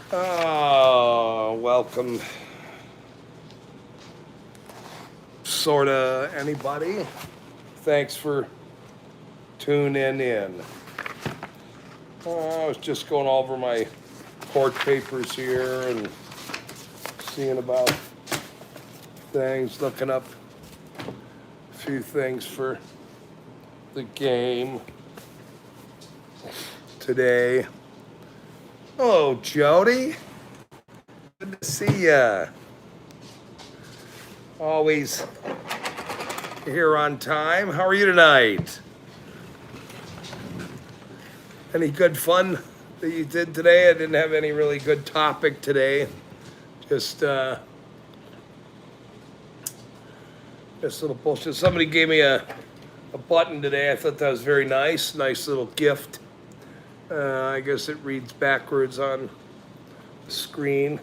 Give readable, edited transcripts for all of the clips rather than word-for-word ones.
Oh, welcome. Sorta anybody. Thanks for tuning in. I was just going over my court papers here and seeing about things, looking up a few things for the game today. Hello, Jody. Good to see ya. Always here on time. How are you tonight? Any good fun that you did today? I didn't have any really good topic today. Just a little bullshit. Somebody gave me a button today. I thought that was very nice. Nice little gift. I guess it reads backwards on the screen.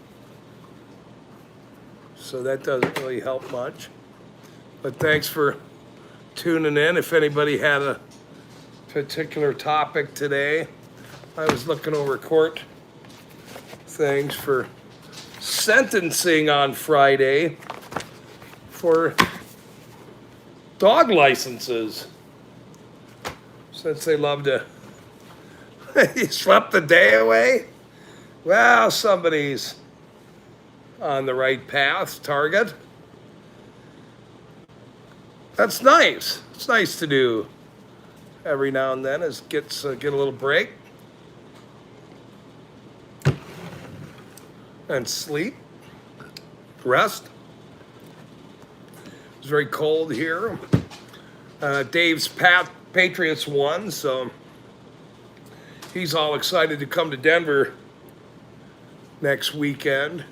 So that doesn't really help much. But thanks for tuning in. If anybody had a particular topic today, I was looking over court things for sentencing on Friday for dog licenses. Since they love to, you swept the day away? Well, somebody's on the right path, target. That's nice. It's nice to do every now and then, is get a little break and sleep, rest. It's very cold here. Dave's Patriots won, so he's all excited to come to Denver next weekend.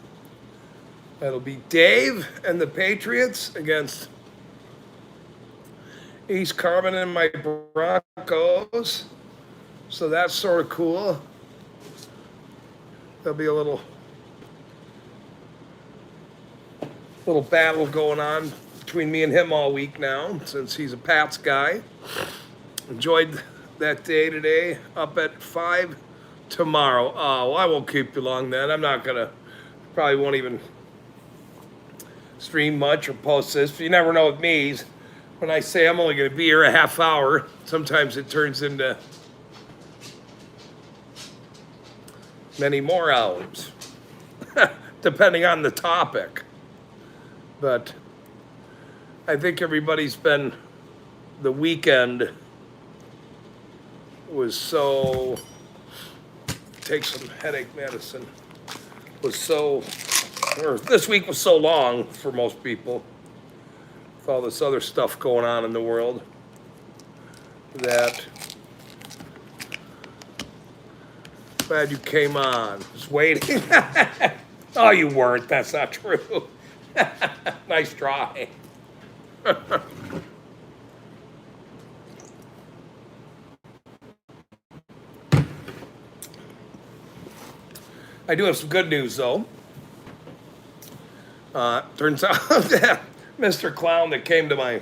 That'll be Dave and the Patriots against East Carmen and my Broncos. So that's sort of cool. There'll be a little battle going on between me and him all week now, since he's a Pats guy. Enjoyed that day today. Up at 5 tomorrow. Oh, well, I won't keep you long then. I'm not gonna, probably won't even stream much or post this. You never know with me. When I say I'm only going to be here a half hour, sometimes it turns into many more hours, depending on the topic. But I think everybody's been, the weekend was so, take some headache medicine, was so, or this week was so long for most people, with all this other stuff going on in the world, that glad you came on. Just waiting. Oh, you weren't. That's not true. Nice try. I do have some good news, though. Turns out that Mr. Clown that came to my,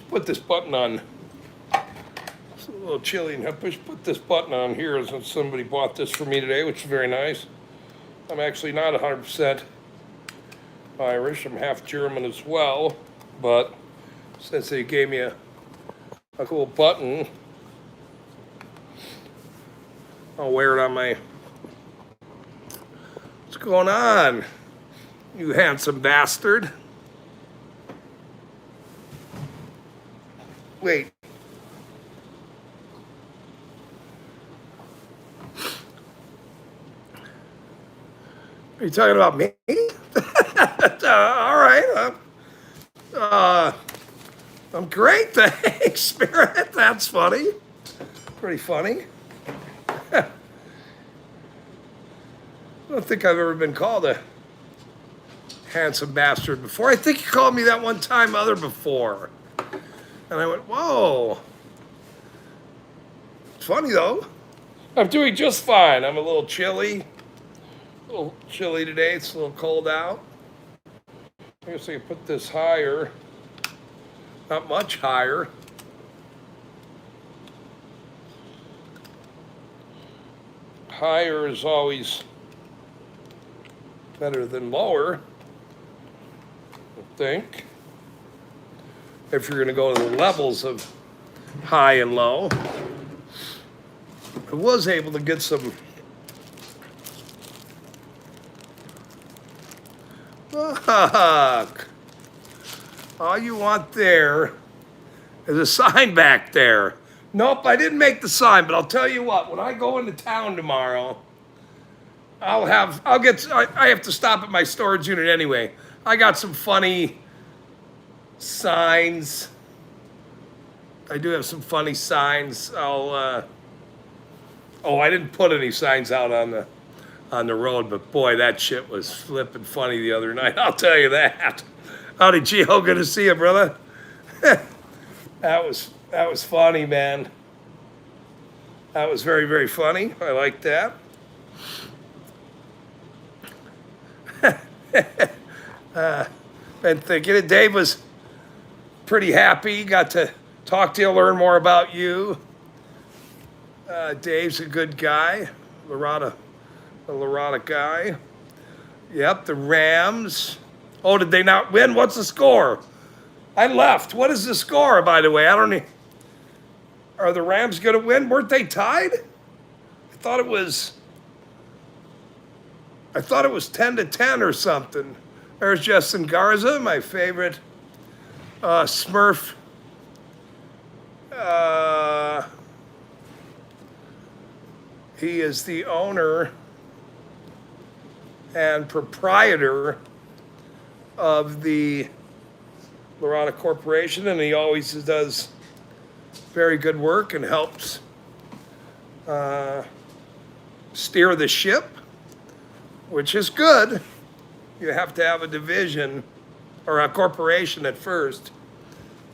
put this button on, it's a little chilly, and I put this button on here as if somebody bought this for me today, which is very nice. I'm actually not 100% Irish, I'm half German as well, but since they gave me a cool button, I'll wear it on my, what's going on, you handsome bastard? Wait. Are you talking about me? All right. I'm great, thanks, Spirit. That's funny. Pretty funny. I don't think I've ever been called a handsome bastard before. I think you called me that one time before. And I went, whoa. It's funny, though. I'm doing just fine. I'm a little chilly. A little chilly today. It's a little cold out. I guess I can put this higher. Not much higher. higher is always better than lower, I think. If you're going to go to the levels of high and low. I was able to get some look. All you want there is a sign back there. Nope, I didn't make the sign, but I'll tell you what, when I go into town tomorrow, I have to stop at my storage unit anyway. I got some funny signs. I do have some funny signs. I didn't put any signs out on the road, but boy, that shit was flipping funny the other night. I'll tell you that. Howdy, Gio. Good to see you, brother. That was funny, man. That was very, very funny. I like that. Been thinking it. Dave was pretty happy. Got to talk to you, learn more about you. Dave's a good guy. A Lorada guy. Yep, the Rams. Oh, did they not win? What's the score? I left. What is the score, by the way? I don't know. Are the Rams going to win? Weren't they tied? I thought it was 10-10 or something. There's Justin Garza, my favorite Smurf. He is the owner and proprietor of the Lorada Corporation, and he always does very good work and helps steer the ship, which is good. You have to have a division or a corporation at first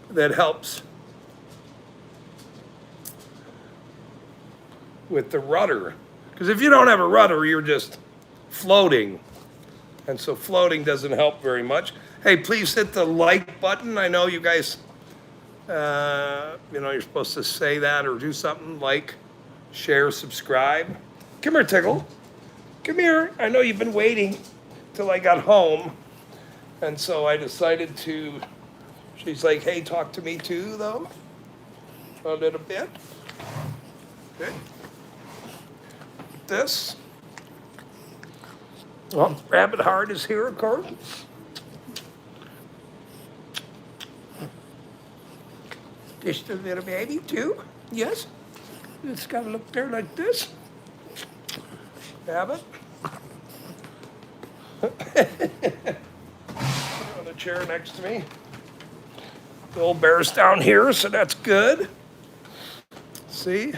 that helps with the rudder. Because if you don't have a rudder, you're just floating. And so floating doesn't help very much. Hey, please hit the like button. I know you guys, you're supposed to say that or do something. Like, share, subscribe. Come here, Tickle. Come here. I know you've been waiting till I got home. And so I decided to, she's like, hey, talk to me too, though. A little bit. Okay. This. Well, Rabbit Heart is here, of course. Just a little baby, too. Yes. It's got to look there like this. Rabbit. On the chair next to me. The old bear's down here, so that's good. See?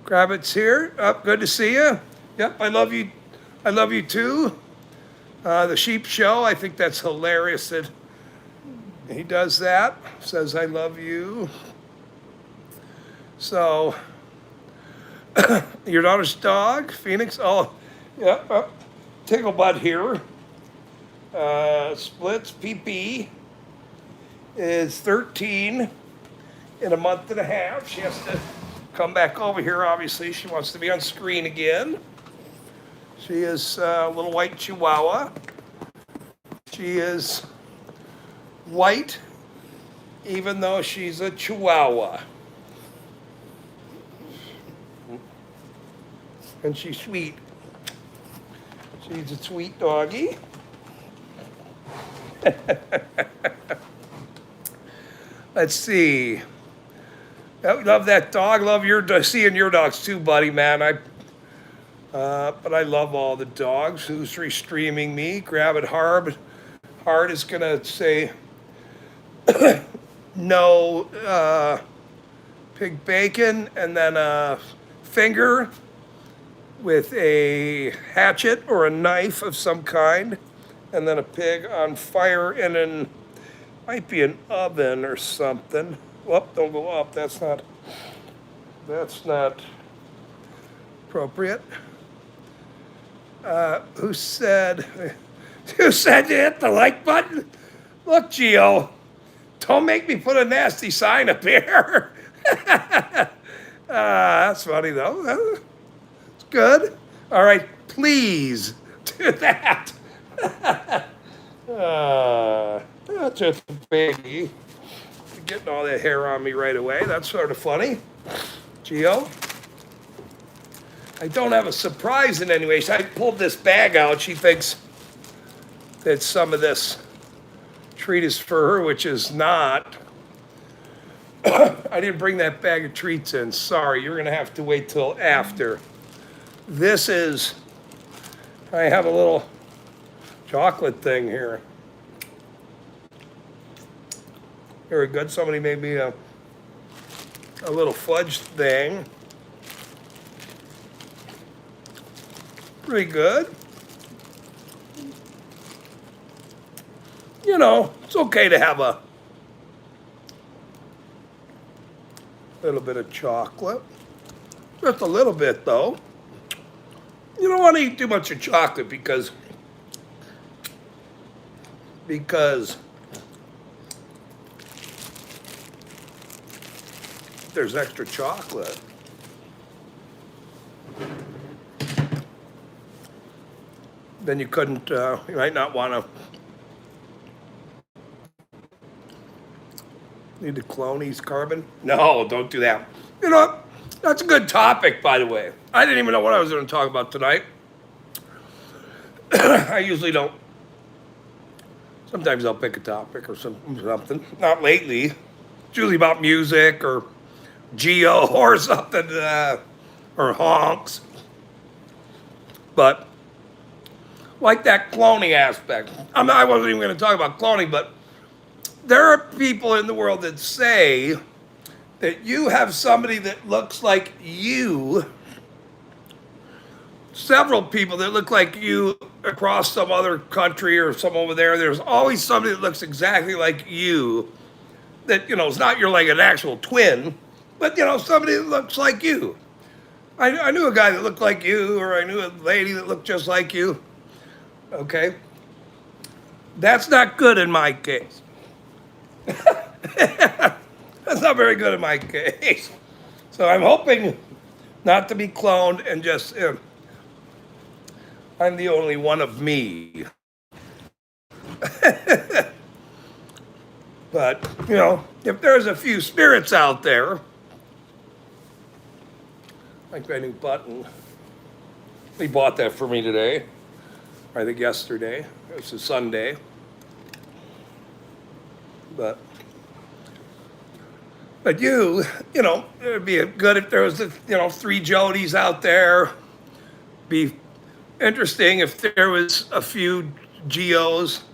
Rabbit's here. Good to see you. Yep, I love you. I love you too. The sheep show, I think that's hilarious that he does that. Says I love you. So, your daughter's dog, Phoenix. Oh, yeah. Ticklebutt here. Splits PP is 13 in a month and a half. She has to come back over here, obviously. She wants to be on screen again. She is a little white Chihuahua. She is white, even though she's a Chihuahua. And she's sweet. She's a sweet doggy. Let's see. I love that dog. Love seeing your dogs too, buddy, man. But I love all the dogs. Who's restreaming me? Grab it hard. Hard is gonna say no pig bacon, and then a finger with a hatchet or a knife of some kind, and then a pig on fire in might be an oven or something. Whoop, don't go up. That's not appropriate. Who said you hit the like button? Look, Gio, don't make me put a nasty sign up here. That's funny, though. It's Good? All right, please do that. That's just a baby. Getting all that hair on me right away. That's sort of funny. Geo? I don't have a surprise in any way. So I pulled this bag out. She thinks that some of this treat is for her, which is not. I didn't bring that bag of treats in. Sorry, you're going to have to wait till after. This is, I have a little chocolate thing here. Very good. Somebody made me a little fudge thing. Pretty good. You know, it's okay to have a little bit of chocolate. Just a little bit, though. You don't want to eat too much of chocolate because there's extra chocolate. Then you couldn't, you might not want to. Need to clone these carbon? No, don't do that. You know what? That's a good topic, by the way. I didn't even know what I was going to talk about tonight. I usually don't. Sometimes I'll pick a topic or something. Not lately. It's usually about music or Geo or something, or honks. But like that cloning aspect. I wasn't even going to talk about cloning, but there are people in the world that say that you have somebody that looks like you, several people that look like you across some other country or some over there. There's always somebody that looks exactly like you that, you know, is not like an actual twin, but, you know, somebody that looks like you. I knew a guy that looked like you, or I knew a lady that looked just like you. Okay? That's not good in my case. That's not very good in my case. So I'm hoping not to be cloned and just, I'm the only one of me. But, you know, if there's a few spirits out there, like my new button, he bought that for me today, I think yesterday. It was a Sunday. But you know, it would be good if there was, 3 Jodys out there. Be interesting if there was a few Geos,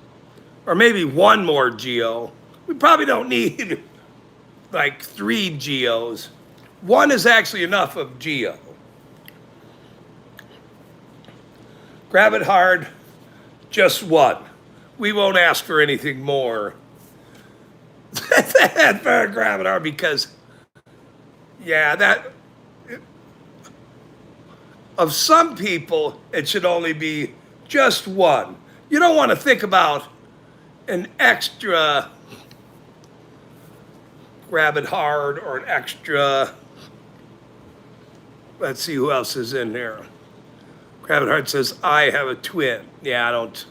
or maybe one more Geo. We probably don't need like 3 Geos. One is actually enough of Geo. Grab it hard, just one. We won't ask for anything more. That better grab it hard because, yeah, of some people, it should only be just one. You don't want to think about an extra grab it hard or an extra. Let's see who else is in here. Grab it hard says, I have a twin. Yeah, I don't.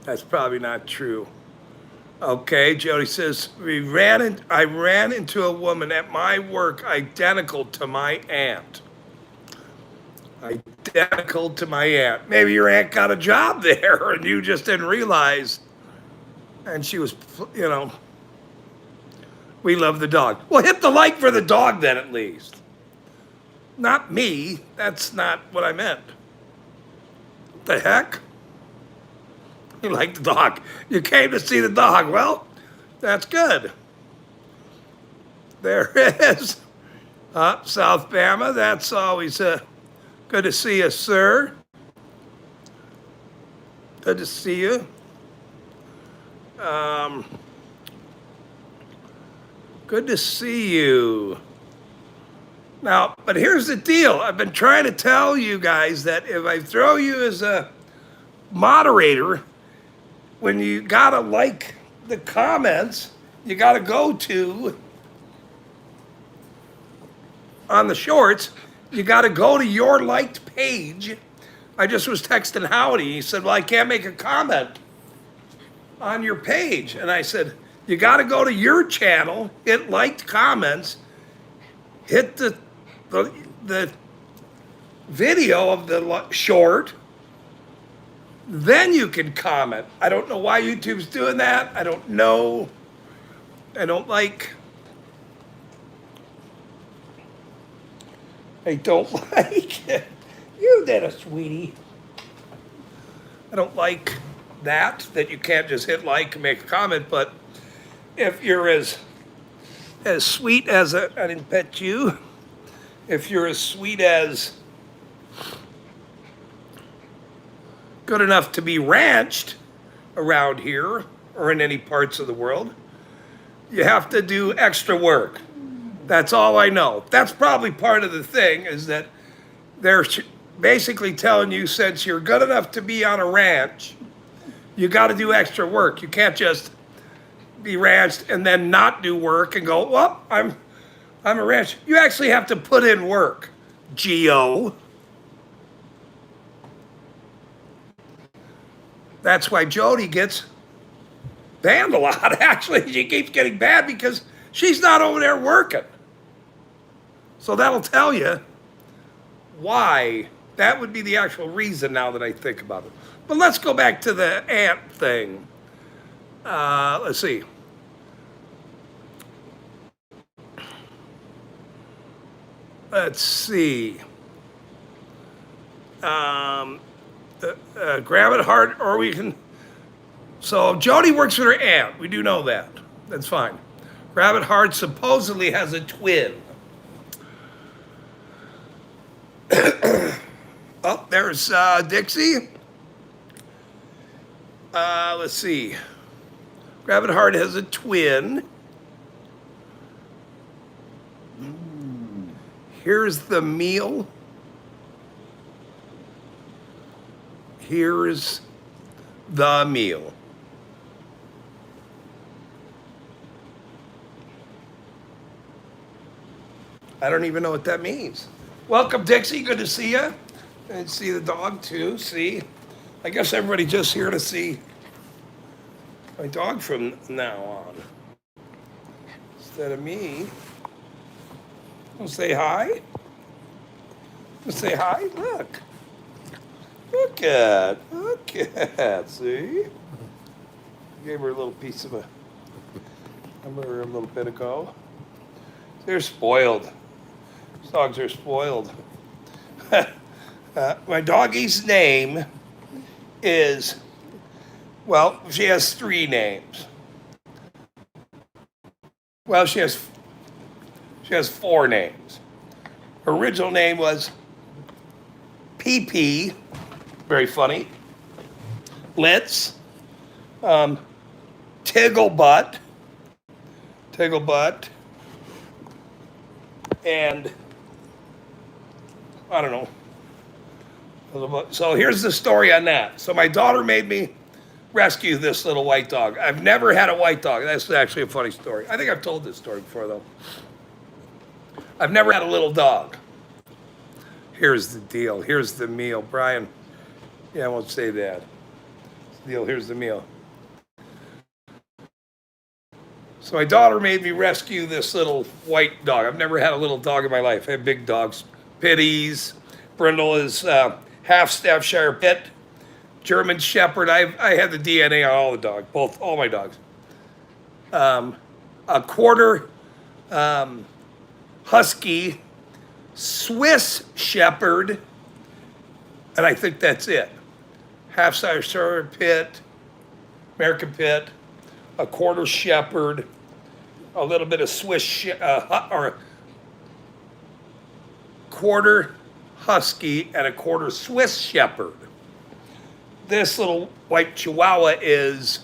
That's probably not true. Okay, Jody says, I ran into a woman at my work identical to my aunt. Identical to my aunt. Maybe your aunt got a job there and you just didn't realize. And she was, we love the dog. Well, hit the like for the dog then at least. Not me. That's not what I meant. What the heck? You like the dog. You came to see the dog. Well, that's good. There is. South Bama. That's always good to see you, sir. Good to see you. Good to see you. Now, but here's the deal. I've been trying to tell you guys that if I throw you as a moderator, when you gotta like the comments, you gotta go to on the shorts you got to go to your liked page. I just was texting Howdy. He said, well, I can't make a comment on your page. And I said, you got to go to your channel, hit liked comments, hit the video of the short, then you can comment. I don't know why YouTube's doing that. I don't know. I don't like it. You did it, sweetie. I don't like that you can't just hit like and make a comment, but if you're as sweet as I didn't pet you, if you're as sweet as good enough to be ranched around here or in any parts of the world, you have to do extra work. That's all I know. That's probably part of the thing, is that they're basically telling you, since you're good enough to be on a ranch, you got to do extra work. You can't just be ranched and then not do work and go, well, I'm a ranch. You actually have to put in work, Geo. That's why Jody gets banned a lot, actually. She keeps getting banned because she's not over there working. So that'll tell you why. That would be the actual reason now that I think about it. But let's go back to the ant thing. Let's see. Grab it hard, or we can. So Jody works with her aunt. We do know that. That's fine. Rabbit Heart supposedly has a twin. Oh, there's Dixie. Let's see. Rabbit Heart has a twin. Here's the meal. Here's the meal. I don't even know what that means. Welcome, Dixie. Good to see you. And see the dog, too. See? I guess everybody just here to see my dog from now on. Instead of me. Want to say hi? Want to say hi? Look. Look at, see? Gave her a little piece of remember a little bit ago. They're spoiled. These dogs are spoiled. My doggie's name is, well, she has 3 names. Well, she has 4 names. Her original name was PP, very funny. Litz, Tigglebutt, and I don't know. So here's the story on that. So my daughter made me rescue this little white dog. I've never had a white dog. That's actually a funny story. I think I've told this story before, though. I've never had a little dog. Here's the deal. Here's the meal. Brian, yeah, I won't say that. Deal. Here's the meal. So my daughter made me rescue this little white dog. I've never had a little dog in my life. I have big dogs. Pitties. Brindle is half Staffordshire Pit. German Shepherd. I had the DNA on all the dogs, all my dogs. A quarter Husky, Swiss Shepherd, and I think that's it. Half Staffordshire Pit, American Pit, a quarter Shepherd, a little bit of Swiss or quarter Husky and a quarter Swiss Shepherd. This little white Chihuahua is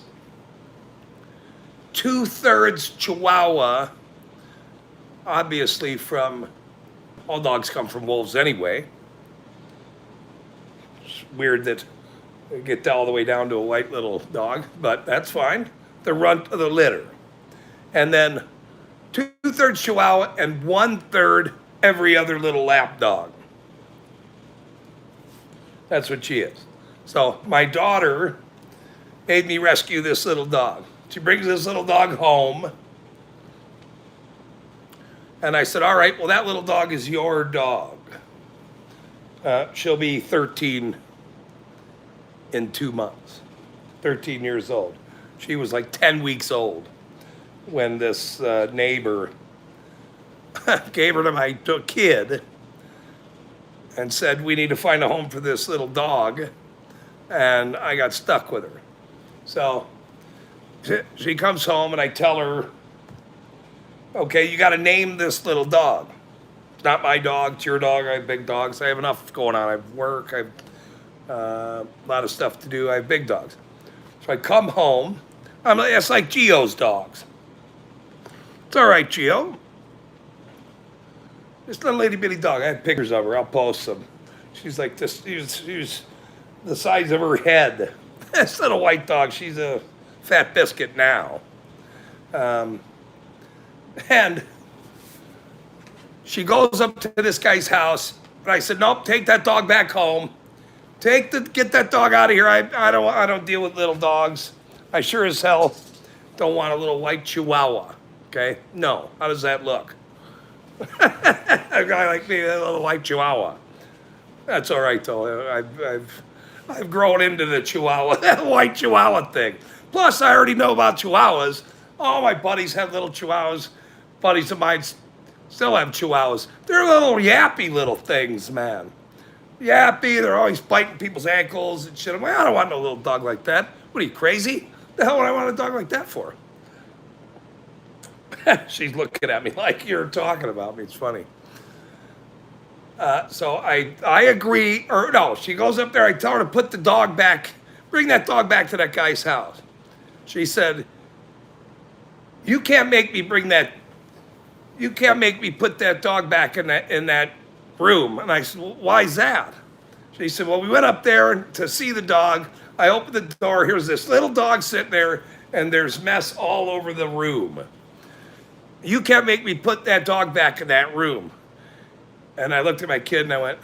2/3 Chihuahua, obviously from, all dogs come from wolves anyway. It's weird that they get all the way down to a white little dog, but that's fine. The runt of the litter. And then 2/3 Chihuahua and 1/3 every other little lap dog. That's what she is. So my daughter made me rescue this little dog. She brings this little dog home. And I said, all right, well, that little dog is your dog. She'll be 13 in 2 months, 13 years old. She was like 10 weeks old when this neighbor gave her to my kid and said, we need to find a home for this little dog. And I got stuck with her. So she comes home and I tell her, okay, you got to name this little dog. It's not my dog, it's your dog. I have big dogs. I have enough going on. I have work, I have a lot of stuff to do. I have big dogs. So I come home. It's like Gio's dogs. It's all right, Gio. This little itty bitty dog. I have pictures of her. I'll post them. She's like this. She's the size of her head. This little white dog. She's a fat biscuit now. And she goes up to this guy's house, and I said, nope, take that dog back home. Get that dog out of here. I don't deal with little dogs. I sure as hell don't want a little white Chihuahua. Okay? No. How does that look? A guy like me, a little white Chihuahua. That's all right though. I've grown into the Chihuahua, that white Chihuahua thing. Plus, I already know about Chihuahuas. All my buddies have little Chihuahuas. Buddies of mine still have Chihuahuas. They're little yappy little things, man. Yappy. They're always biting people's ankles and shit. I'm like, I don't want no little dog like that. What are you, crazy? The hell would I want a dog like that for? She's looking at me like you're talking about me. It's funny. So I agree. Or no, she goes up there. I tell her to put the dog back. Bring that dog back to that guy's house. She said, you can't make me bring that. You can't make me put that dog back in that room. And I said, well, why is that? She said, well, we went up there to see the dog. I opened the door. Here's this little dog sitting there, and there's mess all over the room. You can't make me put that dog back in that room. And I looked at my kid and I went,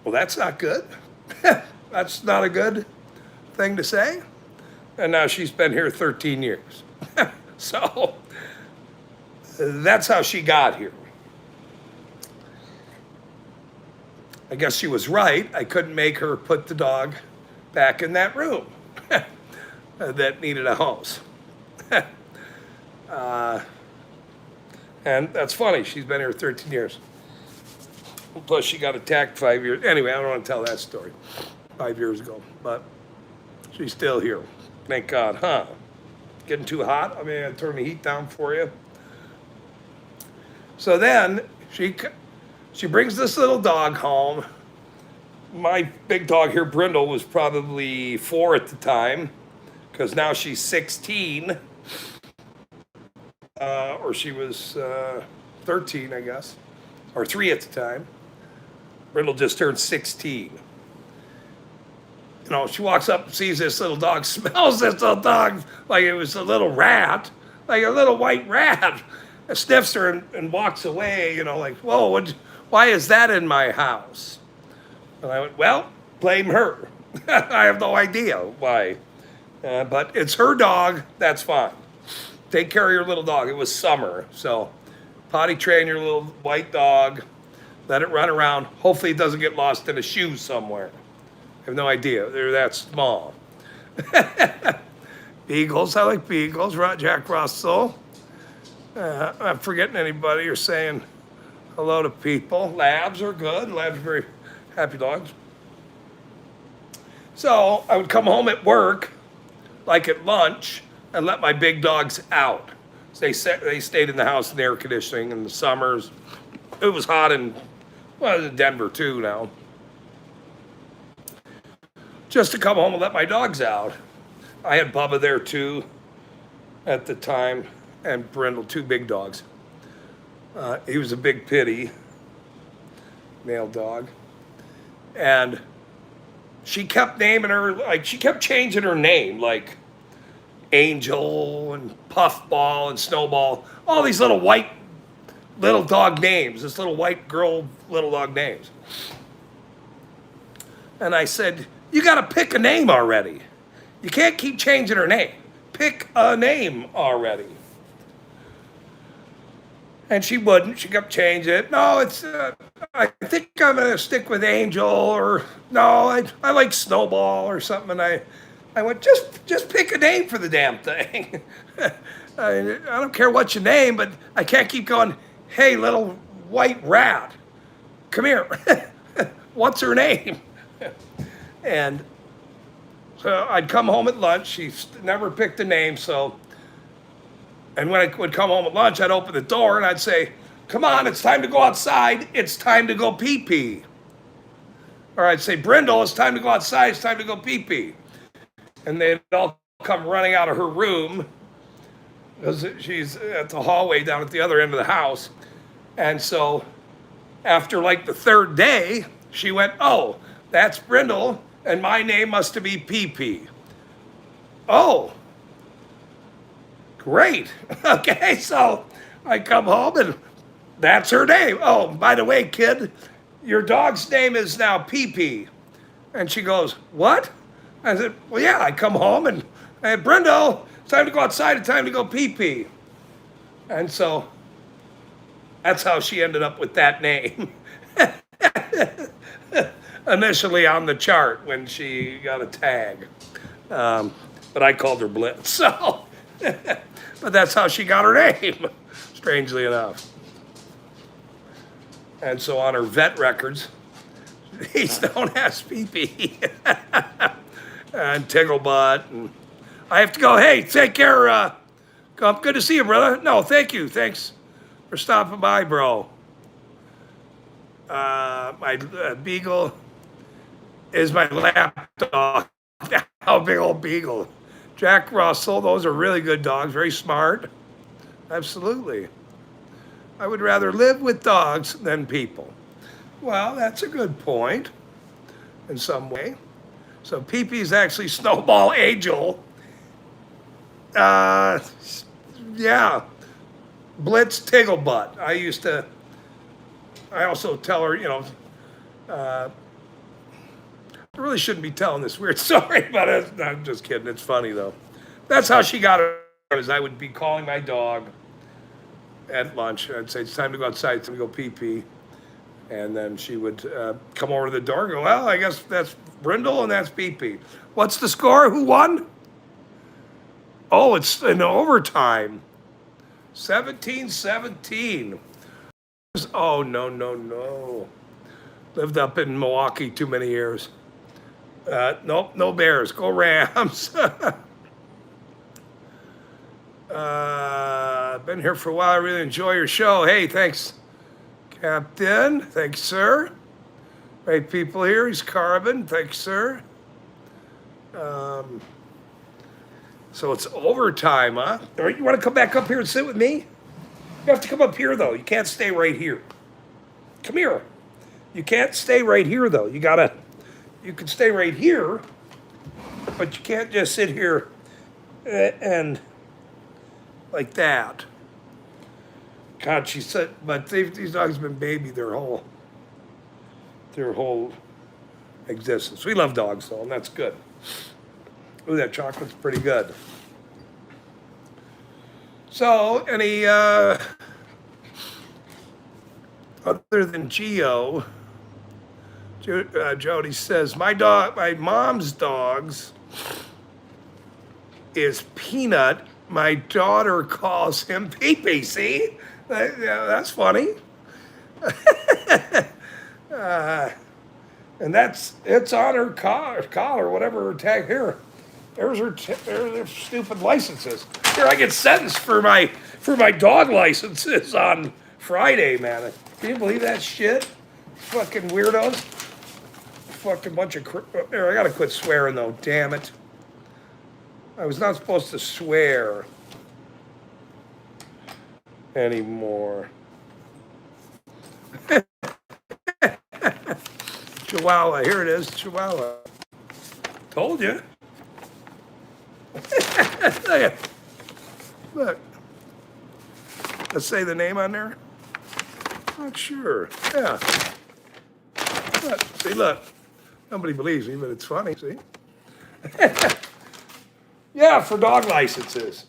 well, that's not good. That's not a good thing to say. And now she's been here 13 years. So that's how she got here. I guess she was right. I couldn't make her put the dog back in that room that needed a house. And that's funny. She's been here 13 years. Plus, she got attacked 5 years. Anyway, I don't want to tell that story. 5 years ago. But she's still here. Thank God, huh? Getting too hot? I mean, I turn the heat down for you. So then, she brings this little dog home. My big dog here, Brindle, was probably 4 at the time. Because now she's 16. Or she was 13, I guess, or 3 at the time. Brindle just turned 16. You know, she walks up and sees this little dog, smells this little dog like it was a little rat, like a little white rat. And sniffs her and walks away, you know, like, whoa, why is that in my house? And I went, well, blame her. I have no idea why. But it's her dog, that's fine. Take care of your little dog. It was summer, so potty train your little white dog. Let it run around. Hopefully it doesn't get lost in a shoe somewhere. I have no idea. They're that small. Beagles. I like beagles. Jack Russell. I'm forgetting anybody or saying hello to people. Labs are good. Labs are very happy dogs. So I would come home at work, like at lunch, and let my big dogs out. So they stayed in the house in the air conditioning in the summers. It was hot in Denver too now. Just to come home and let my dogs out. I had Bubba there too at the time, and Brindle, 2 big dogs. He was a big pitty, male dog. And she kept naming her, like she kept changing her name, like Angel and Puffball and Snowball, all these little white little dog names, this little white girl little dog names. And I said, you got to pick a name already. You can't keep changing her name. Pick a name already. And she wouldn't. She kept changing it. No, I think I'm going to stick with Angel, or no, I like Snowball or something. And I went, just pick a name for the damn thing. I don't care what you name, but I can't keep going, hey, little white rat, come here. What's her name? And so I'd come home at lunch. She never picked a name, so. And when I would come home at lunch, I'd open the door and I'd say, come on, it's time to go outside. It's time to go pee-pee. Or I'd say, Brindle, it's time to go outside. It's time to go pee-pee. And they'd all come running out of her room, because she's at the hallway down at the other end of the house. And so after like the third day, she went, oh, that's Brindle, and my name must be Pee-pee. Oh. Great. Okay, so I come home and that's her name. Oh, by the way, kid, your dog's name is now Pee-pee. And she goes, what? I said, well, yeah, I come home and Brindle, it's time to go outside, it's time to go pee-pee. And so that's how she ended up with that name. Initially on the chart when she got a tag. But I called her Blitz, so. But that's how she got her name, strangely enough. And so on her vet records, he's known as Pee-pee. And Tigglebutt. And I have to go, hey, take care. Good to see you, brother. No, thank you. Thanks for stopping by, bro. My Beagle is my lap dog. How big old Beagle. Jack Russell, those are really good dogs, very smart. Absolutely. I would rather live with dogs than people. Well, that's a good point in some way. So Pee-pee's actually Snowball Angel. Yeah. Blitz Tigglebutt. I also tell her, I really shouldn't be telling this weird story, but I'm just kidding. It's funny, though. That's how she got her, is I would be calling my dog at lunch. I'd say, it's time to go outside, it's time to go pee-pee. And then she would come over to the door and go, well, I guess that's Brindle and that's Pee-pee. What's the score? Who won? Oh, it's in overtime. 17-17. Oh, no. Lived up in Milwaukee too many years. Nope, no Bears. Go Rams. Been here for a while. I really enjoy your show. Hey, thanks, Captain. Thanks, sir. Great people here. He's Carbon. Thanks, sir. So it's overtime, huh? All right, you want to come back up here and sit with me? You have to come up here, though. You can't stay right here. Come here. You can't stay right here, though. You can stay right here, but you can't just sit here and like that. God, she said, but these dogs have been baby their whole existence. We love dogs, though, and that's good. Ooh, that chocolate's pretty good. So, any other than Geo, Jody says, my mom's dogs is Peanut. My daughter calls him Pee-pee. See? Yeah, that's funny. And it's on her collar, whatever her tag here. There's her stupid licenses. Here, I get sentenced for my dog licenses on Friday, man. Can you believe that shit? Fucking weirdos. Fucking bunch of here, I gotta quit swearing though, damn it. I was not supposed to swear anymore. Chihuahua, here it is, Chihuahua. Told you. Look. Let's say the name on there. Not sure. Yeah. Look, see, look. Nobody believes me, but it's funny, see? Yeah, for dog licenses.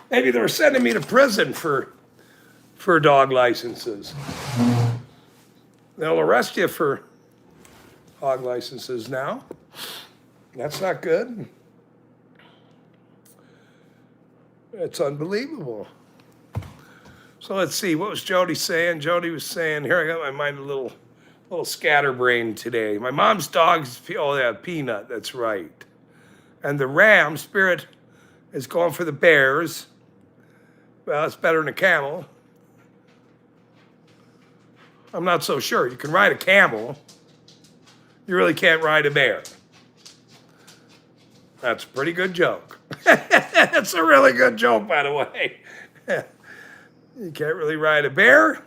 Maybe they're sending me to prison for dog licenses. They'll arrest you for dog licenses now. That's not good. It's unbelievable. So let's see, what was Jody saying? Jody was saying, here I got my mind a little scatterbrained today. My mom's dog's, oh yeah, Peanut, that's right. And the ram, Spirit, is going for the bears. Well, it's better than a camel. I'm not so sure. You can ride a camel. You really can't ride a bear. That's a pretty good joke. That's a really good joke, by the way. You can't really ride a bear,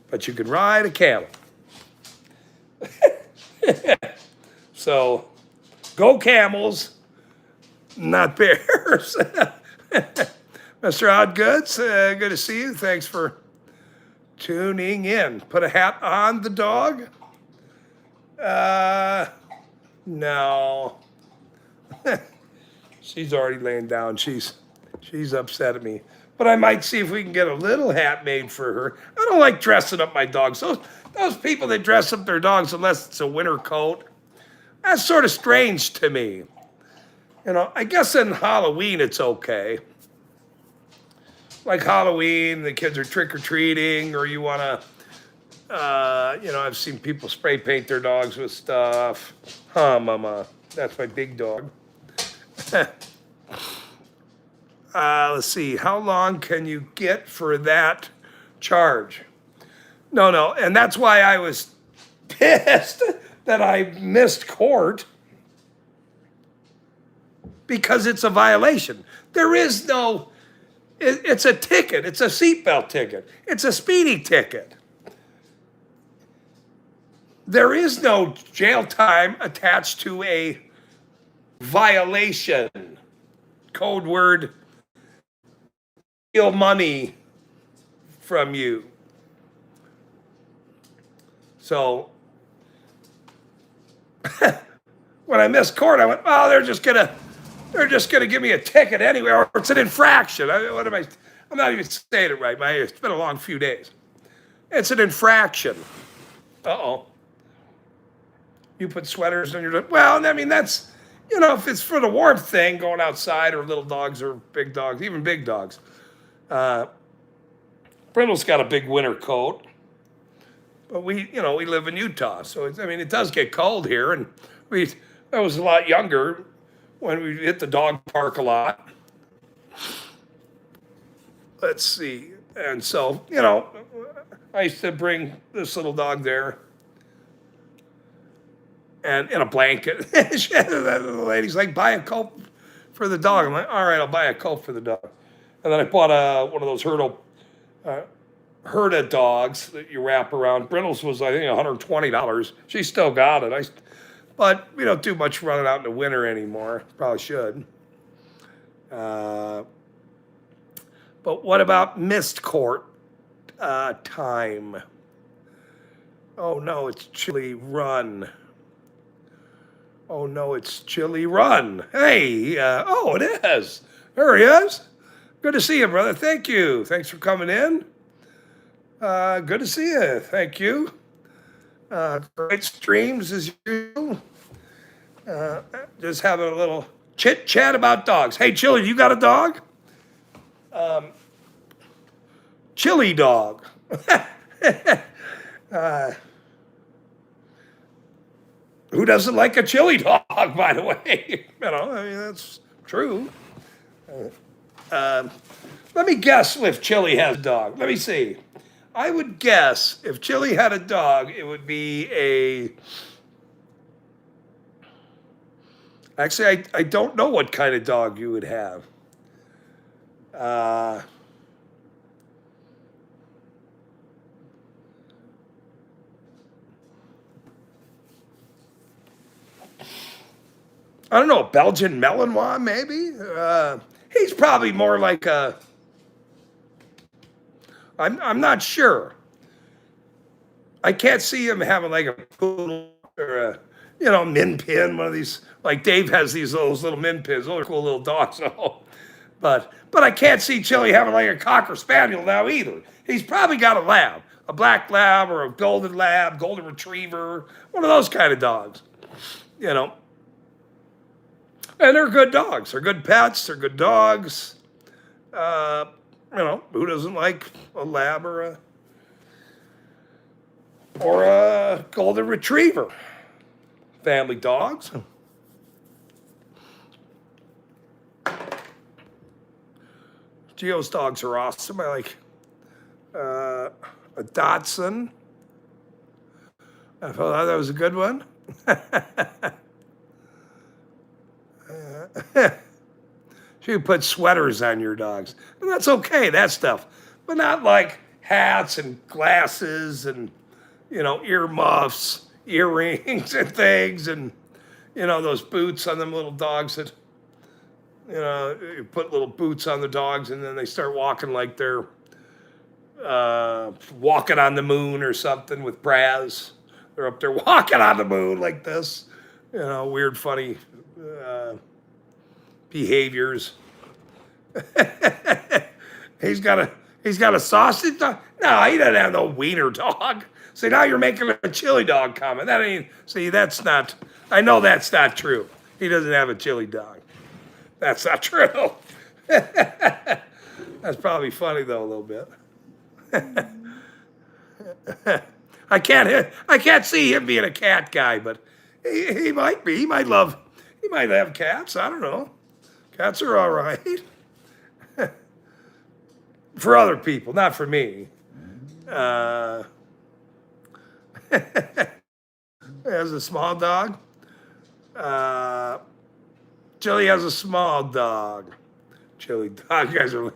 but you can ride a camel. So, go camels, not bears. Mr. Oddgoods, good to see you. Thanks for tuning in. Put a hat on the dog? No. She's already laying down. She's upset at me. But I might see if we can get a little hat made for her. I don't like dressing up my dogs. Those people that dress up their dogs unless it's a winter coat, that's sort of strange to me. You know, I guess in Halloween it's okay. Like Halloween, the kids are trick-or-treating, or you want to, I've seen people spray paint their dogs with stuff. Huh, Mama? That's my big dog. Let's see. How long can you get for that charge? No. And that's why I was pissed that I missed court, because it's a violation. There is no, it's a ticket. It's a seatbelt ticket. It's a speeding ticket. There is no jail time attached to a violation. Code word, steal money from you. So when I missed court, I went, oh, they're just gonna give me a ticket anyway, or it's an infraction. I'm not even saying it right. It's been a long few days. It's an infraction. Uh-oh. You put sweaters on your, well, I mean, that's, if it's for the warmth thing, going outside, or little dogs or big dogs, even big dogs. Brindle's got a big winter coat, but we live in Utah, so it does get cold here, and I was a lot younger when we hit the dog park a lot. Let's see, and so I used to bring this little dog there, and in a blanket. The lady's like, buy a coat for the dog. I'm like, all right, I'll buy a coat for the dog. And then I bought one of those Herda dogs that you wrap around. Brindle's was, I think, $120. She still got it. But we don't do much running out in the winter anymore. Probably should. But what about missed court time? Oh, no, it's Chili Run. Oh, no, it's Chili Run. Hey, it is. There he is. Good to see you, brother. Thank you. Thanks for coming in. Good to see you. Thank you. Great streams as usual. Just having a little chit chat about dogs. Hey, Chili, you got a dog? Chili dog. Who doesn't like a chili dog, by the way? That's true. Let me guess if Chili has a dog. Let me see. I would guess if Chili had a dog, it would be actually, I don't know what kind of dog you would have. I don't know, a Belgian Malinois, maybe? He's probably more like I'm not sure. I can't see him having like a poodle or min pin, one of these, like Dave has those little min pins. Those are cool little dogs. So, but I can't see Chili having like a Cocker Spaniel now either. He's probably got a lab, a black lab or a golden lab, golden retriever, one of those kind of dogs, And they're good dogs. They're good pets. They're good dogs. Who doesn't like a lab or a golden retriever? Family dogs. Geo's dogs are awesome. I like a Dachshund. I thought that was a good one. You put sweaters on your dogs, and that's okay, that stuff, but not like hats and glasses and earmuffs, earrings and things, and those boots on them little dogs that you put little boots on the dogs, and then they start walking like they're walking on the moon or something with bras. They're up there walking on the moon like this, weird, funny behaviors. He's got a sausage dog. No, he doesn't have no wiener dog. See, now you're making a chili dog comment. That ain't. See, that's not. I know that's not true. He doesn't have a chili dog. That's not true. That's probably funny though, a little bit. I can't see him being a cat guy, but he might be. He might have cats. I don't know. Cats are all right. For other people, not for me. Has a small dog. Chili has a small dog. Chili dog. You guys are.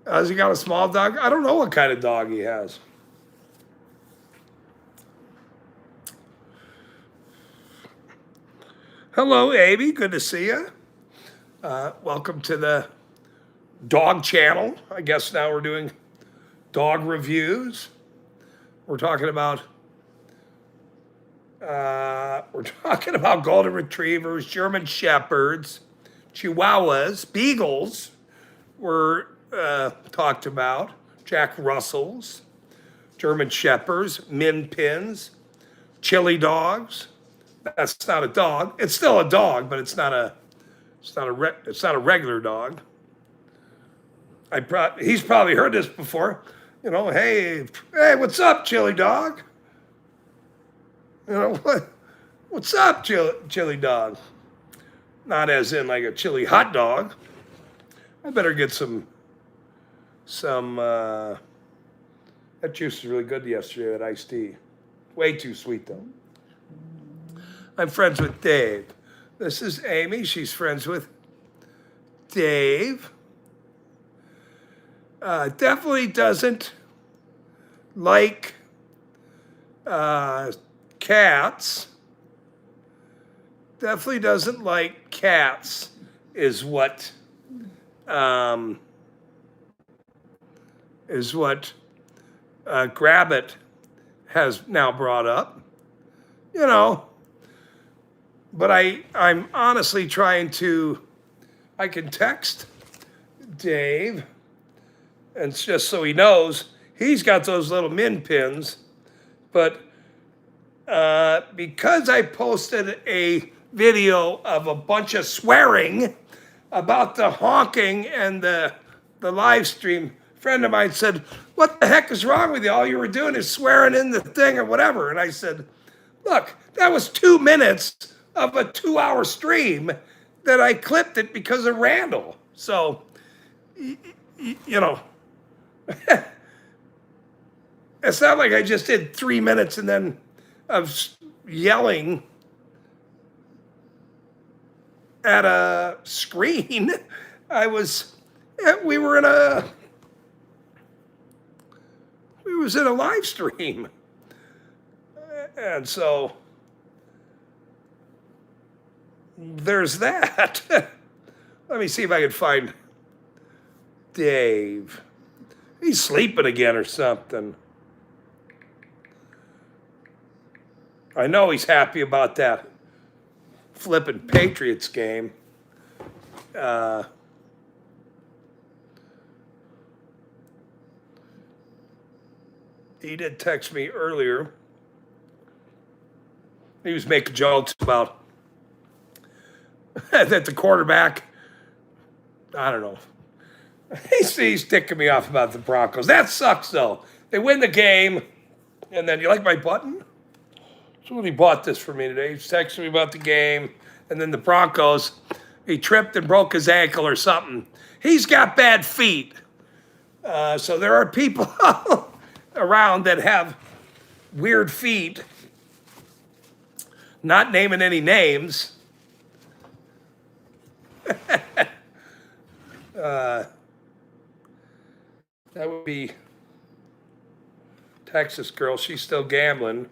Has he got a small dog? I don't know what kind of dog he has. Hello, Amy. Good to see you. Welcome to the dog channel. I guess now we're doing dog reviews. We're talking about golden retrievers, German shepherds, Chihuahuas, beagles were talked about, Jack Russells, German shepherds, min pins, chili dogs. That's not a dog. It's still a dog, but it's not a regular dog. He's probably heard this before. Hey, what's up, chili dog? What's up, chili dog? Not as in like a chili hot dog. I better get some. That juice was really good yesterday. That iced tea, way too sweet though. I'm friends with Dave. This is Amy. She's friends with Dave. Definitely doesn't like cats. Definitely doesn't like cats is what Grabbit has now brought up. But I'm honestly trying to, I can text Dave, and it's just so he knows, he's got those little min pins, but because I posted a video of a bunch of swearing about the honking and the live stream, a friend of mine said, what the heck is wrong with you? All you were doing is swearing in the thing or whatever. And I said, look, that was 2 minutes of a 2-hour stream that I clipped it because of Randall. So, it's not like I just did 3 minutes and then of yelling at a screen. We was in a live stream. And so there's that. Let me see if I can find Dave. He's sleeping again or something. I know he's happy about that flipping Patriots game. He did text me earlier. He was making jokes about that the quarterback, I don't know. He's ticking me off about the Broncos. That sucks, though. They win the game, and then, you like my button? Somebody bought this for me today. He's texting me about the game, and then the Broncos, he tripped and broke his ankle or something. He's got bad feet. So there are people around that have weird feet, not naming any names. That would be Texas girl. She's still gambling.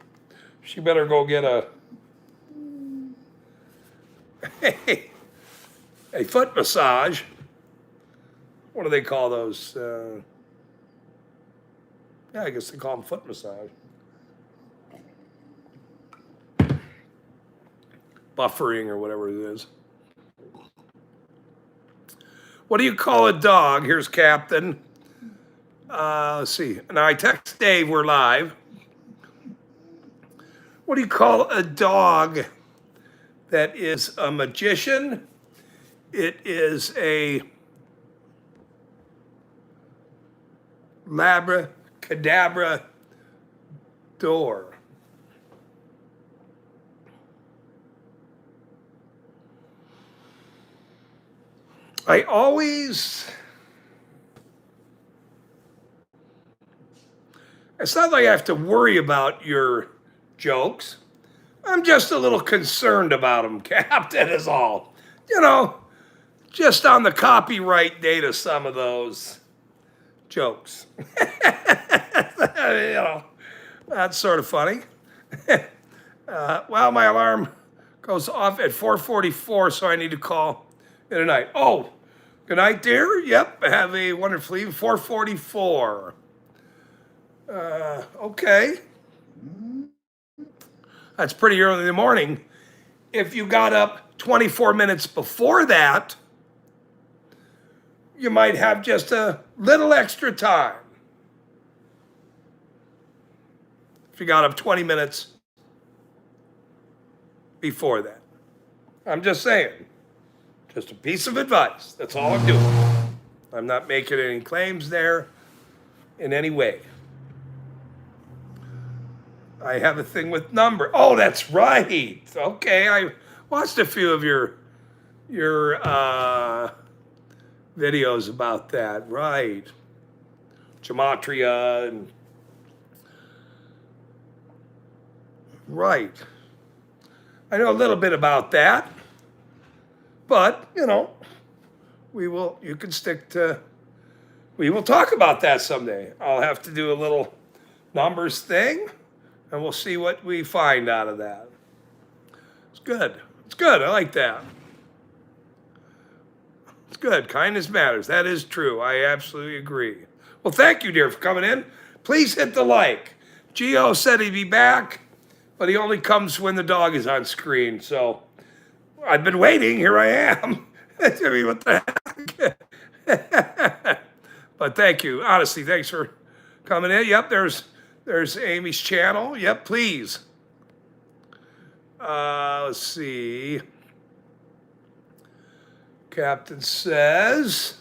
She better go get a foot massage. What do they call those? Yeah, I guess they call them foot massage. Buffering or whatever it is. What do you call a dog? Here's Captain. Let's see. Now I text Dave, we're live. What do you call a dog that is a magician? It is a Labracadabra door. It's not like I have to worry about your jokes. I'm just a little concerned about them, Captain, is all. You know, just on the copyright date of some of those jokes. You know, that's sort of funny. Well, my alarm goes off at 4:44, so I need to call in the night. Oh, good night, dear. Yep, have a wonderful evening. 4:44. Okay. That's pretty early in the morning. If you got up 24 minutes before that, you might have just a little extra time. If you got up 20 minutes before that. I'm just saying. Just a piece of advice. That's all I'm doing. I'm not making any claims there in any way. I have a thing with number. Oh, that's right. Okay, I watched a few of your videos about that. Right. Gematria and right. I know a little bit about that. But, you know, we will talk about that someday. I'll have to do a little numbers thing. And we'll see what we find out of that. It's good. It's good. I like that. It's good. Kindness matters. That is true. I absolutely agree. Well, thank you, dear, for coming in. Please hit the like. Gio said he'd be back, but he only comes when the dog is on screen. So I've been waiting. Here I am. I mean, what the heck? But thank you. Honestly, thanks for coming in. Yep, there's Amy's channel. Yep, please. Let's see. Captain says,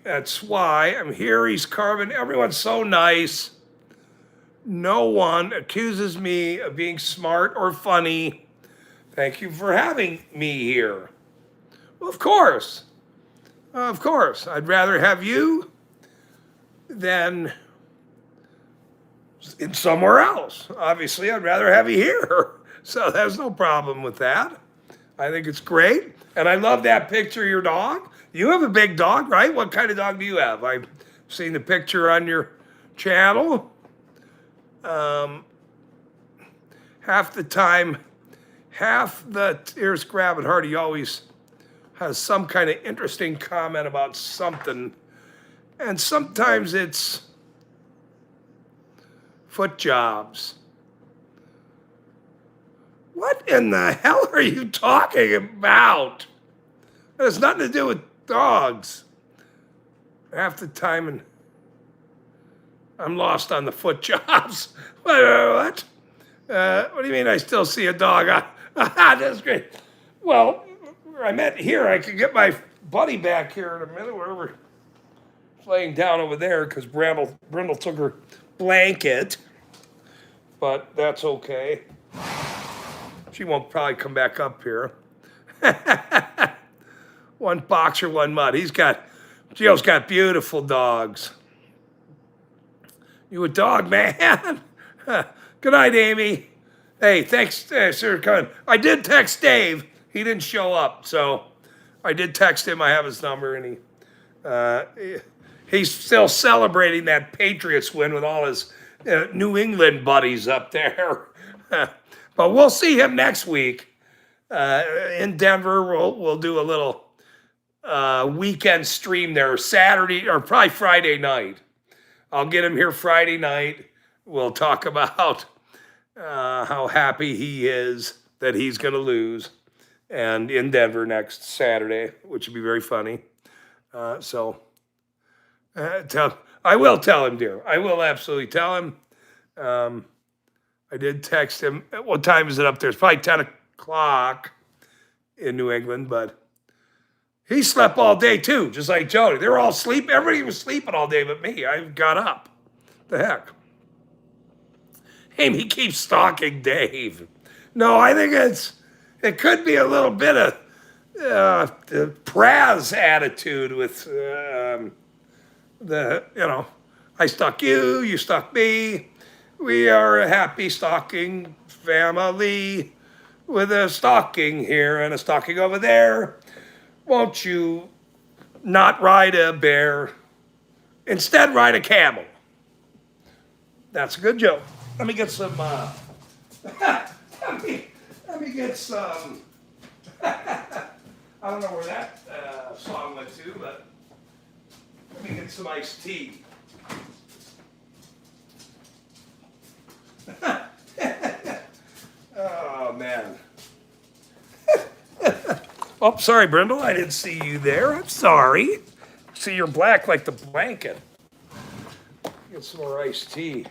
that's why I'm here. He's carving. Everyone's so nice. No one accuses me of being smart or funny. Thank you for having me here. Well, of course. Of course. I'd rather have you than in somewhere else. Obviously, I'd rather have you here. So there's no problem with that. I think it's great. And I love that picture of your dog. You have a big dog, right? What kind of dog do you have? I've seen the picture on your channel. Half the time, here's Grabbing Heart, he always has some kind of interesting comment about something. And sometimes it's foot jobs. What in the hell are you talking about? It has nothing to do with dogs. Half the time, and I'm lost on the foot jobs. What? What do you mean I still see a dog? That's great. Well, I meant here. I could get my buddy back here in a minute. We're laying down over there because Brindle took her blanket. But that's okay. She won't probably come back up here. One boxer, one mud. Gio's got beautiful dogs. You a dog man? Good night, Amy. Hey, thanks, sir, for coming. I did text Dave. He didn't show up, so I did text him. I have his number, and he's still celebrating that Patriots win with all his New England buddies up there. But we'll see him next week in Denver. We'll do a little weekend stream there, Saturday or probably Friday night. I'll get him here Friday night. We'll talk about how happy he is that he's going to lose, and in Denver next Saturday, which would be very funny. I will tell him, dear. I will absolutely tell him. I did text him. What time is it up there? It's probably 10 o'clock in New England, but he slept all day too, just like Jody. They were all asleep. Everybody was sleeping all day but me. I got up. The heck? Amy keeps stalking Dave. No, I think it could be a little bit of the Praz attitude with I stalk you, you stalk me. We are a happy stalking family with a stalking here and a stalking over there. Won't you not ride a bear? Instead, ride a camel. That's a good joke. Let me get some, let me get some, I don't know where that song went to, but let me get some iced tea. Oh, man. Oh, sorry, Brindle. I didn't see you there. I'm sorry. See, you're black like the blanket. Get some more iced tea.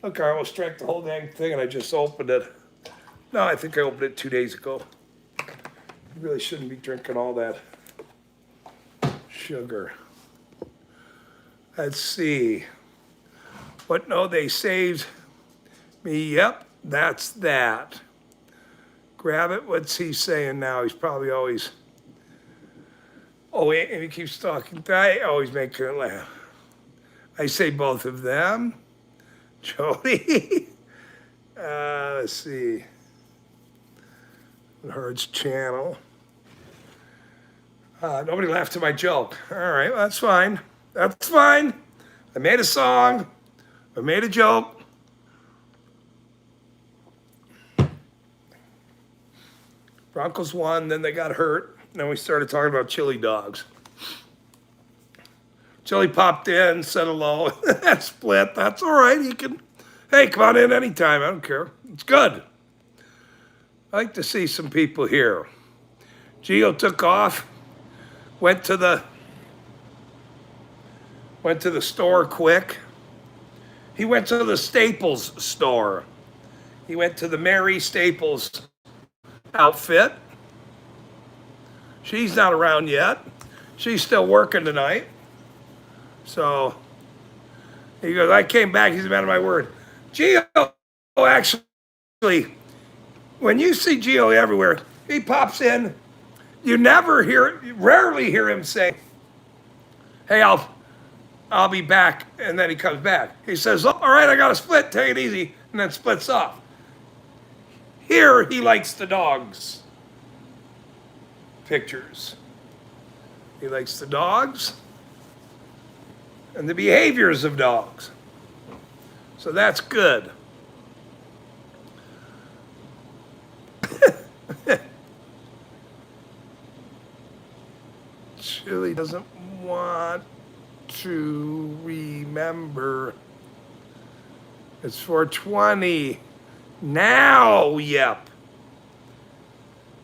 Look, I almost drank the whole dang thing and I just opened it. No, I think I opened it 2 days ago. You really shouldn't be drinking all that sugar. Let's see. What? No, they saved me. Yep, that's that. Grab it. What's he saying now? He's probably always. Oh, and he keeps talking. I always make her laugh. I say both of them. Jody. Let's see. Herd's channel. Nobody laughed at my joke. All right, well, that's fine. That's fine. I made a song. I made a joke. Broncos won, then they got hurt. Then we started talking about chili dogs. Chili popped in, said hello. That split. That's all right. He can, hey, come on in anytime. I don't care. It's good. I like to see some people here. Gio took off, went to the store quick. He went to the Staples store. He went to the Mary Staples outfit. She's not around yet. She's still working tonight. So he goes, I came back. He's a man of my word. Gio, actually, when you see Gio everywhere, he pops in. You rarely hear him say, hey, I'll be back. And then he comes back. He says, oh, all right, I got to split. Take it easy. And then splits off. Here, he likes the dogs. Pictures. He likes the dogs and the behaviors of dogs. So that's good. Chili doesn't want to remember. It's 420. Now, yep.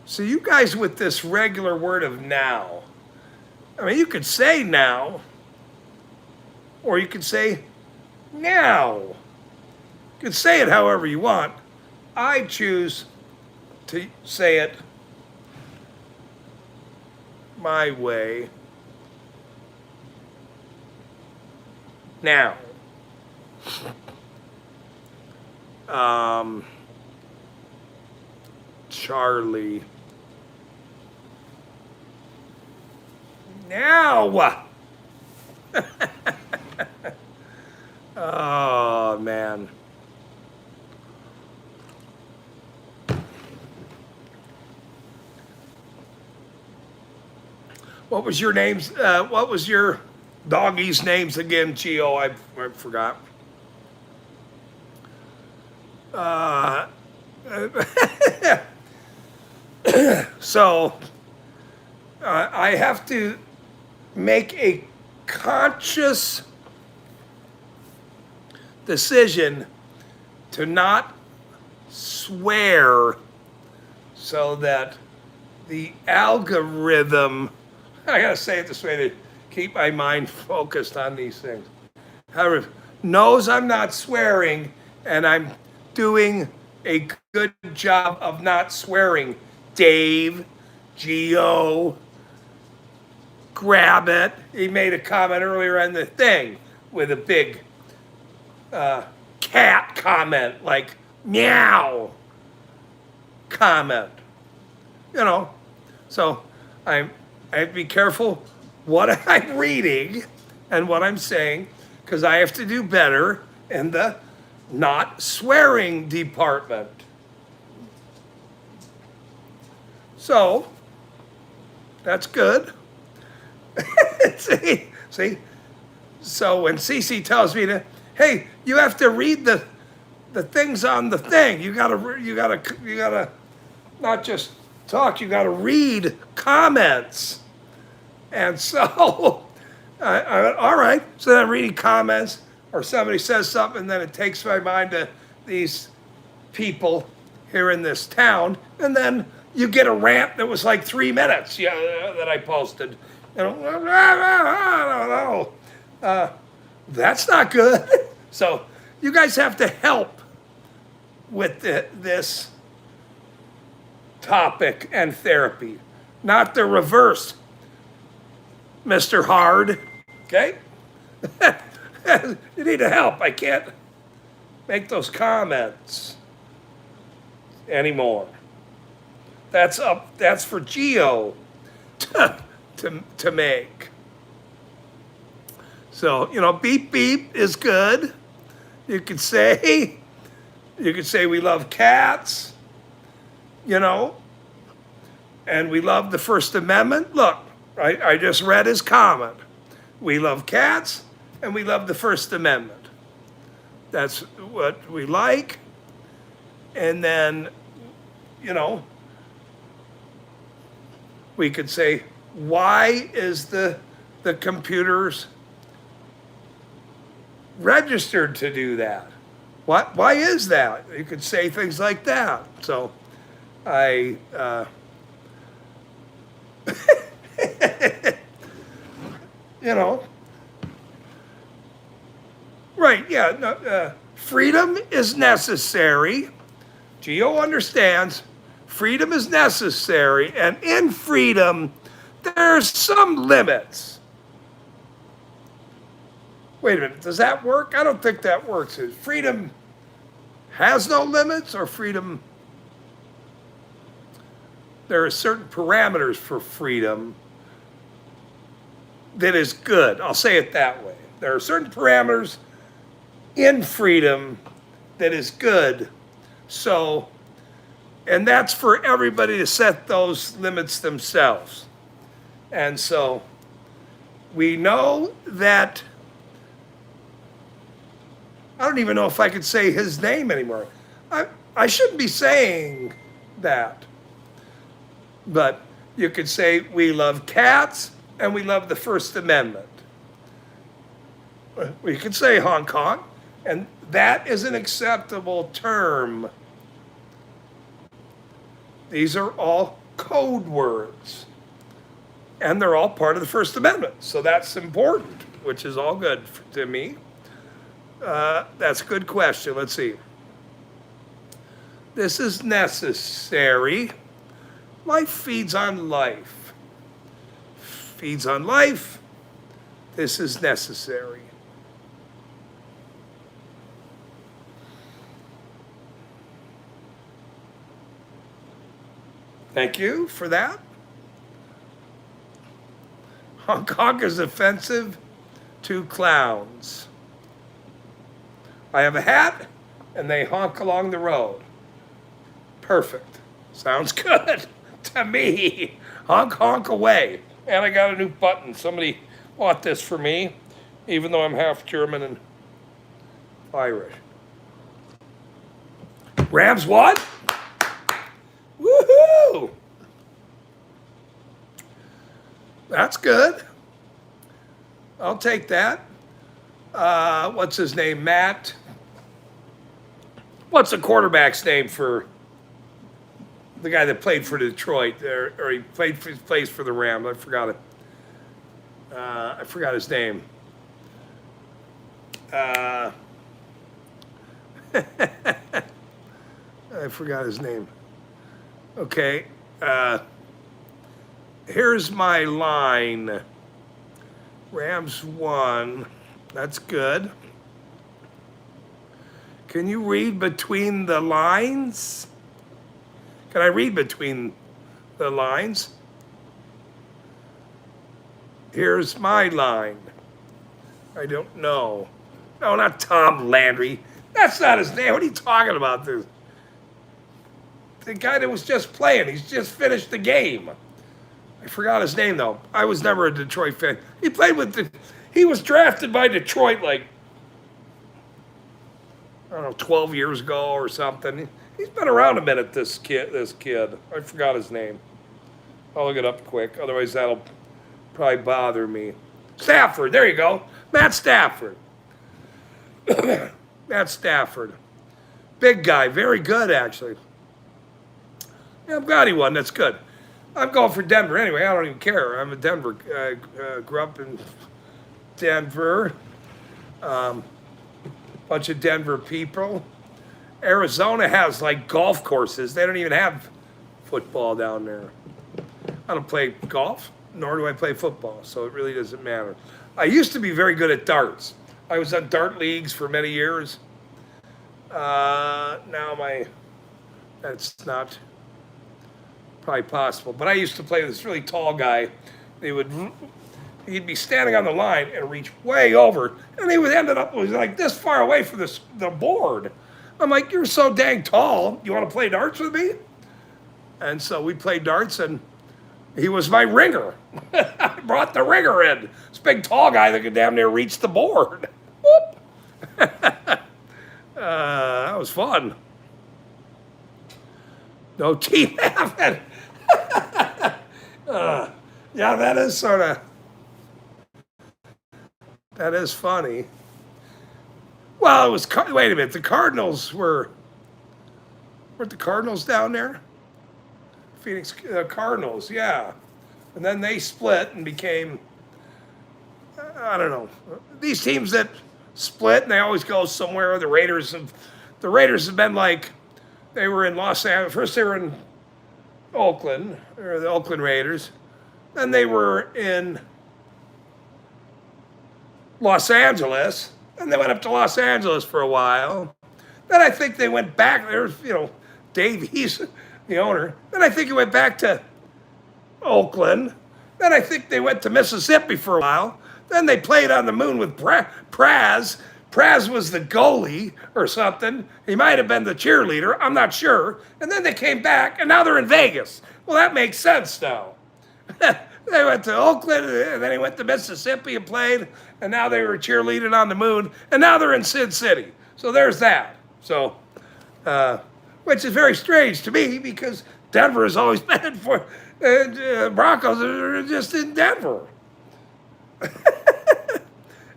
So you guys with this regular word of now, I mean, you could say now, or you could say now. You could say it however you want. I choose to say it my way now. Charlie. Now. Oh, man. What was your names? What was your doggies' names again, Gio? I forgot. So I have to make a conscious decision to not swear so that the algorithm, I gotta say it this way to keep my mind focused on these things, however, knows I'm not swearing and I'm doing a good job of not swearing. Dave, Geo, grab it. He made a comment earlier on the thing with a big cat comment, like meow comment. You know, so I have to be careful what I'm reading and what I'm saying, because I have to do better in the not swearing department. So that's good. See? So when Cece tells me to, hey, you have to read the things on the thing. You gotta not just talk. You gotta read comments. And so, all right. So then I'm reading comments, or somebody says something, and then it takes my mind to these people here in this town, and then you get a rant that was like 3 minutes, that I posted. You know, I don't know. That's not good. So you guys have to help with this topic and therapy, not the reverse, Mr. Hard. Okay? You need to help. I can't make those comments anymore. That's for Geo to make. So, you know, beep beep is good. You could say we love cats, you know, and we love the First Amendment. Look, I just read his comment. We love cats and we love the First Amendment. That's what we like. And then, you know, we could say, why is the computers registered to do that? Why is that? You could say things like that. So I you know, right, yeah, no, freedom is necessary. Geo understands freedom is necessary, and in freedom there's some limits. Wait a minute, does that work? I don't think that works. Freedom has no limits, or freedom, there are certain parameters for freedom that is good. I'll say it that way. There are certain parameters in freedom that is good. So, and that's for everybody to set those limits themselves. And so we know that, I don't even know if I could say his name anymore. I shouldn't be saying that. But you could say we love cats and we love the First Amendment. We could say Hong Kong, and that is an acceptable term. These are all code words. And they're all part of the First Amendment. So that's important, which is all good to me. That's a good question. Let's see. This is necessary. Life feeds on life. Feeds on life. This is necessary. Thank you for that. Honk honk is offensive to clowns. I have a hat and they honk along the road. Perfect. Sounds good to me. Honk honk away. And I got a new button. Somebody bought this for me, even though I'm half German and Irish. Rams what? Woohoo! That's good. I'll take that. What's his name? Matt. What's the quarterback's name for the guy that played for Detroit? Or he plays for the Rams. I forgot it. I forgot his name. I forgot his name. Okay. Here's my line. Rams won. That's good. Can you read between the lines? Can I read between the lines? Here's my line. I don't know. No, not Tom Landry. That's not his name. What are you talking about? The guy that was just playing. He's just finished the game. I forgot his name, though. I was never a Detroit fan. He was drafted by Detroit like, I don't know, 12 years ago or something. He's been around a minute, this kid. I forgot his name. I'll look it up quick. Otherwise, that'll probably bother me. Stafford. There you go. Matt Stafford. Matt Stafford. Big guy. Very good, actually. Yeah, I'm glad he won. That's good. I'm going for Denver anyway. I don't even care. I'm a Denver. Grew up in Denver. Bunch of Denver people. Arizona has like golf courses. They don't even have football down there. I don't play golf, nor do I play football, so it really doesn't matter. I used to be very good at darts. I was on dart leagues for many years. Now that's not probably possible. But I used to play with this really tall guy. He'd be standing on the line and reach way over, and he would end up like this far away from the board. I'm like, you're so dang tall. You want to play darts with me? And so we played darts, and he was my ringer. I brought the ringer in. This big tall guy that could damn near reach the board. Whoop. That was fun. No team having. Yeah, that is funny. Well, it was, wait a minute, the Cardinals weren't the Cardinals down there? Phoenix Cardinals, yeah. And then they split and became, I don't know, these teams that split and they always go somewhere. The Raiders have been like, they were in Los Angeles. First they were in Oakland, or the Oakland Raiders. Then they were in Los Angeles. And they went up to Los Angeles for a while. Then I think they went back. There's, Dave, he's the owner. Then I think he went back to Oakland. Then I think they went to Mississippi for a while. Then they played on the moon with Praz. Praz was the goalie or something. He might have been the cheerleader. I'm not sure. And then they came back, and now they're in Vegas. Well, that makes sense now. They went to Oakland, and then he went to Mississippi and played, and now they were cheerleading on the moon, and now they're in Sin City. So there's that. So, which is very strange to me because Denver has always been for Broncos are just in Denver.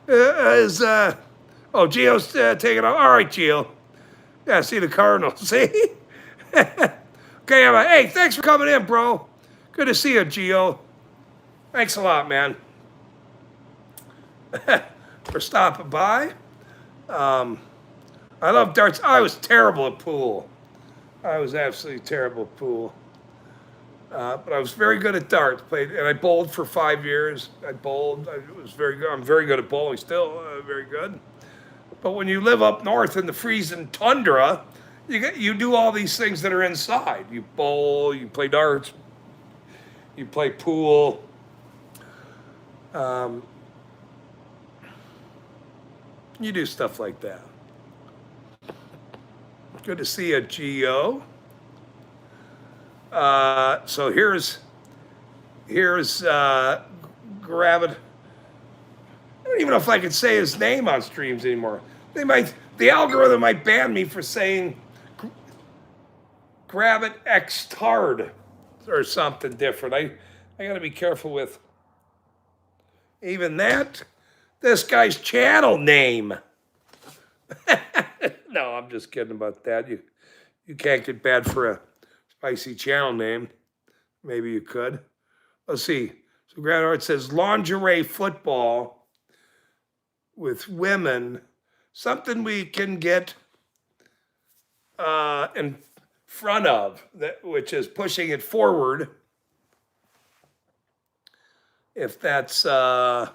Gio's taking off. All right, Gio. Yeah, see the Cardinals. See? Okay, hey, thanks for coming in, bro. Good to see you, Gio. Thanks a lot, man, for stopping by. I love darts. I was terrible at pool. I was absolutely terrible at pool. But I was very good at darts. Played, and I bowled for 5 years. I bowled. I was very good. I'm very good at bowling still. Very good. But when you live up north in the freezing tundra, you do all these things that are inside. You bowl. You play darts. You play pool. You do stuff like that. Good to see you, Gio. So here's Gravit. I don't even know if I can say his name on streams anymore. The algorithm might ban me for saying Gravit X Tard or something different. I got to be careful with even that. This guy's channel name. No, I'm just kidding about that. You can't get bad for a spicy channel name. Maybe you could. Let's see. So Grand Art says lingerie football with women, something we can get in front of, which is pushing it forward. If that's going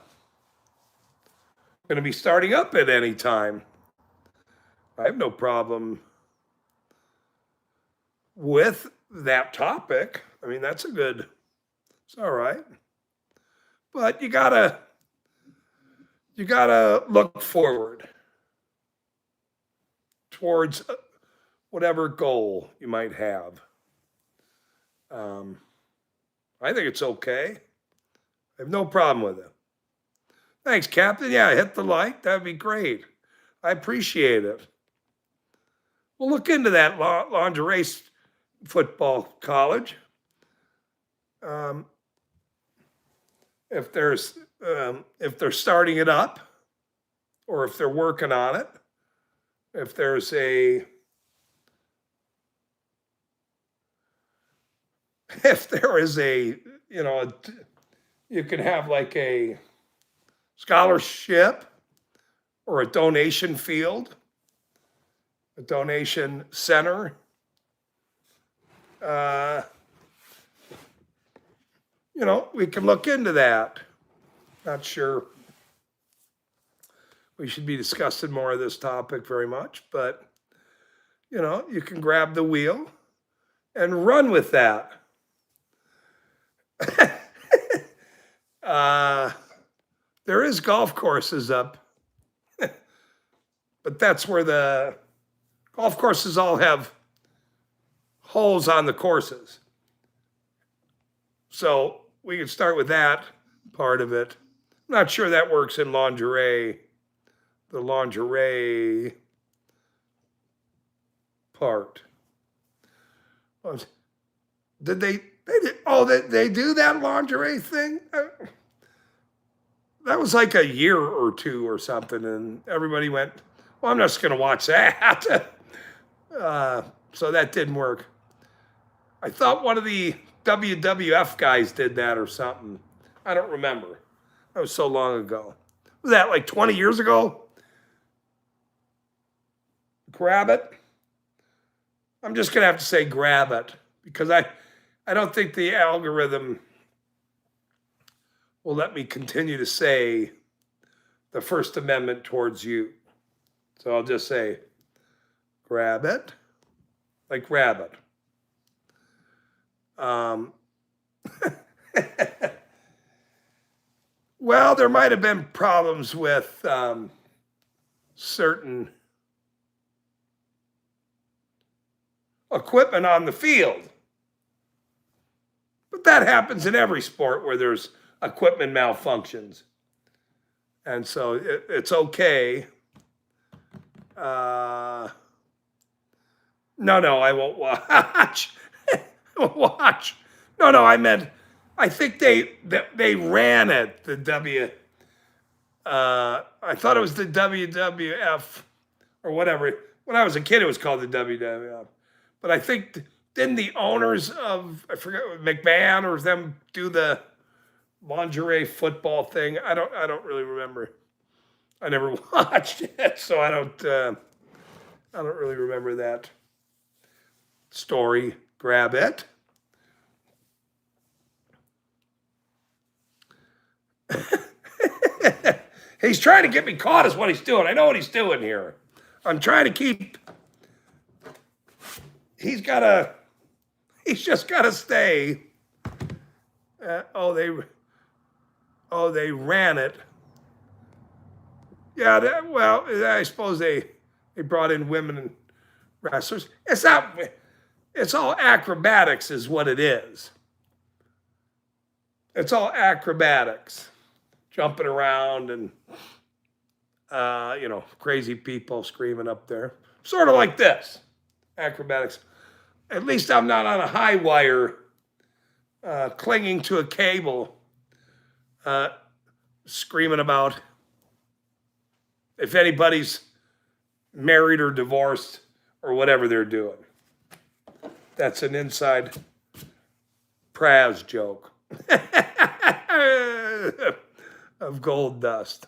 to be starting up at any time, I have no problem with that topic. I mean, it's all right. But you gotta look forward towards whatever goal you might have. I think it's okay. I have no problem with it. Thanks, Captain. Yeah, hit the like. That'd be great. I appreciate it. We'll look into that lingerie football college. If they're starting it up, or if they're working on it, if there's you can have like a scholarship or a donation field, a donation center. We can look into that. Not sure we should be discussing more of this topic very much, but you can grab the wheel and run with that. There is golf courses up, but that's where the golf courses all have holes on the courses. So we can start with that part of it. I'm not sure that works in lingerie, the lingerie part. Did they do that lingerie thing? That was like a year or two or something, and everybody went, well, I'm just going to watch that. So that didn't work. I thought one of the WWF guys did that or something. I don't remember. That was so long ago. Was that like 20 years ago? Grab it. I'm just going to have to say grab it because I don't think the algorithm will let me continue to say the First Amendment towards you. So I'll just say grab it, like rabbit. Well, there might have been problems with certain equipment on the field. But that happens in every sport where there's equipment malfunctions. And so it's okay. No, I won't watch. Watch. No, I meant, I think they ran it, the I thought it was the WWF or whatever. When I was a kid, it was called the WWF. But I think didn't the owners of, I forget, McMahon or them do the lingerie football thing? I don't really remember. I never watched it, so I don't really remember that story. Grab it. He's trying to get me caught is what he's doing. I know what he's doing here. I'm trying to keep. He's just gotta stay. They ran it. Yeah, well, I suppose they brought in women and wrestlers. It's all acrobatics is what it is. It's all acrobatics, jumping around and, crazy people screaming up there. Sort of like this, acrobatics. At least I'm not on a high wire clinging to a cable, screaming about if anybody's married or divorced or whatever they're doing. That's an inside Praz joke of gold dust.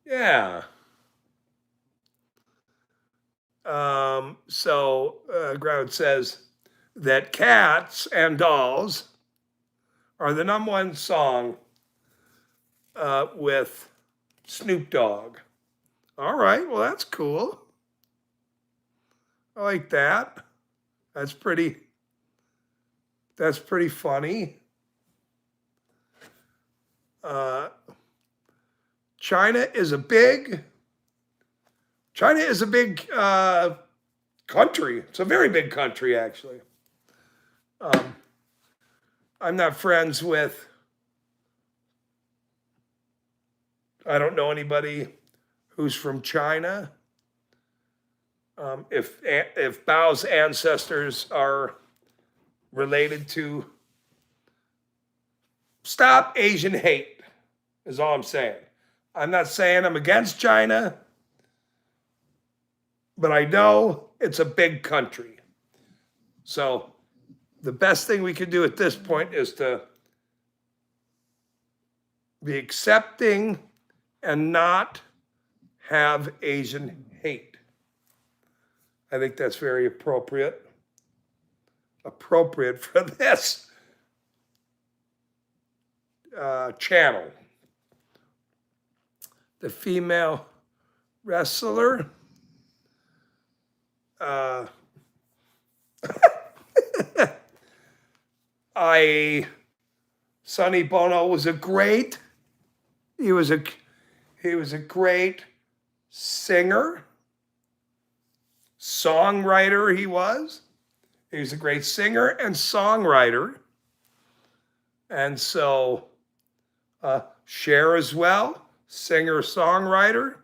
Yeah. Ground says that Cats and Dolls are the #1 song with Snoop Dogg. All right, well, that's cool. I like that. That's pretty funny. China is a big country. It's a very big country, actually. I'm not friends with, I don't know anybody who's from China. If Bao's ancestors are related to, stop Asian hate, is all I'm saying. I'm not saying I'm against China, but I know it's a big country. So the best thing we can do at this point is to be accepting and not have Asian hate. I think that's very appropriate for this channel. The female wrestler, Sonny Bono was he was a great singer, songwriter. He was a great singer and songwriter. And so Cher as well, singer, songwriter.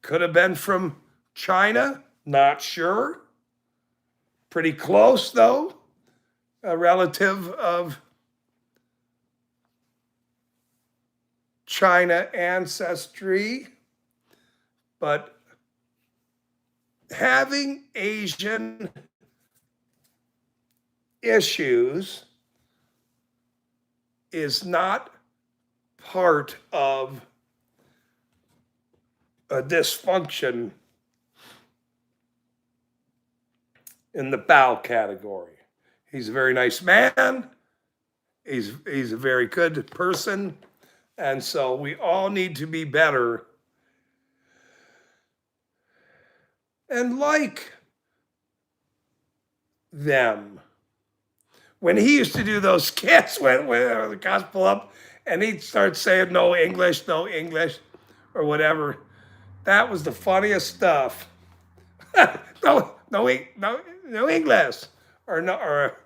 Could have been from China, not sure. Pretty close though, a relative of China ancestry. But having Asian issues is not part of a dysfunction in the Bao category. He's a very nice man. He's a very good person. And so we all need to be better and like them. When he used to do those skits when the cops pull up and he'd start saying no English, or whatever, that was the funniest stuff. no English, or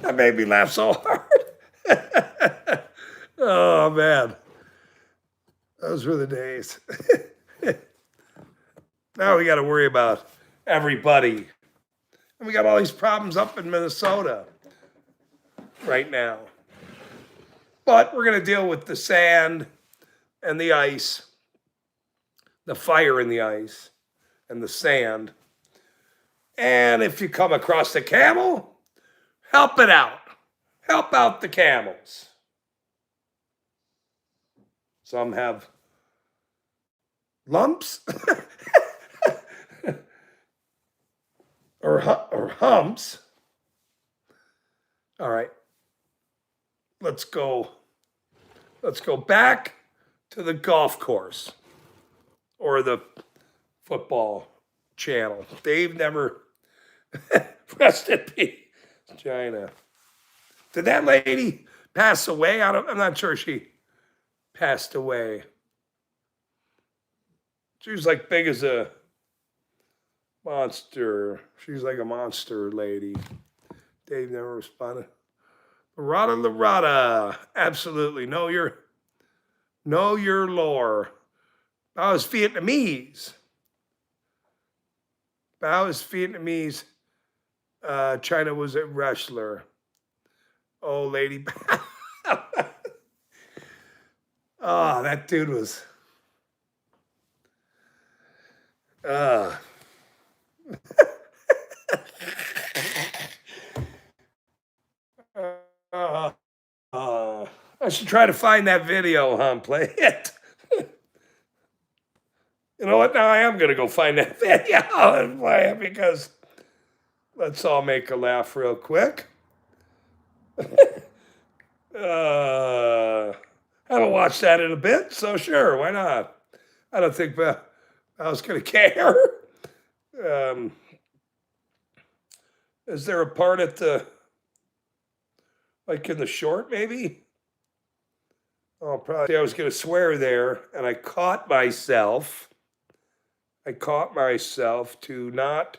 that made me laugh so hard. Oh man, those were the days. Now we got to worry about everybody. And we got all these problems up in Minnesota right now. But we're going to deal with the sand and the ice, the fire in the ice, and the sand. And if you come across a camel, help it out. Help out the camels. Some have lumps or humps. All right. Let's go back to the golf course or the football channel. Dave never rest in peace, China. Did that lady pass away? I'm not sure she passed away. She was like big as a monster. She's like a monster lady. Dave never responded. Lorada. Absolutely. Know your lore. Bao is Vietnamese. Bao is Vietnamese. China was a wrestler. Oh, Lady. Oh, that dude was. I should try to find that video, huh? Play it. You know what? Now I am going to go find that video and play it because let's all make a laugh real quick. I haven't watched that in a bit, so sure, why not? I don't think I was going to care. Is there a part at the, like in the short maybe? Oh, probably I was going to swear there, and I caught myself to not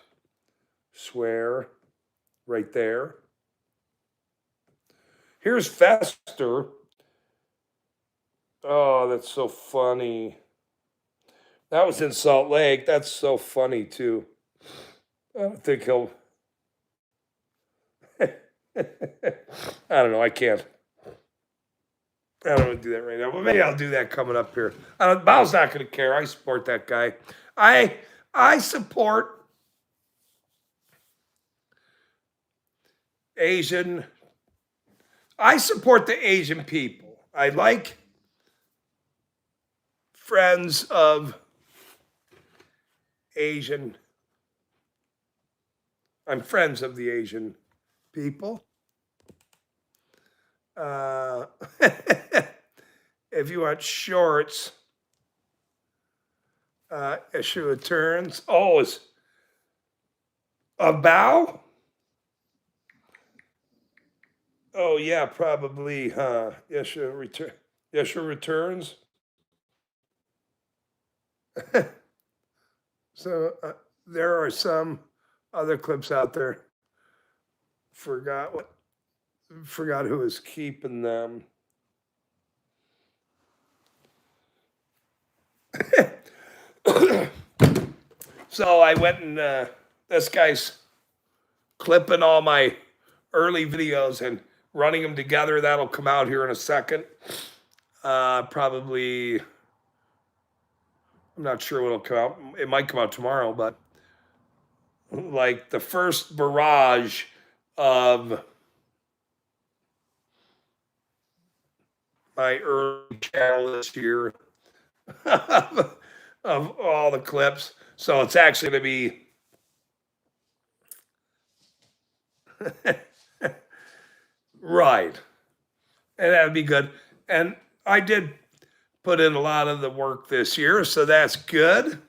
swear right there. Here's Fester. Oh, that's so funny. That was in Salt Lake. That's so funny, too. I don't think he'll... I don't know. I can't. I don't want to do that right now, but maybe I'll do that coming up here. Bao's not going to care. I support that guy. I support Asian. I support the Asian people. I like friends of Asian. I'm friends of the Asian people. If you want shorts, issue returns. Oh, is a bow? Oh yeah, probably, huh? Issue returns. So there are some other clips out there. Forgot who was keeping them. So I went and this guy's clipping all my early videos and running them together. That'll come out here in a second. Probably, I'm not sure what'll come out. It might come out tomorrow, but like the first barrage of my early channel this year of all the clips. So it's actually going to be right. And that would be good. And I did put in a lot of the work this year, so that's good. A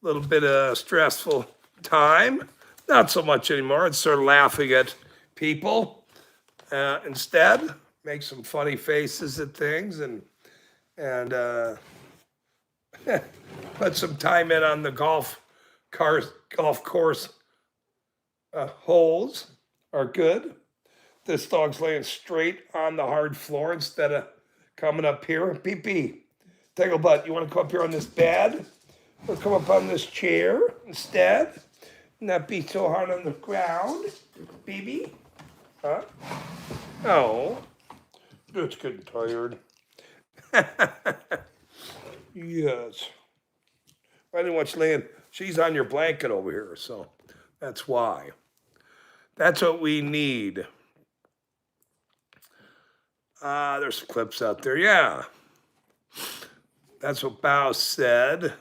little bit of stressful time. Not so much anymore. It's sort of laughing at people instead. Make some funny faces at things and put some time in on the golf course holes are good. This dog's laying straight on the hard floor instead of coming up here. Pee-pee, Tickle butt, you want to come up here on this bed? Or come up on this chair instead? Not be so hard on the ground, baby? Huh? Oh, it's getting tired. Yes. I didn't want you laying. She's on your blanket over here, so that's why. That's what we need. There's some clips out there. Yeah. That's what Bao said.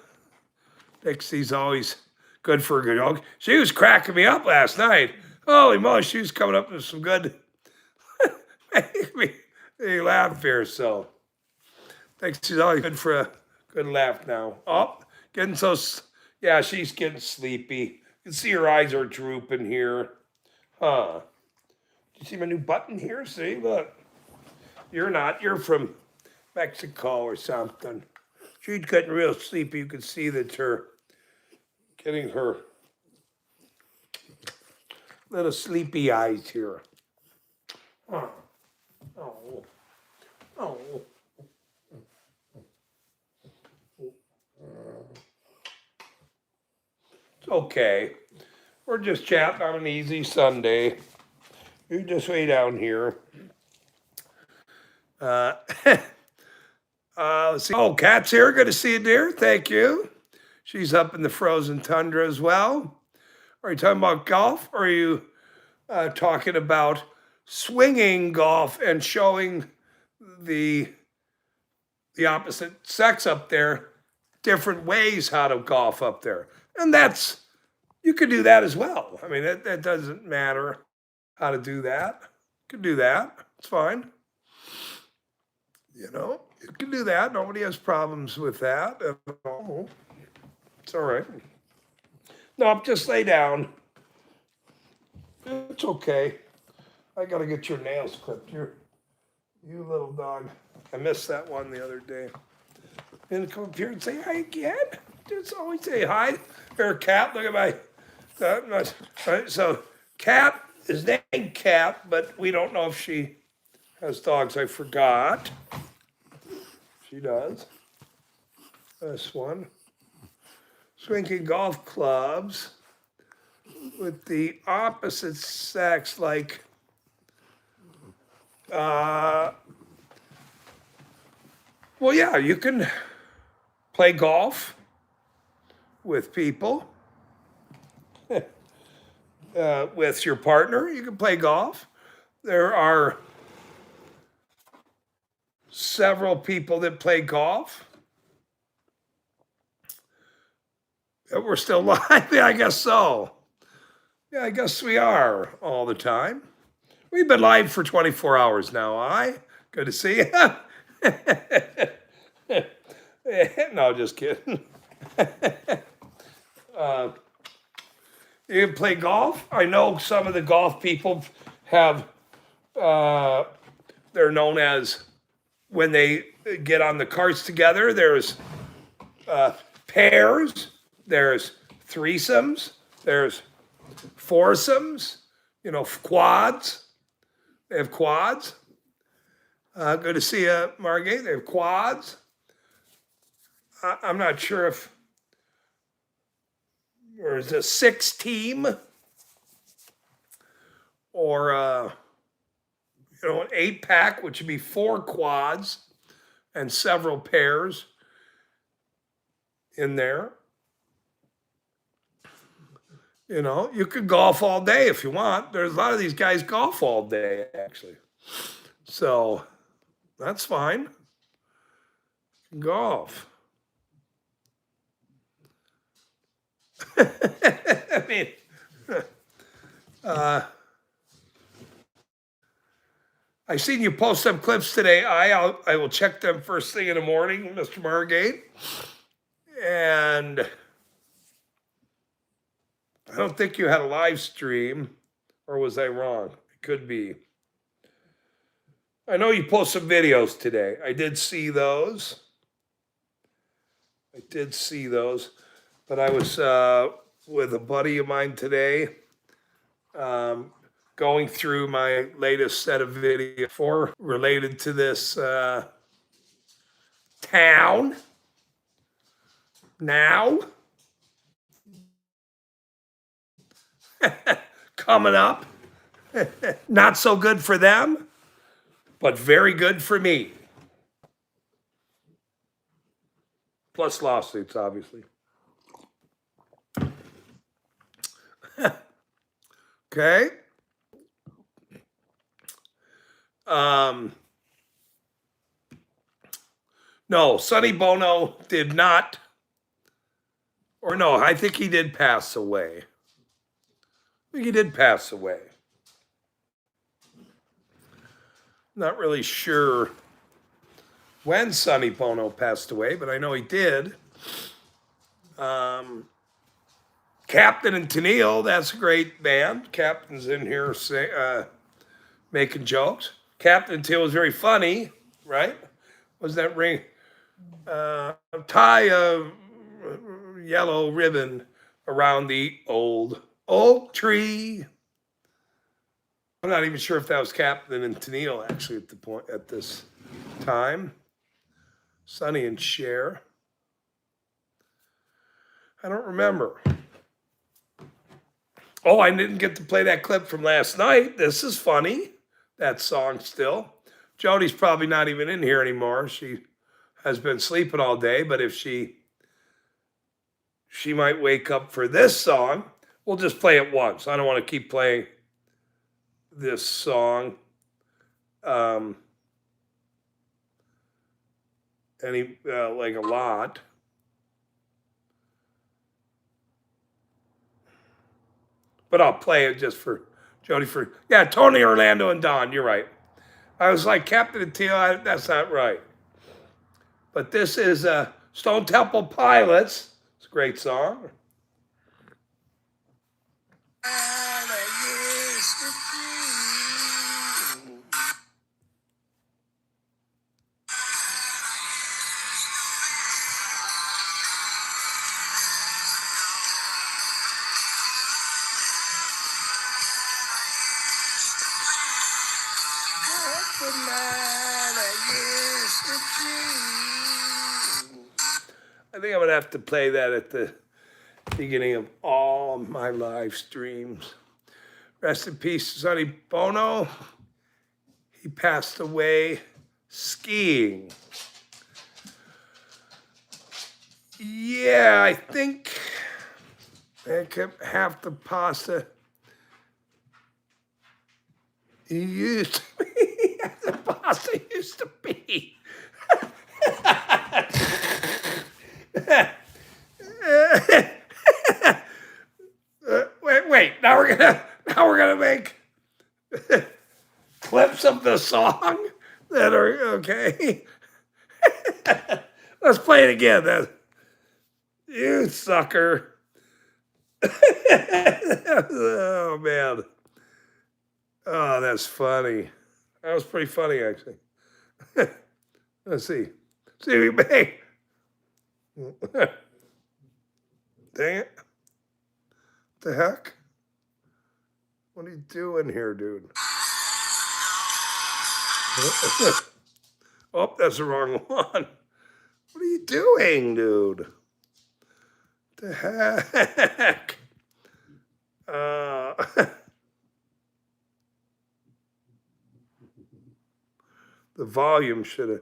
Dixie's always good for a good joke. She was cracking me up last night. Holy moly, she was coming up with some good, make me laugh here. So Dixie's always good for a good laugh now. Oh, getting so, yeah, she's getting sleepy. You can see her eyes are drooping here. Huh. You see my new button here? See, look. You're not. You're from Mexico or something. She's getting real sleepy. You can see that her getting her little sleepy eyes here. Oh, oh, oh. It's okay. We're just chatting on an easy Sunday. You just way down here. Let's see. Oh, Kat's here. Good to see you, dear. Thank you. She's up in the frozen tundra as well. Are you talking about golf, or are you talking about swinging golf and showing the opposite sex up there different ways how to golf up there? And that's, you could do that as well. I mean, that doesn't matter how to do that. You can do that. It's fine. You know, you can do that. Nobody has problems with that at all. It's all right. No, just lay down. It's okay. I got to get your nails clipped. You little dog. I missed that one the other day. And come up here and say hi again. Just always say hi. Here, Cat. Look at my. So, Cat is named Cat, but we don't know if she has dogs. I forgot. She does. This one. Swinging golf clubs with the opposite sex, like well, yeah, you can play golf with people. With your partner, you can play golf. There are several people that play golf. We're still live? Yeah, I guess so. Yeah, I guess we are all the time. We've been live for 24 hours now, Good to see you. No, just kidding. You play golf? I know some of the golf people have, they're known as, when they get on the carts together, there's pairs, there's threesomes, there's foursomes, quads. They have quads. Good to see you, Margate. They have quads. I'm not sure if there's a 6-team or an 8-pack, which would be 4 quads and several pairs in there. You could golf all day if you want. There's a lot of these guys golf all day, actually. So that's fine. Golf. I mean, I seen you post some clips today. I will check them first thing in the morning, Mr. Margate. And I don't think you had a live stream, or was I wrong? It could be. I know you posted some videos today. I did see those. But I was with a buddy of mine today, going through my latest set of videos related to this town. Now, coming up, not so good for them, but very good for me. Plus lawsuits, obviously. Okay. No, Sonny Bono did not, or no, I think he did pass away. I think he did pass away. Not really sure when Sonny Bono passed away, but I know he did. Captain and Tennille, that's a great band. Captain's in here making jokes. Captain and Tennille was very funny, right? Was that ring? Tie a yellow ribbon around the old oak tree. I'm not even sure if that was Captain and Tennille actually at this time. Sonny and Cher. I don't remember. Oh, I didn't get to play that clip from last night. This is funny. That song still. Jody's probably not even in here anymore. She has been sleeping all day, but if she might wake up for this song. We'll just play it once. I don't want to keep playing this song like a lot. But I'll play it just for Jody yeah, Tony, Orlando, and Don. You're right. I was like Captain and Tennille. That's not right. But this is Stone Temple Pilots. It's a great song. I think I'm going to have to play that at the beginning of all my live streams. Rest in peace, Sonny Bono. He passed away skiing. Yeah, I think I kept half the pasta. He used to be. The pasta used to be. Wait. Now we're gonna make clips of the song that are okay. Let's play it again. You sucker. Oh man. Oh, that's funny. That was pretty funny actually. Let's see. See if we make. Dang it. What the heck? What are you doing here, dude? Oh, that's the wrong one. What are you doing, dude? What the heck? The volume should have.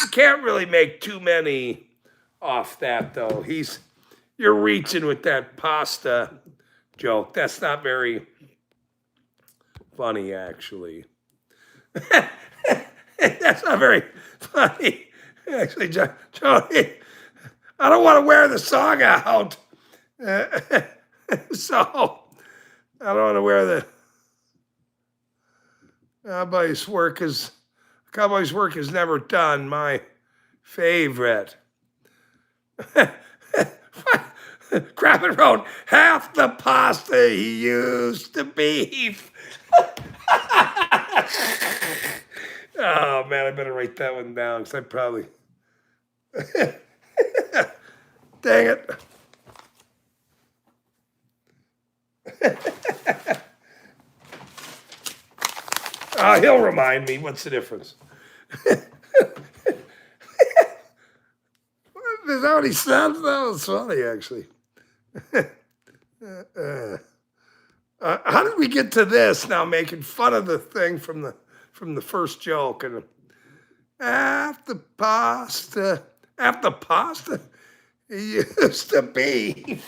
You can't really make too many off that though. You're reaching with that pasta joke. That's not very funny actually. That's not very funny. Actually, Jody, I don't want to wear the song out. So I don't want to wear the Cowboys work is never done. My favorite. Crabbit wrote half the pasta he used to beef. Oh man, I better write that one down because I probably. Dang it. He'll remind me. What's the difference? Is that what he said? That was funny, actually. How did we get to this now? Making fun of the thing from the first joke and after pasta, it used to be.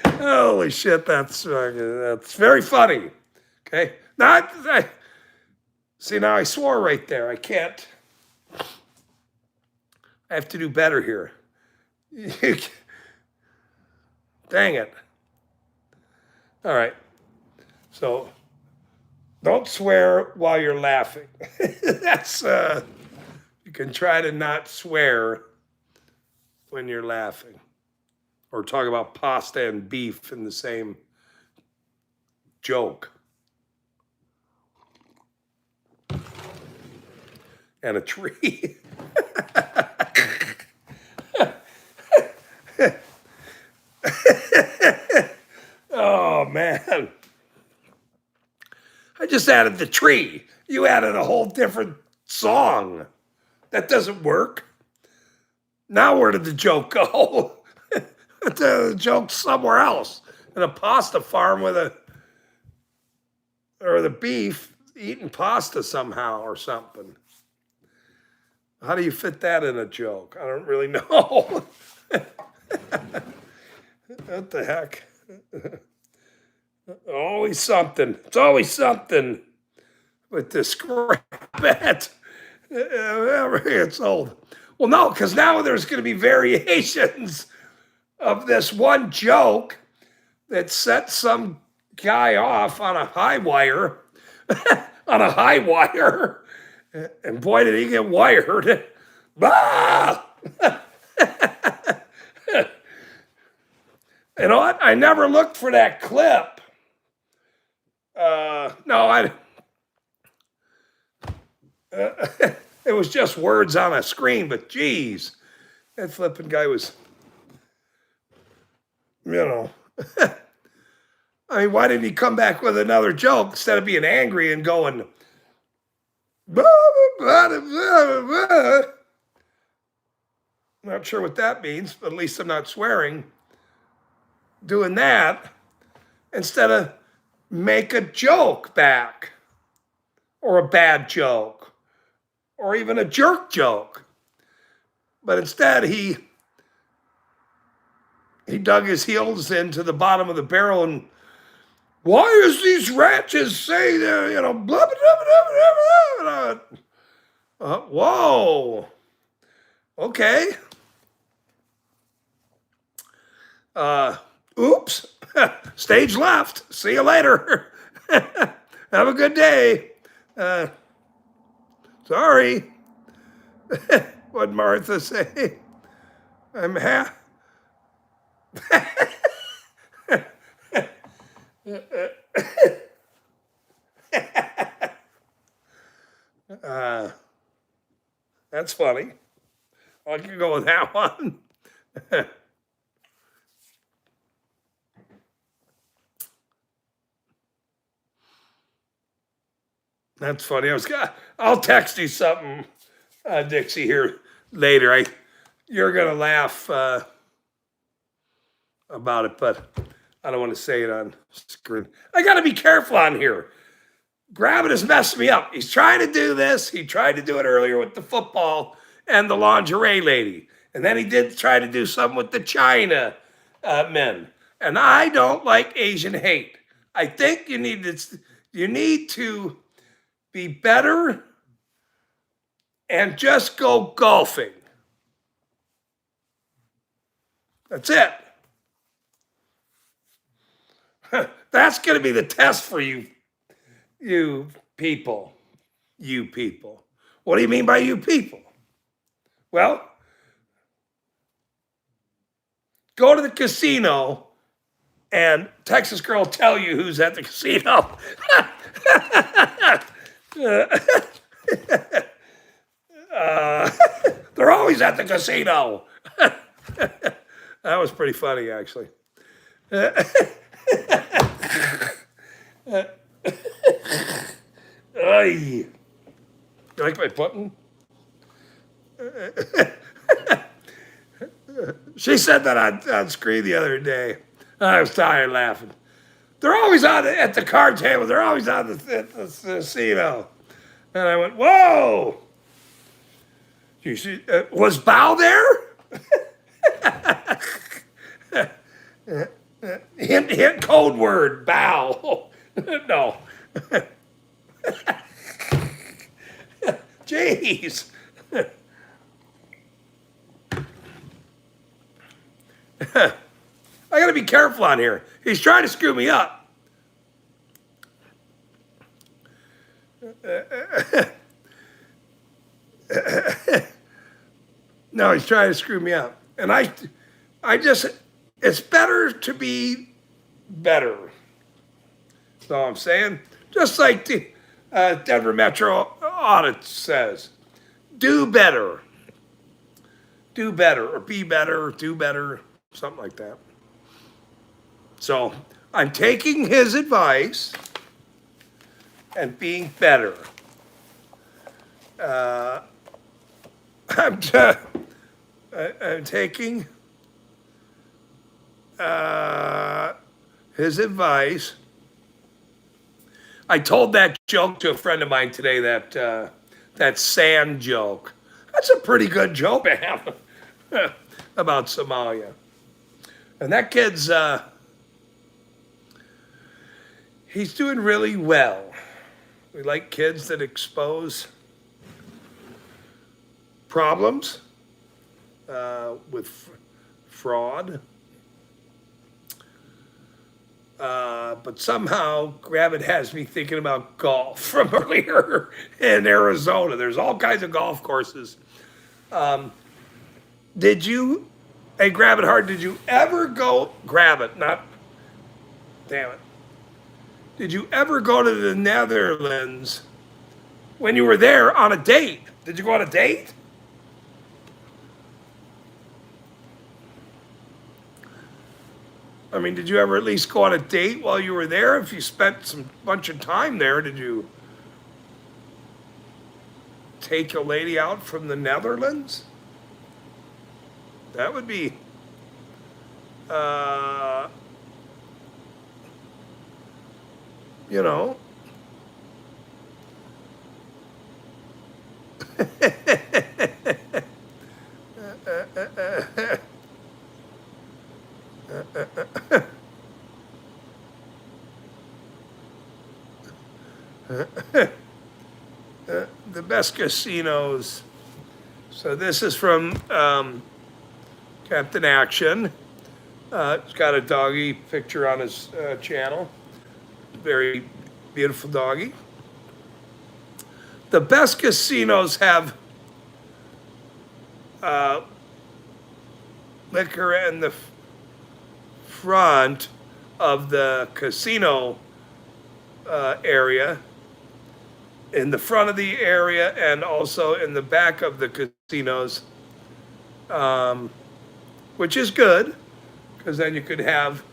Holy shit, that's very funny. Okay, now see, now I swore right there. I can't. I have to do better here. Dang it. All right. So don't swear while you're laughing. That's you can try to not swear when you're laughing. Or talk about pasta and beef in the same joke. And a tree. Oh, man. I just added the tree. You added a whole different song. That doesn't work. Now where did the joke go? The joke's somewhere else. In a pasta farm with the beef eating pasta somehow or something. How do you fit that in a joke? I don't really know. What the heck? Always something. It's always something with this crap. It's old. Well, no, because now there's going to be variations of this one joke that set some guy off on a high wire, and boy, did he get wired. Ah! You know what? I never looked for that clip. No, it was just words on a screen, but geez, that flipping guy was, I mean, why didn't he come back with another joke instead of being angry and going, blah, blah, blah, blah, blah. I'm not sure what that means, but at least I'm not swearing. Doing that instead of make a joke back or a bad joke or even a jerk joke. But instead he dug his heels into the bottom of the barrel and why is these wretches say blah, blah, blah, blah, blah. Whoa. Okay. Oops. Stage left. See you later. Have a good day. Sorry. What'd Martha say? I'm that's funny. I can go with that one. That's funny. I'll text you something, Dixie, here later. You're gonna laugh about it, but I don't want to say it on screen. I got to be careful on here. Gravit is messing me up. He's trying to do this. He tried to do it earlier with the football and the lingerie lady, and then he did try to do something with the China men. And I don't like Asian hate. I think you need to be better and just go golfing. That's it. That's going to be the test for you people. You people. What do you mean by you people? Well, go to the casino and Texas girl will tell you who's at the casino. They're always at the casino. That was pretty funny, actually. You like my button? She said that on screen the other day. I was tired laughing. They're always at the card table. They're always on at the casino. And I went, whoa. You see, was Bow there? Hint code word, Bow. No. Jeez. I gotta be careful on here. He's trying to screw me up. No, he's trying to screw me up. And I just, it's better to be better. That's all I'm saying. Just like the Denver Metro audit says, do better. Do better, or be better, or do better, something like that. So I'm taking his advice and being better. I'm taking his advice. I told that joke to a friend of mine today, that sand joke. That's a pretty good joke, man, about Somalia. And that kid's, he's doing really well. We like kids that expose problems with fraud. But somehow Gravit has me thinking about golf from earlier in Arizona. There's all kinds of golf courses. Did you, hey Gravit Hard, did you ever go, Gravit, not, damn it. Did you ever go to the Netherlands when you were there on a date? Did you go on a date? I mean, did you ever at least go on a date while you were there? If you spent some bunch of time there, did you take a lady out from the Netherlands? That would be, you know. The best casinos. So this is from Captain Action. It's got a doggy picture on his channel. Very beautiful doggy. The best casinos have liquor in the front of the casino area, in the front of the area, and also in the back of the casinos, which is good, because then you could have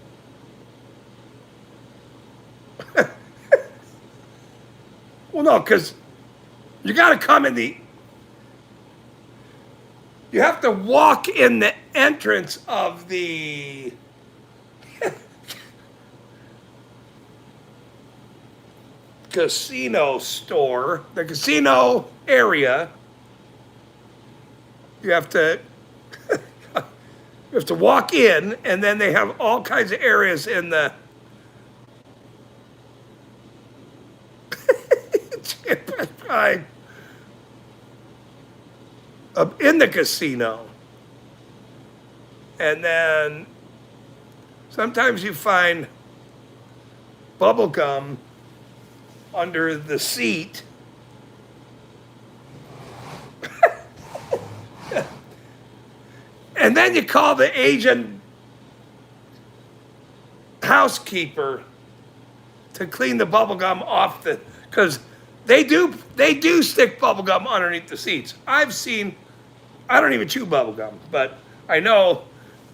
well, no, because you got to come in the, you have to walk in the entrance of the casino store, the casino area. You have to you have to walk in, and then they have all kinds of areas in the in the casino. And then sometimes you find bubble gum under the seat. And then you call the Asian housekeeper to clean the bubble gum off the, because they do stick bubble gum underneath the seats. I've seen, I don't even chew bubble gum, but I know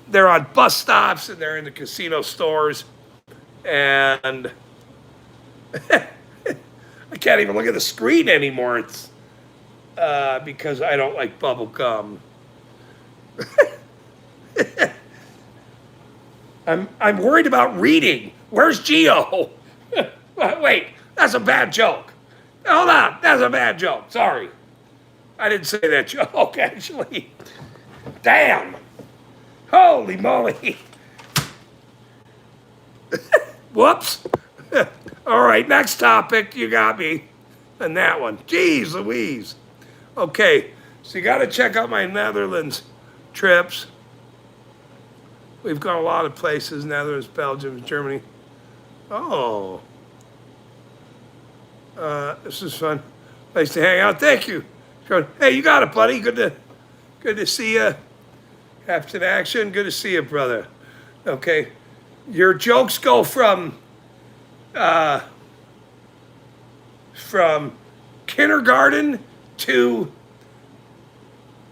they're on bus stops and they're in the casino stores, and I can't even look at the screen anymore. It's because I don't like bubble gum. I'm worried about reading. Where's Geo? Wait, that's a bad joke. Hold on, that's a bad joke. Sorry. I didn't say that joke, actually. Damn. Holy moly. Whoops. All right, next topic. You got me on that one. Jeez Louise. Okay, so you got to check out my Netherlands trips. We've gone a lot of places, Netherlands, Belgium, Germany. Oh. This is fun. Place to hang out. Thank you. Hey, you got it, buddy. Good to see you. Captain Action. Good to see you, brother. Okay. Your jokes go from kindergarten to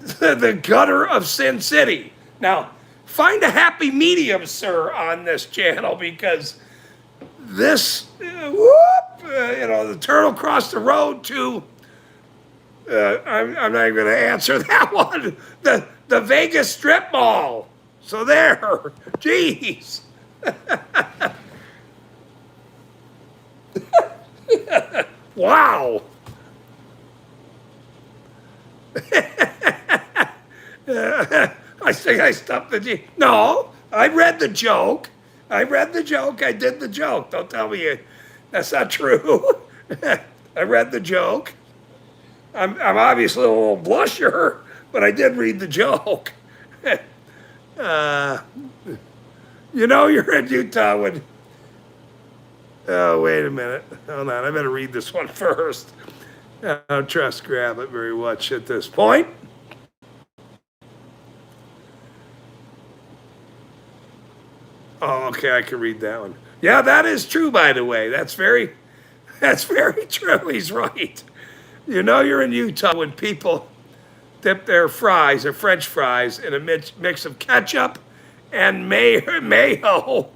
the gutter of Sin City. Now, find a happy medium, sir, on this channel, because this, the turtle crossed the road to, I'm not even going to answer that one, the Vegas strip mall. So there, jeez. Wow. I think I stuffed the G. No, I read the joke. I did the joke. Don't tell me that's not true. I read the joke. I'm obviously a little blusher, but I did read the joke. You're in Utah when... Oh, wait a minute. Hold on. I better read this one first. I don't trust Grab It very much at this point. Oh, okay, I can read that one. Yeah, that is true, by the way. That's very true. He's right. You're in Utah when people dip their fries, their French fries, in a mix of ketchup and mayo.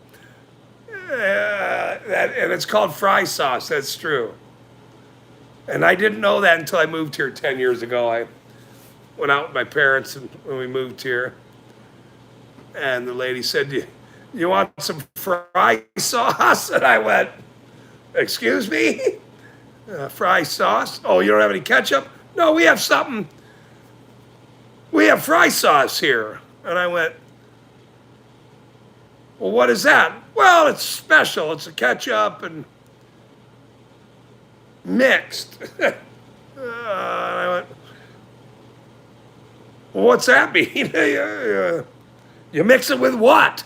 And it's called fry sauce. That's true. And I didn't know that until I moved here 10 years ago. I went out with my parents when we moved here. And the lady said, you want some fry sauce? And I went, excuse me? Fry sauce? Oh, you don't have any ketchup? No, we have something. We have fry sauce here. And I went, well, what is that? Well, it's special. It's a ketchup and mixed. And I went, well, what's that mean? You mix it with what?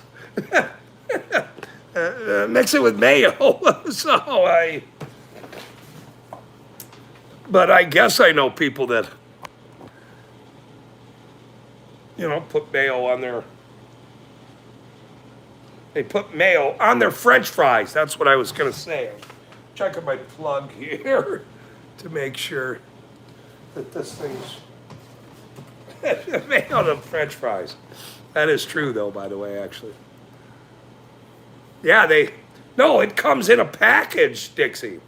Mix it with mayo. But I guess I know people that, put mayo on their... They put mayo on their French fries. That's what I was going to say. I'm checking my plug here to make sure that this thing's mayo on the French fries. That is true, though, by the way, actually. Yeah, it comes in a package, Dixie.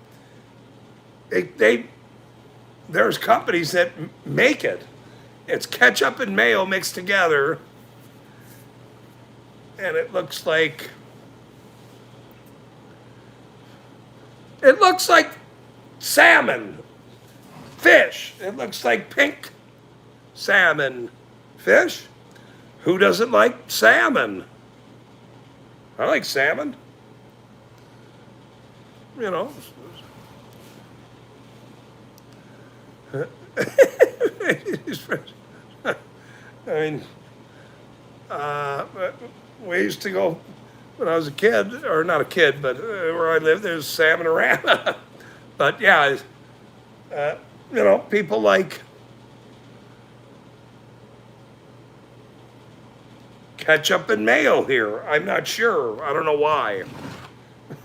There's companies that make it. It's ketchup and mayo mixed together. And it looks like salmon, fish. It looks like pink salmon, fish. Who doesn't like salmon? I like salmon. I mean, we used to go when I was a kid, or not a kid, but where I lived, there's Salmon-orama. But yeah, people like ketchup and mayo here. I'm not sure. I don't know why.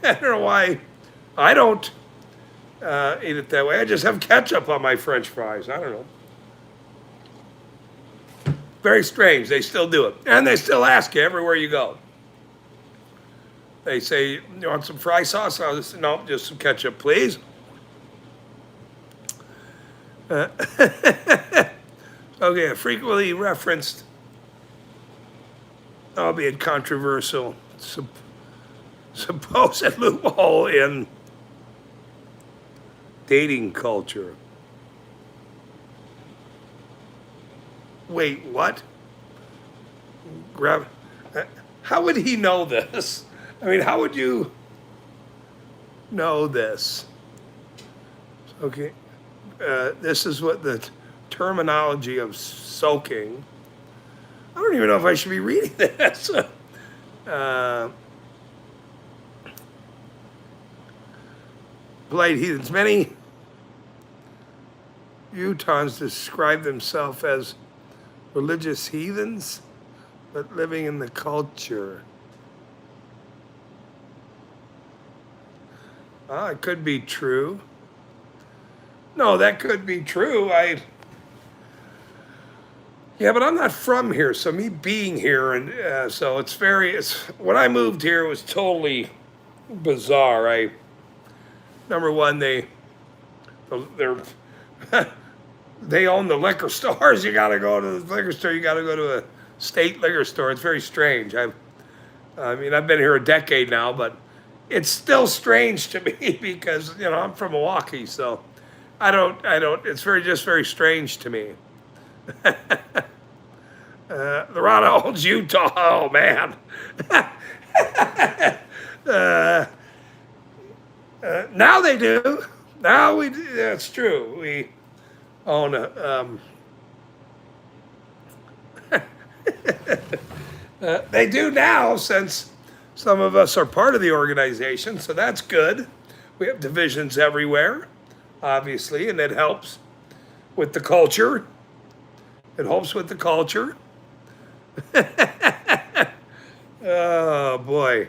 I don't know why I don't eat it that way. I just have ketchup on my French fries. I don't know. Very strange. They still do it. And they still ask you everywhere you go. They say, you want some fry sauce? I'll just, no, just some ketchup, please. Okay, frequently referenced albeit controversial, supposed loophole in dating culture. Wait, what? How would he know this? I mean, how would you know this? Okay, this is what the terminology of soaking. I don't even know if I should be reading this. Polite heathens. Many Utahns describe themselves as religious heathens, but living in the culture. It could be true. No, that could be true. Yeah, but I'm not from here, so me being here, and so when I moved here, it was totally bizarre. Number one, they're they own the liquor stores. You got to go to the liquor store. You got to go to a state liquor store. It's very strange. I mean, I've been here a decade now, but it's still strange to me because, I'm from Milwaukee, so I don't, it's just very strange to me. Lorana owns Utah. Oh, man. Now they do. Now that's true. We own they do now, since some of us are part of the organization, so that's good. We have divisions everywhere, obviously, and it helps with the culture. It helps with the culture. Oh, boy.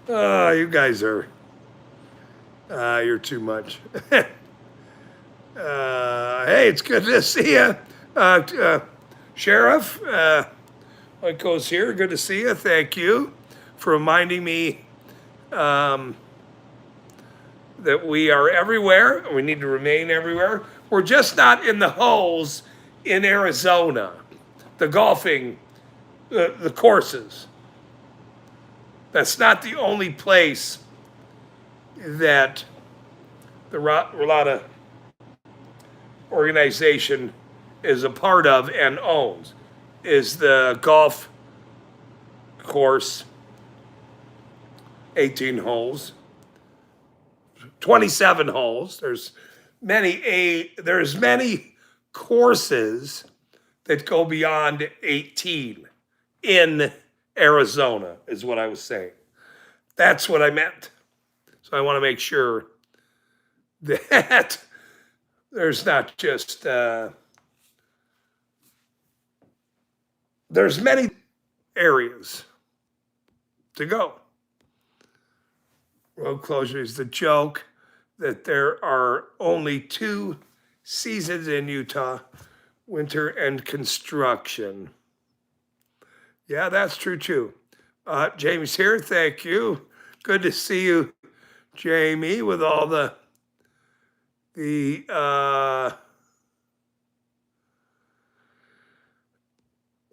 Oh, you guys are, you're too much. Hey, it's good to see you. Sheriff, what goes here? Good to see you. Thank you for reminding me that we are everywhere. We need to remain everywhere. We're just not in the holes in Arizona, the golfing, the courses. That's not the only place that the Rolata organization is a part of and owns, is the golf course, 18 holes, 27 holes. There's many courses that go beyond 18 in Arizona, is what I was saying. That's what I meant. So I want to make sure that there's not just, there's many areas to go. Road closure is the joke that there are only 2 seasons in Utah, winter and construction. Yeah, that's true too. Jamie's here. Thank you. Good to see you, Jamie, with all the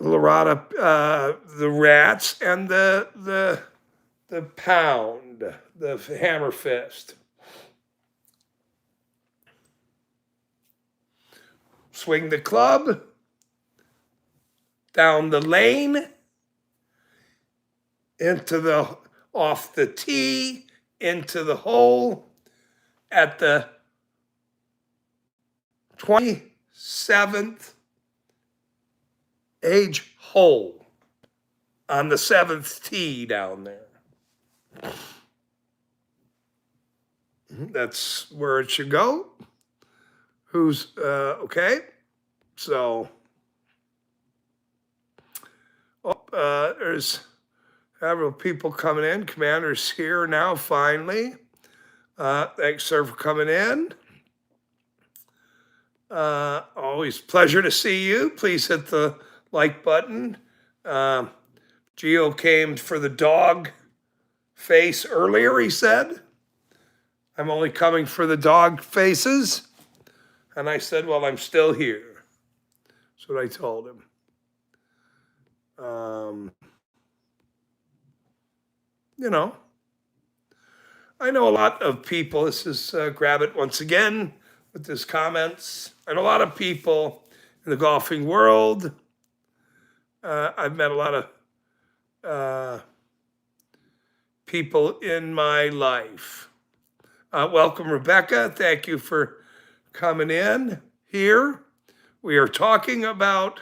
Lorata, the rats, and the pound, the hammer fist. Swing the club down the lane, off the tee, into the hole at the 27th age hole on the 7th tee down there. That's where it should go. Okay? So, there's several people coming in. Commander's here now, finally. Thanks, sir, for coming in. Always pleasure to see you. Please hit the like button. Gio came for the dog face earlier, he said. I'm only coming for the dog faces. And I said, well, I'm still here. That's what I told him. Um, you know, I know a lot of people. This is Grab It once again with his comments. And a lot of people in the golfing world. I've met a lot of people in my life. Welcome, Rebecca. Thank you for coming in here. We are talking about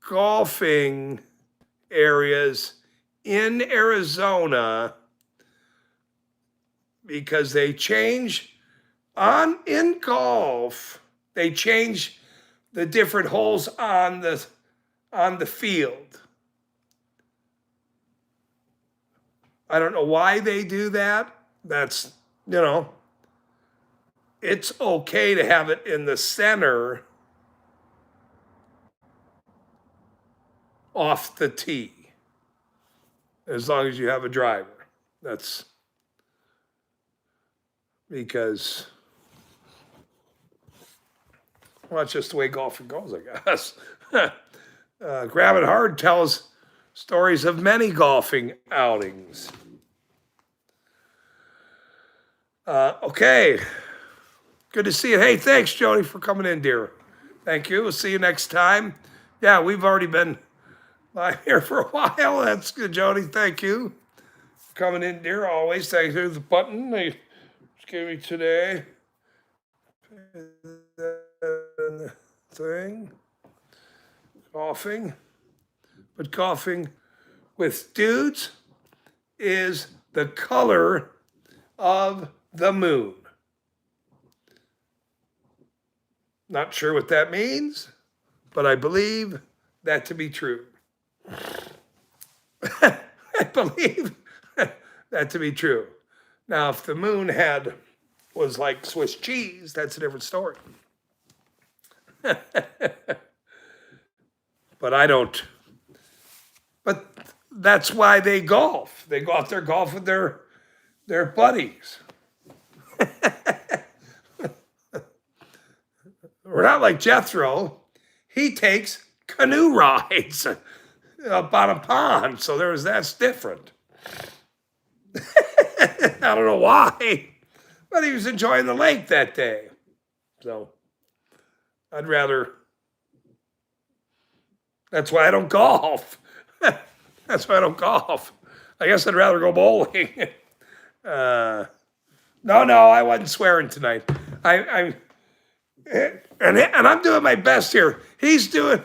golfing areas in Arizona because they change in golf. They change the different holes on the field. I don't know why they do that. That's, it's okay to have it in the center off the tee as long as you have a driver. That's because, well, it's just the way golfing goes, I guess. Grab It Hard tells stories of many golfing outings. Okay. Good to see you. Hey, thanks, Jody, for coming in, dear. Thank you. We'll see you next time. Yeah, we've already been live here for a while. That's good, Jody. Thank you for coming in, dear. Always. Thank you for the button they just gave me today. Thing. Golfing. But golfing with dudes is the color of the moon. Not sure what that means, but I believe that to be true. I believe that to be true. Now, if the moon was like Swiss cheese, that's a different story. But I don't. But that's why they golf. They go out there golf with their buddies. We're not like Jethro. He takes canoe rides up on a pond. So that's different. I don't know why, but he was enjoying the lake that day. So that's why I don't golf. That's why I don't golf. I guess I'd rather go bowling. No, I wasn't swearing tonight. And I'm doing my best here. He's doing,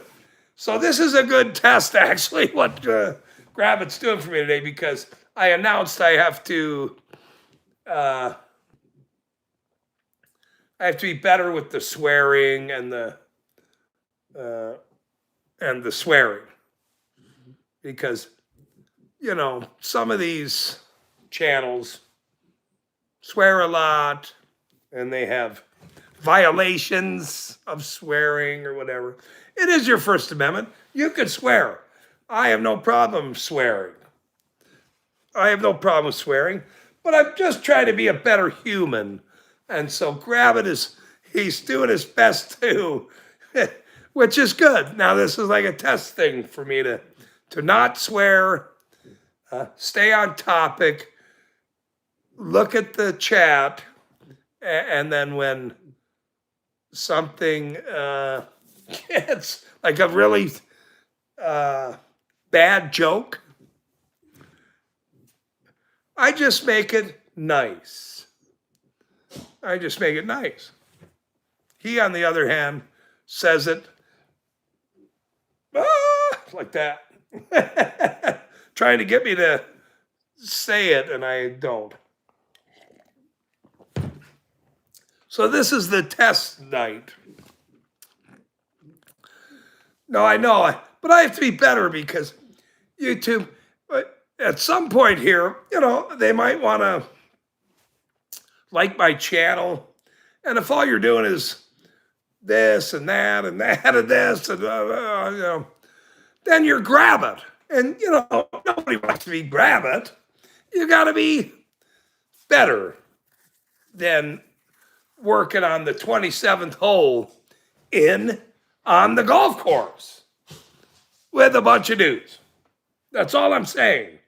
so this is a good test, actually, what Grab It's doing for me today, because I announced I have to be better with the swearing and the swearing, because some of these channels swear a lot and they have violations of swearing or whatever. It is your First Amendment. You could swear. I have no problem swearing. But I'm just trying to be a better human. And so Grab It he's doing his best too, which is good. Now this is like a test thing for me to not swear, stay on topic, look at the chat, and then when something gets like a really bad joke, I just make it nice. He, on the other hand, says it like that, trying to get me to say it, and I don't. So this is the test night. No, I know, but I have to be better because YouTube, at some point here, they might want to like my channel. And if all you're doing is this and that and that and this, and then you're Grab It. And, nobody wants to be Grab It. You got to be better than working on the 27th hole on the golf course. with a bunch of dudes. That's all I'm saying.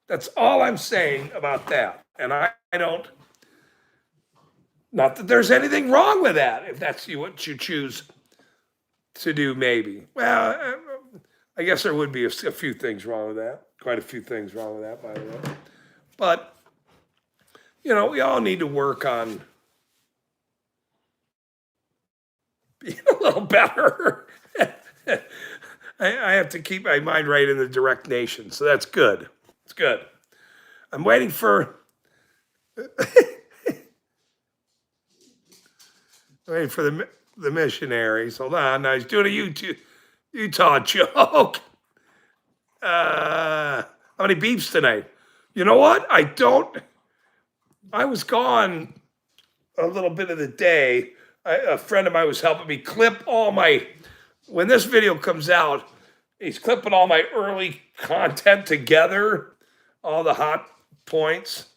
That's all I'm saying about that. And I don't, not that there's anything wrong with that, if that's what you choose to do, maybe. Well, I guess there would be a few things wrong with that. Quite a few things wrong with that, by the way. But, we all need to work on being a little better. I have to keep my mind right in the direct nation, so that's good. It's good. I'm waiting for the missionaries. Hold on, I was doing a Utah joke. How many beeps tonight? You know what? I was gone a little bit of the day. A friend of mine was helping me clip when this video comes out, he's clipping all my early content together, all the hot points.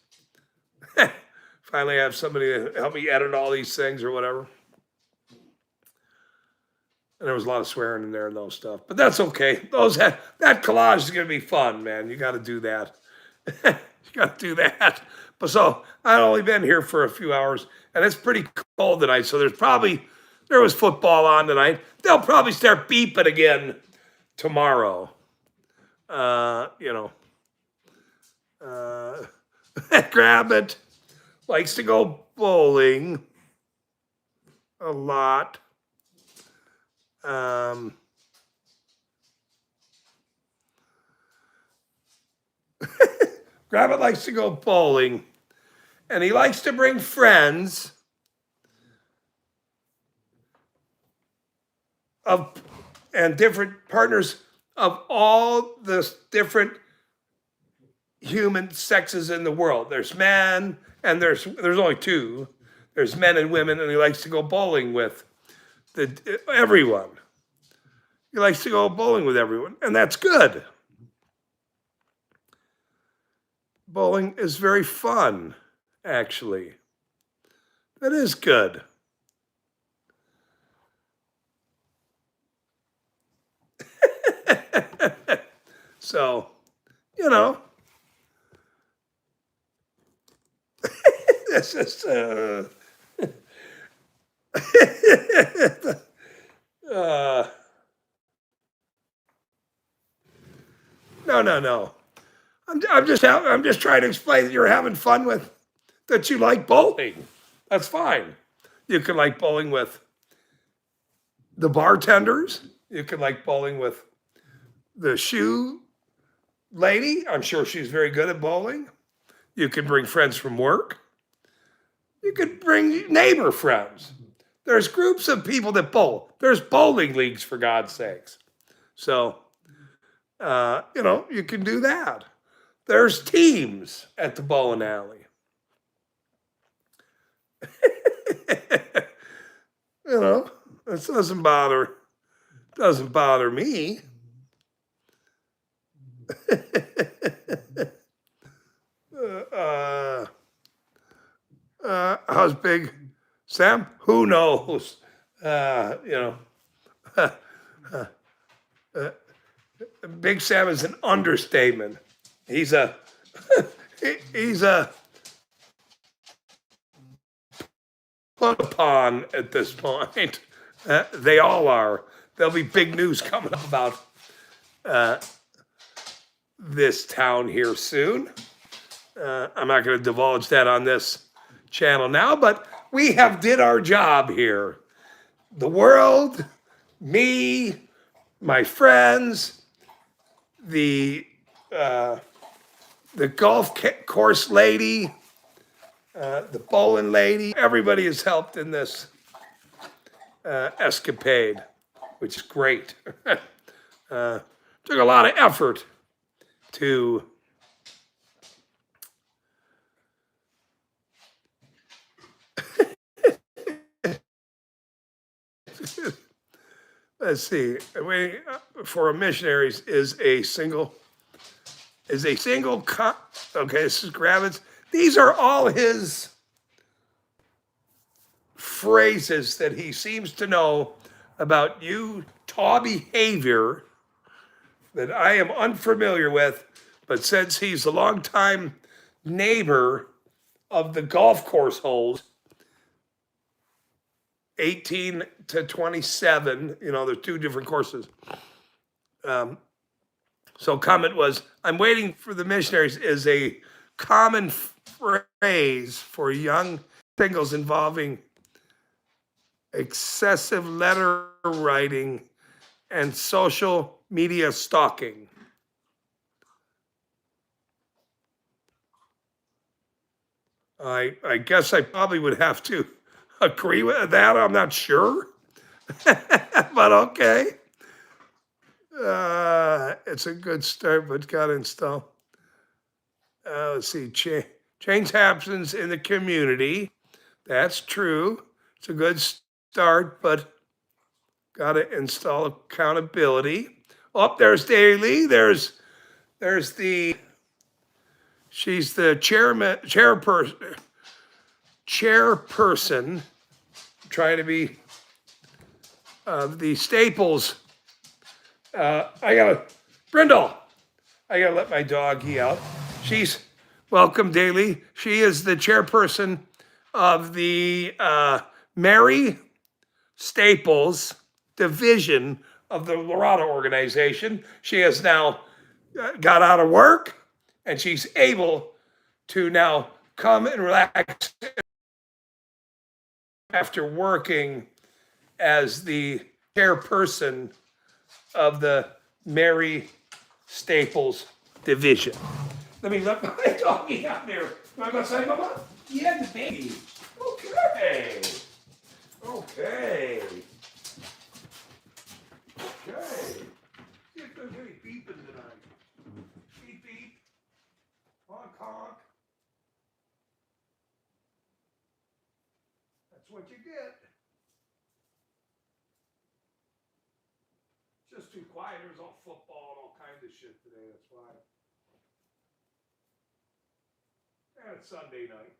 Finally, I have somebody to help me edit all these things or whatever. And there was a lot of swearing in there and those stuff, but that's okay. That collage is gonna be fun, man. You got to do that. You got to do that. But so I've only been here for a few hours, and it's pretty cold tonight. So there was football on tonight. They'll probably start beeping again tomorrow. Grab it. Likes to go bowling a lot. Rabbit likes to go bowling, and he likes to bring friends and different partners of all the different human sexes in the world. There's men, and there's only two. There's men and women, and he likes to go bowling with everyone. He likes to go bowling with everyone, and that's good. Bowling is very fun, actually. That is good. So, this is no. I'm just trying to explain that you're having fun with, that you like bowling. That's fine. You can like bowling with the bartenders. You can like bowling with the shoe lady. I'm sure she's very good at bowling. You can bring friends from work. You could bring neighbor friends. There's groups of people that bowl. There's bowling leagues, for God's sakes. So, you can do that. There's teams at the bowling alley. This doesn't bother me. How's Big Sam? Who knows? Big Sam is an understatement. He's a put upon at this point. They all are. There'll be big news coming up about this town here soon. I'm not going to divulge that on this channel now, but we have did our job here. The world, me, my friends, the golf course lady, the bowling lady, everybody has helped in this escapade, which is great. Took a lot of effort to let's see. Waiting for a missionaries is a single. Okay, this is Gravitz. These are all his phrases that he seems to know about Utah behavior that I am unfamiliar with, but since he's a longtime neighbor of the golf course holes, 18 to 27, there's two different courses. So comment was, I'm waiting for the missionaries is a common phrase for young singles involving excessive letter writing and social media stalking. I guess I probably would have to agree with that. I'm not sure, but okay. It's a good start, but got to install. Let's see, change happens in the community. That's true. It's a good start, but got to install accountability. Oh, there's Daly. There's she's the chairperson, trying to be the Staples. Brindle. I gotta let my doggy out. She's welcome, Daly. She is the chairperson of the Mary Staples division of the Lorado organization. She has now got out of work, and she's able to now come and relax after working as the chairperson of the Mary Staples division. Let me let my doggy out there. You want to go outside, Mama? Yeah, the baby. Okay. Okay. See if there's any beeping tonight. Beep, beep. Honk, honk. That's what you get. Just too quiet. There's all football and all kinds of shit today. That's why. And it's Sunday night.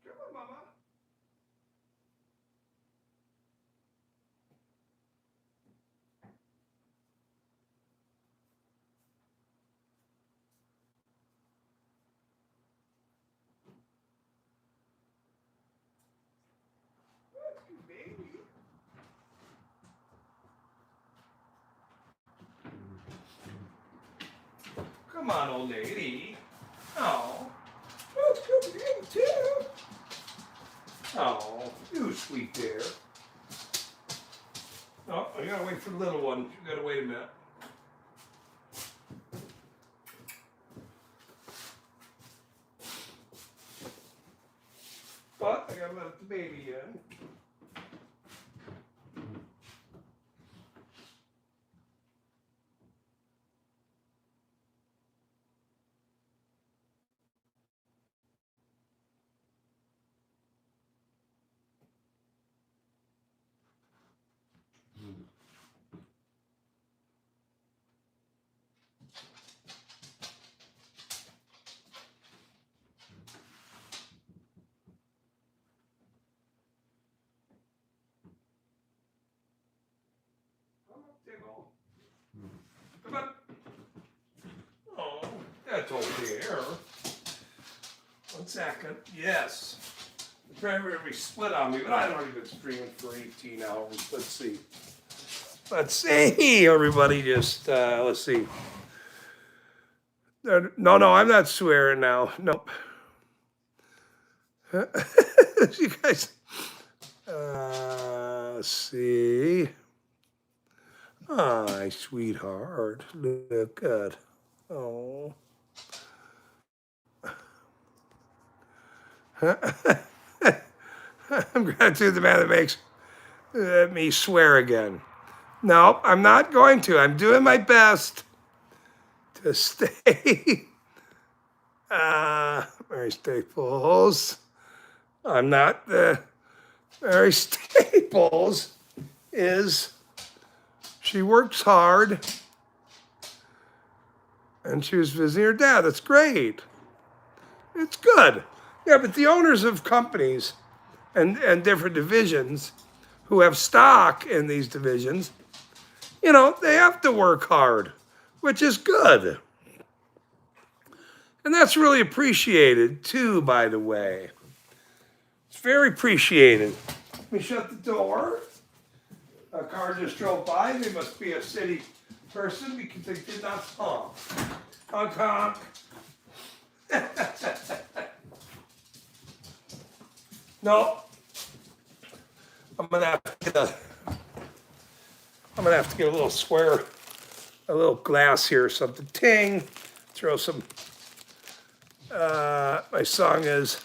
Come on, Mama. That's you, baby. Come on, old lady. Oh. That's good baby too. Oh, you sweet dear. Oh, I gotta wait for the little one. You gotta wait a minute. But I gotta let the baby in. Come on, Diggle. Come on. Oh, that's okay. 1 second. Yes. The primary split on me, but I'd already been streaming for 18 hours. Let's see. Let's see, everybody. Just let's see. No, I'm not swearing now. Nope. You guys. Let's see. Hi, sweetheart. Look good. Oh. I'm gratitude the man that makes me swear again. No, I'm not going to. I'm doing my best to stay. Mary Staples. I'm not the Mary Staples is she works hard and she was visiting her dad. That's great. It's good. Yeah, but the owners of companies and different divisions who have stock in these divisions, you know, they have to work hard, which is good. And that's really appreciated too, by the way. It's very appreciated. Let me shut the door. A car just drove by. They must be a city person because they did not honk. Honk, honk. No. I'm gonna have to get a little square, a little glass here or something. Ting. Throw some. My song is.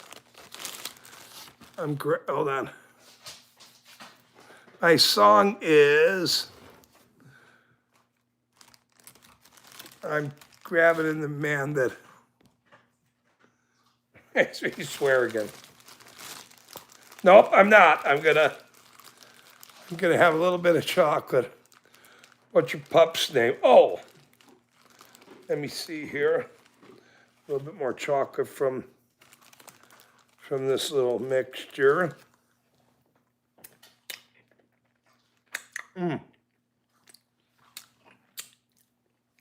Hold on. My song is. I'm grabbing in the man that. Makes me swear again. Nope, I'm not. I'm gonna have a little bit of chocolate. What's your pup's name? Oh, let me see here. A little bit more chocolate from this little mixture.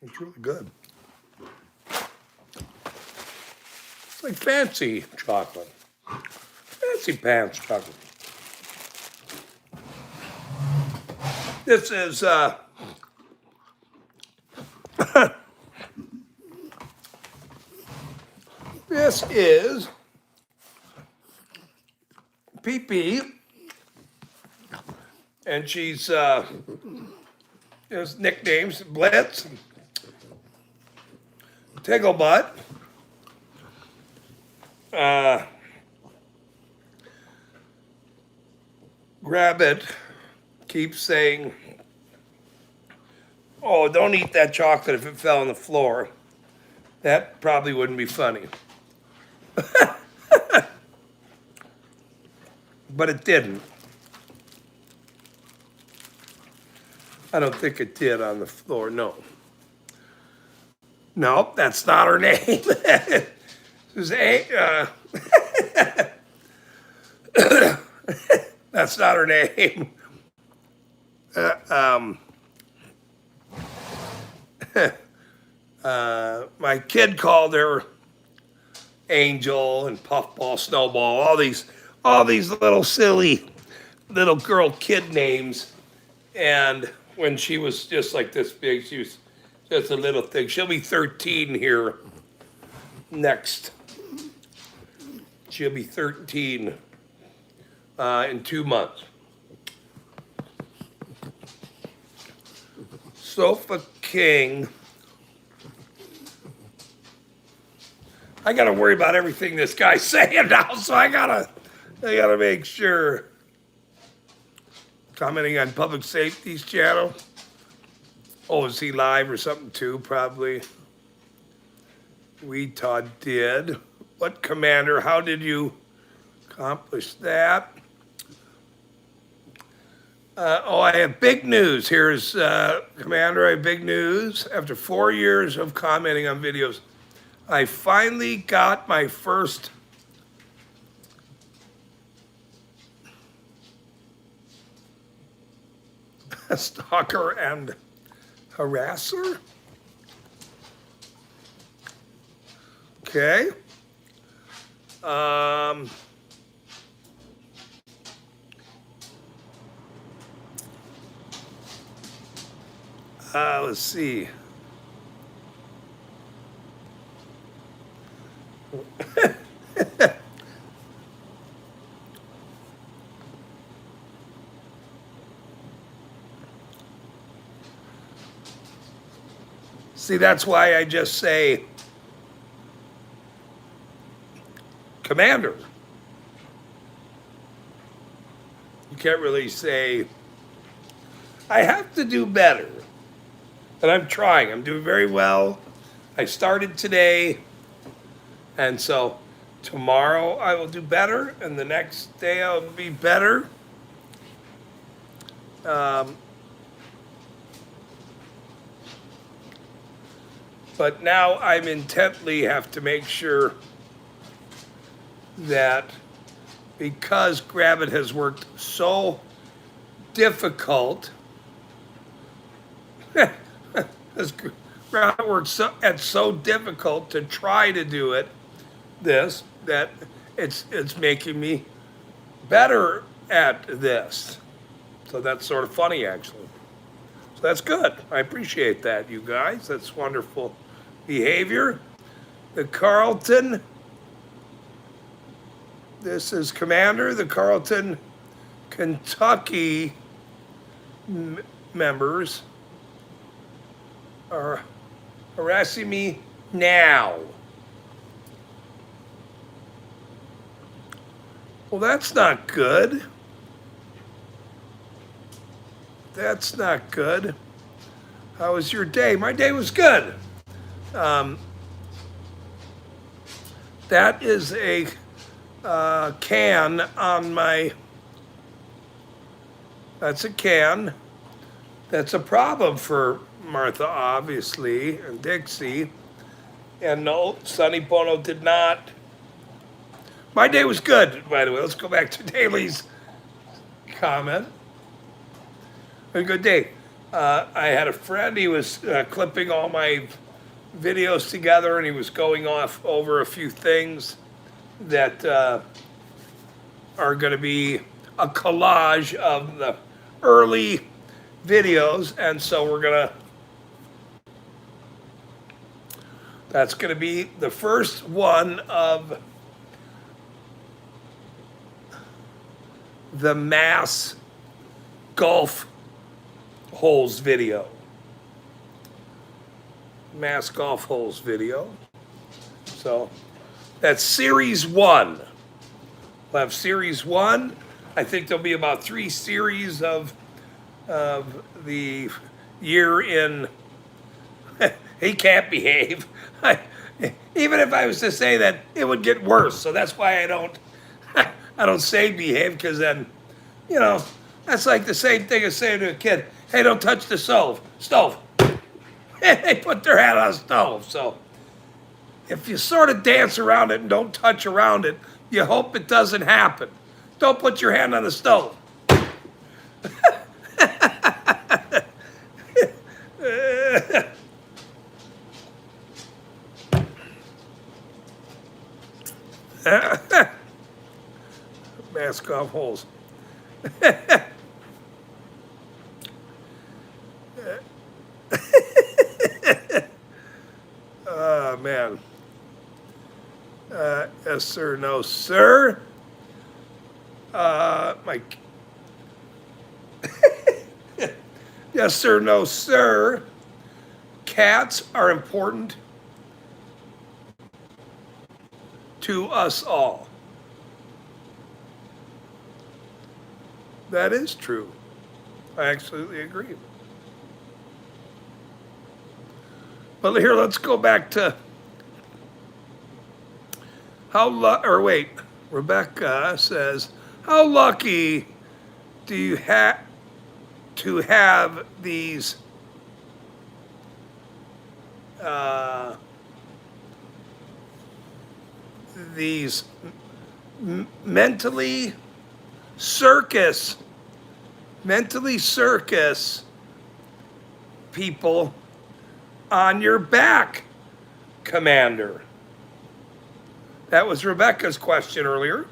It's really good. It's like fancy chocolate. Fancy pants chocolate. This is this is Pee-Pee, and she's there's nicknames Blitz, Tigglebutt, Rabbit keeps saying, "Oh, don't eat that chocolate if it fell on the floor." That probably wouldn't be funny. But it didn't. I don't think it did on the floor, no. No, that's not her name. This is that's not her name. My kid called her Angel and Puffball, Snowball, all these little silly little girl kid names. And when she was just like this big, she was just a little thing. She'll be 13 here next. She'll be 13 in 2 months. Sofa King. I gotta worry about everything this guy's saying now, so I gotta make sure. Commenting on public safety's channel. Oh, is he live or something too? Probably. Todd did. What commander? How did you accomplish that? I have big news. Here's Commander. I have big news. After 4 years of commenting on videos, I finally got my first stalker and harasser. Okay. Um, let's see. See, that's why I just say Commander. You can't really say, I have to do better. And I'm trying. I'm doing very well. I started today. And so tomorrow I will do better. And the next day I'll be better. But now I'm intently have to make sure that because Grab It has worked so difficult, it's so difficult to try to do it, that it's making me better at this. So that's sort of funny, actually. So that's good. I appreciate that, you guys. That's wonderful behavior. The Carlton, this is Commander, the Carlton, Kentucky members are harassing me now. Well, that's not good. That's not good. How was your day? My day was good. That is a can on my, that's a can. That's a problem for Martha, obviously, and Dixie. And no, Sonny Bono did not. My day was good, by the way. Let's go back to Daly's comment. A good day. I had a friend, he was clipping all my videos together, and he was going off over a few things that are going to be a collage of the early videos, and so we're going to, that's going to be the first one of the mass golf holes video. Mass golf holes video. So that's series 1. We'll have series 1. I think there'll be about 3 series of the year in he can't behave. Even if I was to say that, it would get worse. So that's why I don't say behave, because then, you know, that's like the same thing as saying to a kid, hey, don't touch the stove. They put their hand on the stove. So if you sort of dance around it and don't touch around it, you hope it doesn't happen. Don't put your hand on the stove. Mass golf holes. Oh, man. Yes, sir. No, sir. Mike. Yes, sir. No, sir. Cats are important to us all. That is true. I absolutely agree. But here, let's go back to Rebecca says, how lucky do you have to have these mentally circus people on your back, Commander. That was Rebecca's question earlier.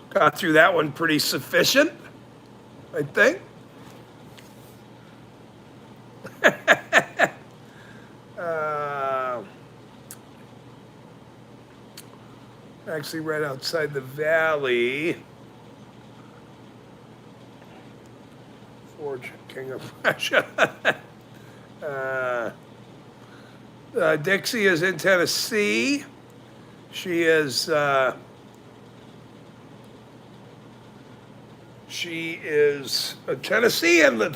Got through that one pretty sufficient, I think. uh, actually, right outside the valley. Forge, King of Prussia. Dixie is in Tennessee. She is a Tennessean.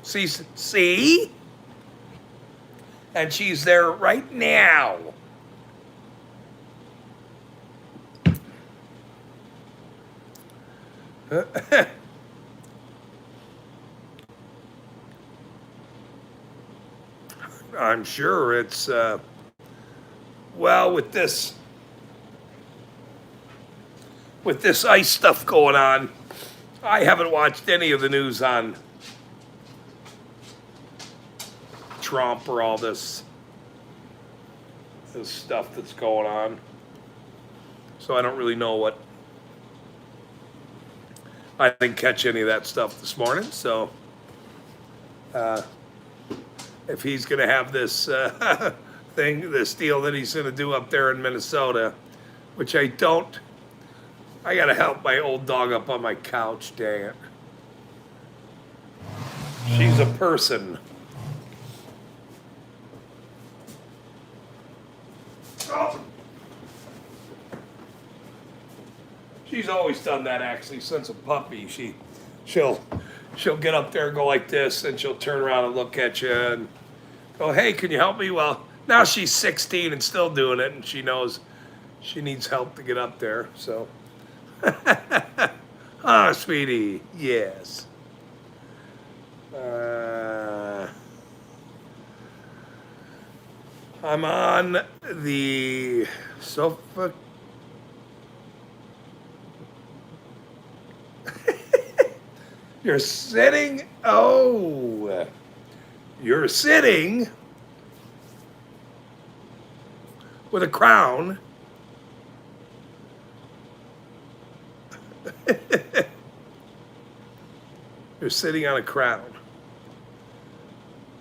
See, and she's there right now. I'm sure it's, well, with this ice stuff going on, I haven't watched any of the news on Trump or all this stuff that's going on. So I don't really know what, I didn't catch any of that stuff this morning, so if he's going to have this this deal that he's going to do up there in Minnesota, which I got to help my old dog up on my couch, dang it. She's a person. Oh. She's always done that, actually, since a puppy. She'll get up there and go like this, and she'll turn around and look at you and go, hey, can you help me? Well, now she's 16 and still doing it, and she knows she needs help to get up there, so. Ah, sweetie, yes. I'm on the sofa. You're sitting with a crown. You're sitting on a crown.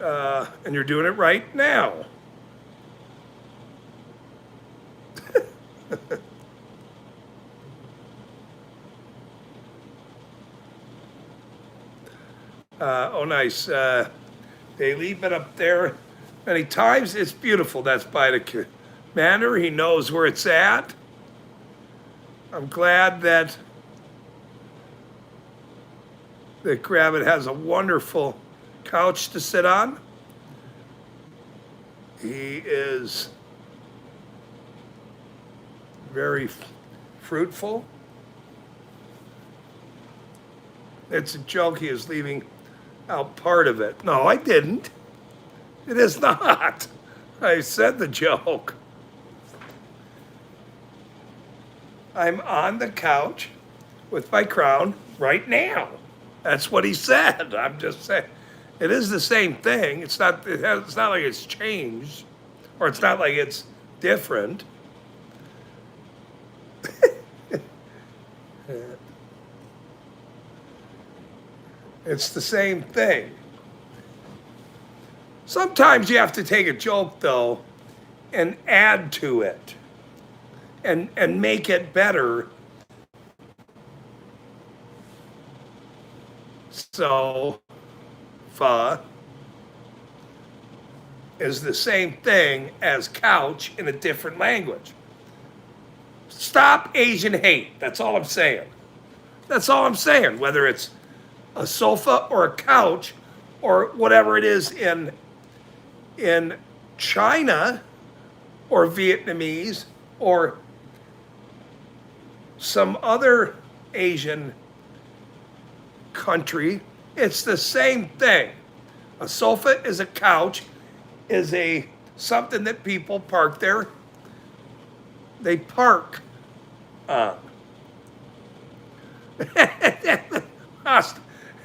And you're doing it right now. Oh, nice. They leave it up there many times. It's beautiful. That's by the commander. He knows where it's at. I'm glad that Rabbit has a wonderful couch to sit on. He is very fruitful. It's a joke he is leaving out part of it. No, I didn't. It is not. I said the joke. I'm on the couch with my crown right now. That's what he said. I'm just saying. It is the same thing. It's not like it's changed, or it's not like it's different. It's the same thing. Sometimes you have to take a joke, though, and add to it and make it better. So, fa is the same thing as couch in a different language. Stop Asian hate. That's all I'm saying. That's all I'm saying. Whether it's a sofa or a couch or whatever it is in China or Vietnamese or some other Asian country, it's the same thing. A sofa is a couch, is something that people park there. They park on.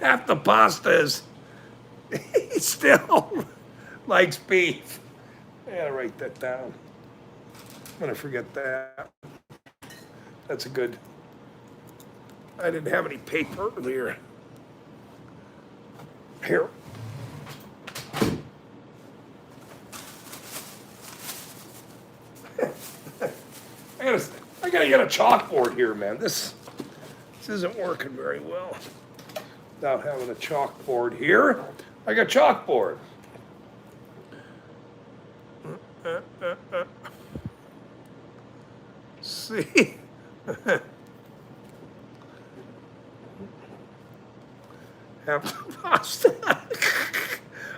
Half the pasta is still likes beef. I gotta write that down. I'm gonna forget that. That's a good. I didn't have any paper earlier. Here. I gotta get a chalkboard here, man. This isn't working very well without having a chalkboard here. I got chalkboard. See?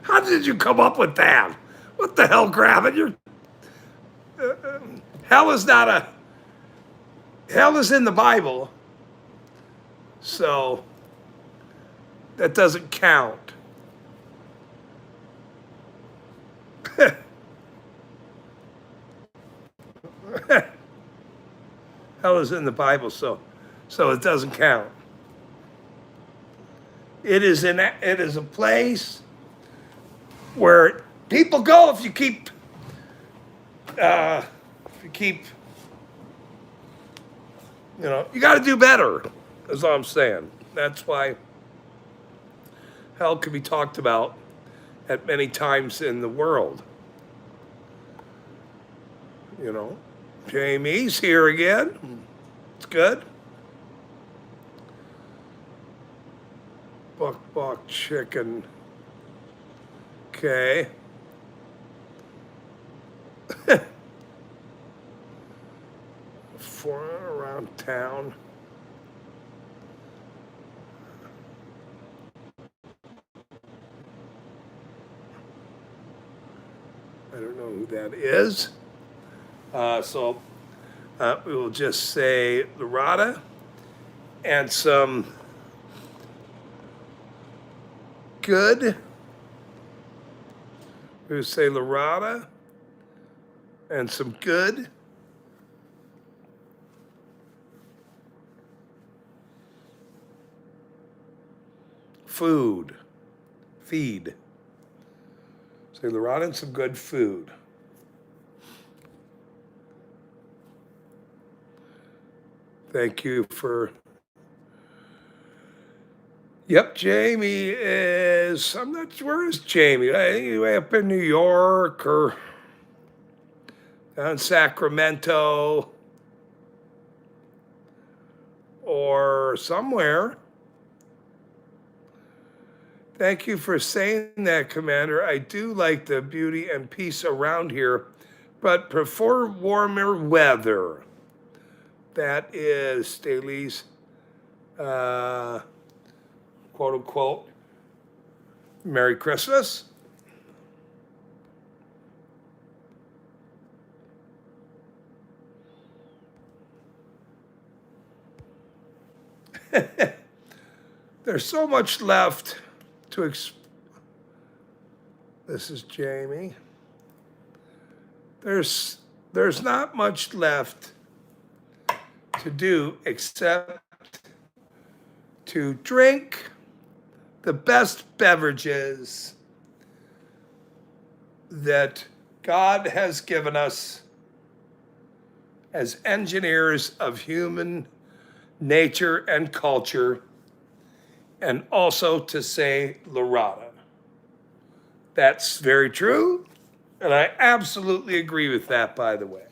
How did you come up with that? What the hell, Gravin? Hell is not a. Hell is in the Bible, so that doesn't count. Hell is in the Bible, so it doesn't count. It is a place where people go if you keep you got to do better, is all I'm saying. That's why hell can be talked about at many times in the world. Jamie's here again. It's good. Buck chicken. Okay. Around town. I don't know who that is. So we will just say Lorada and some good. We'll say Lorada and some good. Feed. Say Lorada and some good food. Thank you for. Yep, Jamie is. I'm not sure. Where is Jamie? I think he's way up in New York or down in Sacramento or somewhere. Thank you for saying that, Commander. I do like the beauty and peace around here, but prefer warmer weather. That is Staley's, quote unquote, Merry Christmas. There's so much left to This is Jamie. There's not much left to do except to drink the best beverages that God has given us as engineers of human nature and culture, and also to say Lorada. That's very true, and I absolutely agree with that, by the way.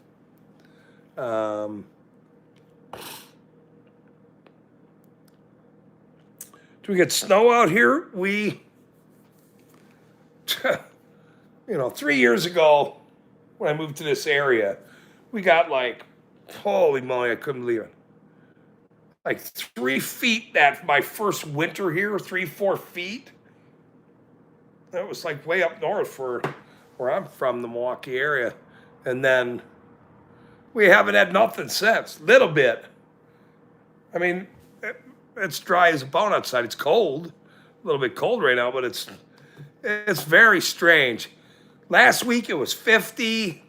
Do we get snow out here? 3 years ago, when I moved to this area, we got holy moly, I couldn't believe it. 3 feet my first winter here, 3-4 feet. That was way up north for where I'm from, the Milwaukee area. And then we haven't had nothing since, little bit. I mean, it's dry as a bone outside. It's cold, a little bit cold right now, but it's very strange. Last week it was 50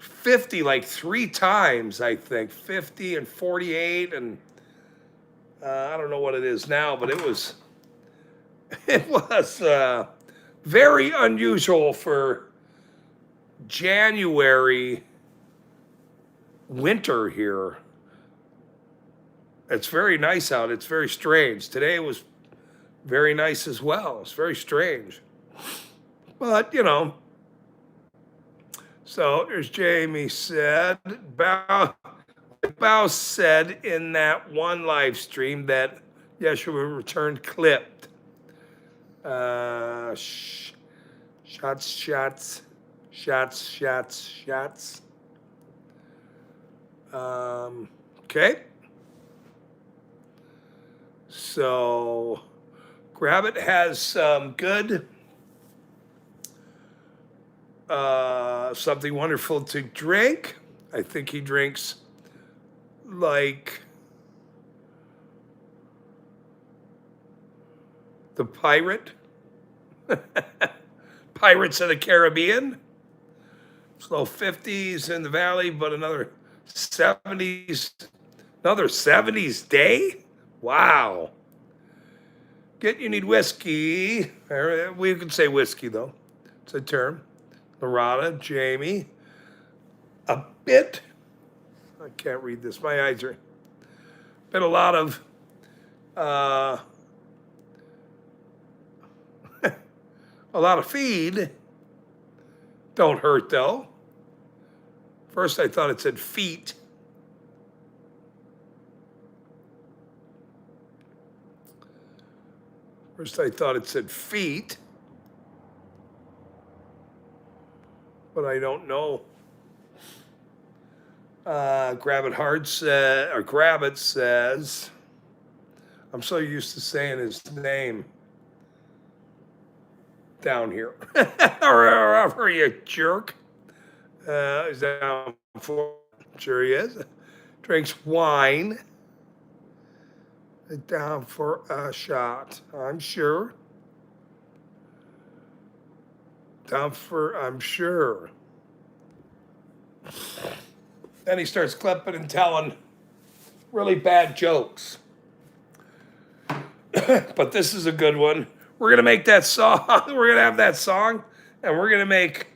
3 times, I think, 50 and 48, and I don't know what it is now, but it was very unusual for January winter here. It's very nice out. It's very strange. Today was very nice as well. It's very strange. But, so there's Jamie said, Bow said in that one live stream that Yeshua returned clipped. Shots. Okay. So, Grabbit has some good, something wonderful to drink. I think he drinks like the pirate, Pirates of the Caribbean. Slow 50s in the valley, but another 70s day? Wow. You need whiskey. We could say whiskey, though. It's a term. Loretta, Jamie. A bit. I can't read this. My eyes are. Been a lot of. A lot of feed. Don't hurt, though. First, I thought it said feet. First, I thought it said feet. But I don't know. Grabbit says, I'm so used to saying his name down here. Or you jerk. Is down for, sure he is. Drinks wine. Down for a shot, I'm sure. I'm sure. Then he starts clipping and telling really bad jokes. But this is a good one. We're going to make that song. We're going to have that song, and we're going to make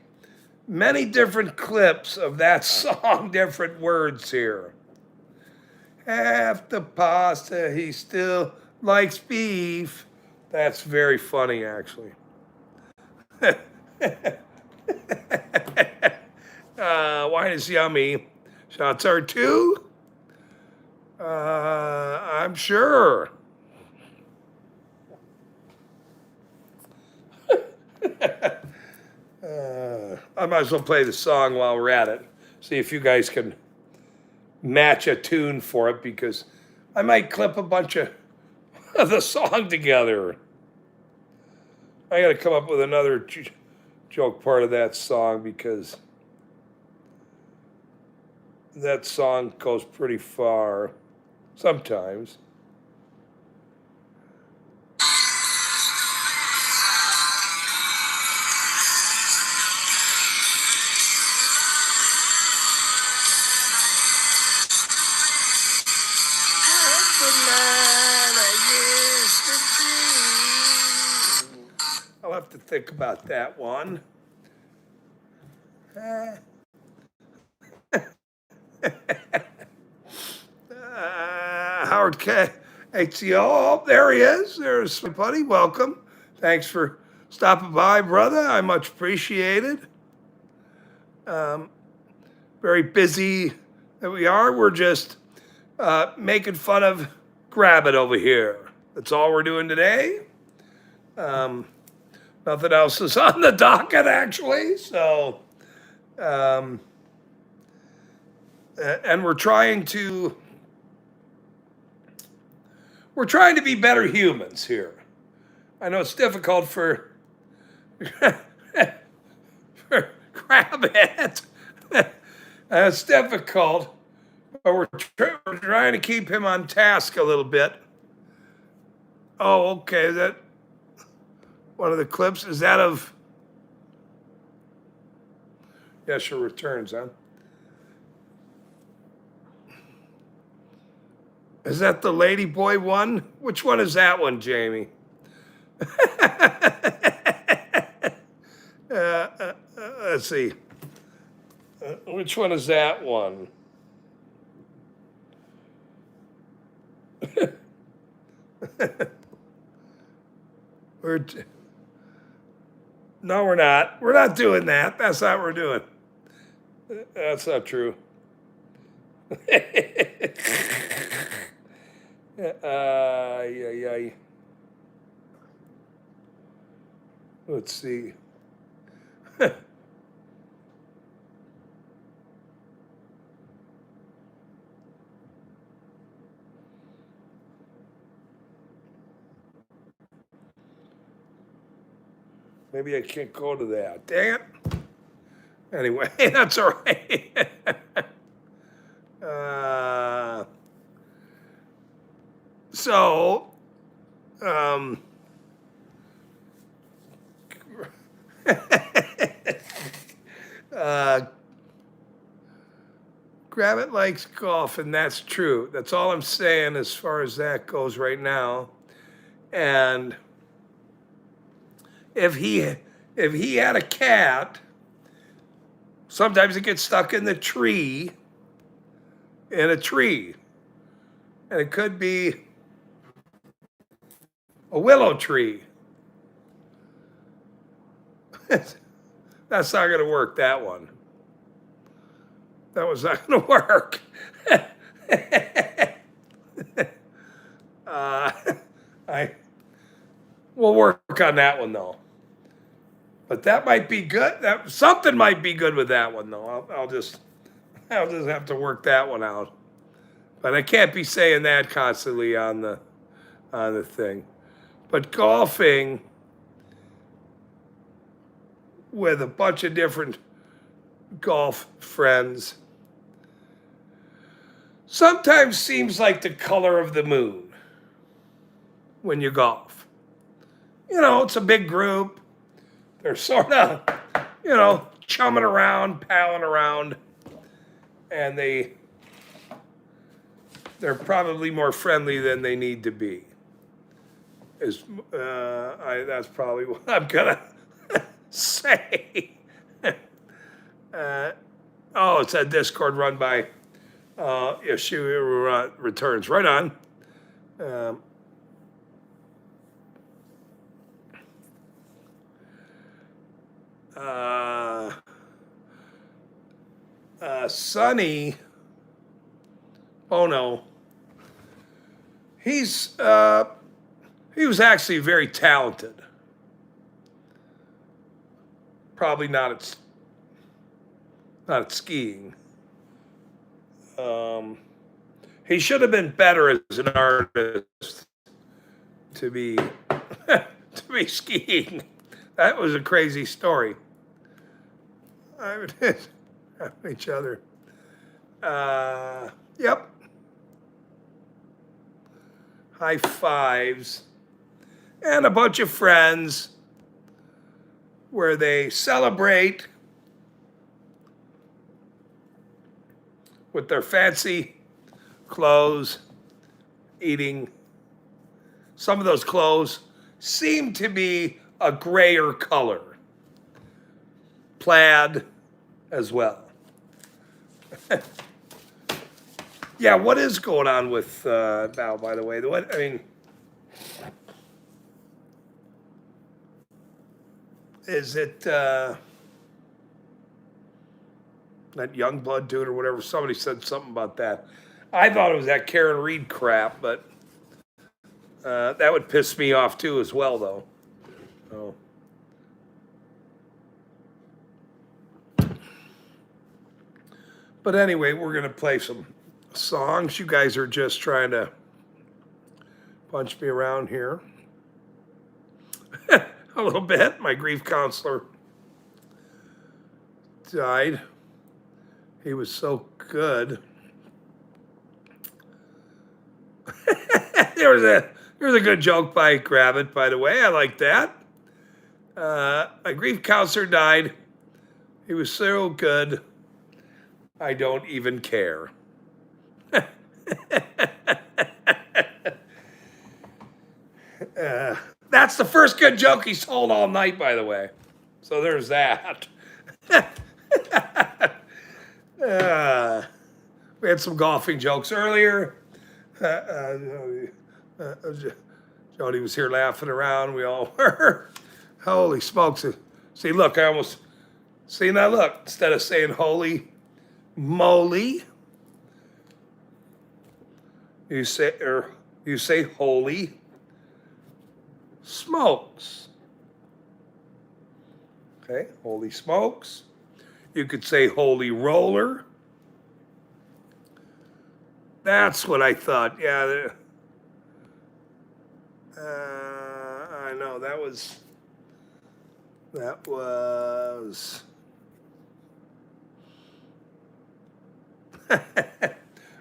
many different clips of that song, different words here. Half the pasta, he still likes beef. That's very funny, actually. Wine is yummy. Shots are too? I'm sure. I might as well play the song while we're at it. See if you guys can match a tune for it, because I might clip a bunch of the song together. I got to come up with another joke part of that song, because that song goes pretty far sometimes. I'll have to think about that one. Howard K. HCO. Oh, there he is. There's my buddy. Welcome. Thanks for stopping by, brother. I much appreciated. Very busy that we are. We're just making fun of Grabbit over here. That's all we're doing today. Nothing else is on the docket, actually. So, and we're trying to be better humans here. I know it's difficult for Grabbit. It's difficult, but we're trying to keep him on task a little bit. Oh, okay. That one of the clips is that of Yeshua Returns, huh? Is that the Lady Boy one? Which one is that one, Jamie? let's see. Which one is that one? No, we're not. We're not doing that. That's not what we're doing. That's not true. Yeah. Let's see. Maybe I can't go to that. Dang it. Anyway, that's all right. So, Gravitt likes golf, and that's true. That's all I'm saying as far as that goes right now. And if he had a cat, sometimes it gets stuck in a tree, and it could be a willow tree. That's not going to work, that one. That was not going to work. We'll work on that one, though. But that might be good. Something might be good with that one, though. I'll just have to work that one out. But I can't be saying that constantly on the thing. But golfing with a bunch of different golf friends sometimes seems like the color of the moon when you golf. You know, it's a big group. They're sort of, chumming around, palling around, and they're probably more friendly than they need to be. That's probably what I'm gonna say. It's a Discord run by Yeshua Returns. Right on. Sonny Bono, he was actually very talented. Probably not at skiing. He should have been better as an artist to be skiing. That was a crazy story. Each other. Yep. High fives. And a bunch of friends where they celebrate with their fancy clothes, eating. Some of those clothes seem to be a grayer color. Plaid as well. Yeah, what is going on with now, by the way? Is it that Youngblood dude or whatever? Somebody said something about that. I thought it was that Karen Reed crap, but that would piss me off too as well, though. So. But anyway, we're going to play some songs. You guys are just trying to punch me around here. A little bit. My grief counselor died. He was so good. There was a good joke by Gravitt, by the way. I like that. My grief counselor died. He was so good. I don't even care. That's the first good joke he's told all night, by the way. So there's that. Uh, we had some golfing jokes earlier. Jody was here laughing around. We all were. Holy smokes. See, look, I almost, see now look, instead of saying holy moly, you say holy smokes. Okay, holy smokes. You could say holy roller. That's what I thought. Yeah. I know that was.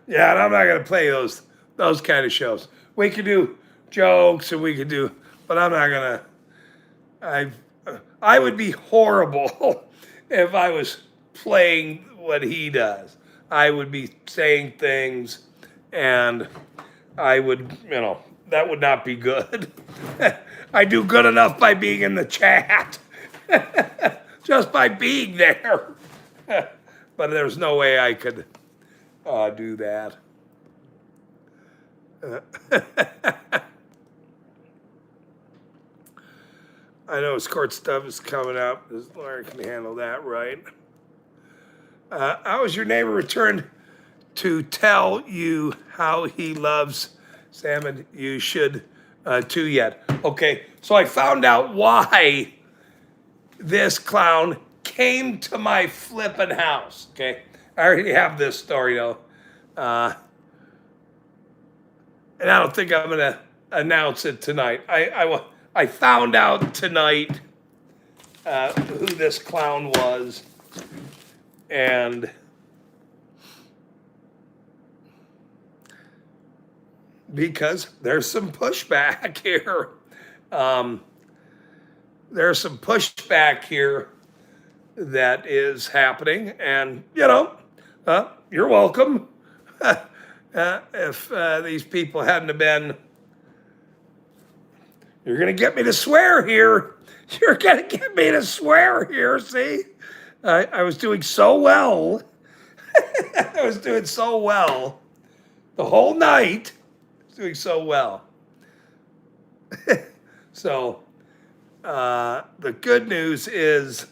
Yeah, and I'm not gonna play those kind of shows. We could do jokes and we could do, but I'm not gonna. I would be horrible if I was playing what he does. I would be saying things, and I would, that would not be good. I do good enough by being in the chat, just by being there. But there's no way I could do that. I know his court stuff is coming up. His lawyer can handle that, right? How has your neighbor returned to tell you how he loves salmon? You should too yet. Okay, so I found out why this clown came to my flippin' house. Okay, I already have this story though. And I don't think I'm going to announce it tonight. I found out tonight who this clown was, and because there's some pushback here. There's some pushback here that is happening, and you're welcome. If these people hadn't have been, you're going to get me to swear here. You're going to get me to swear here, see? I was doing so well. I was doing so well. The whole night, I was doing so well. So, the good news is,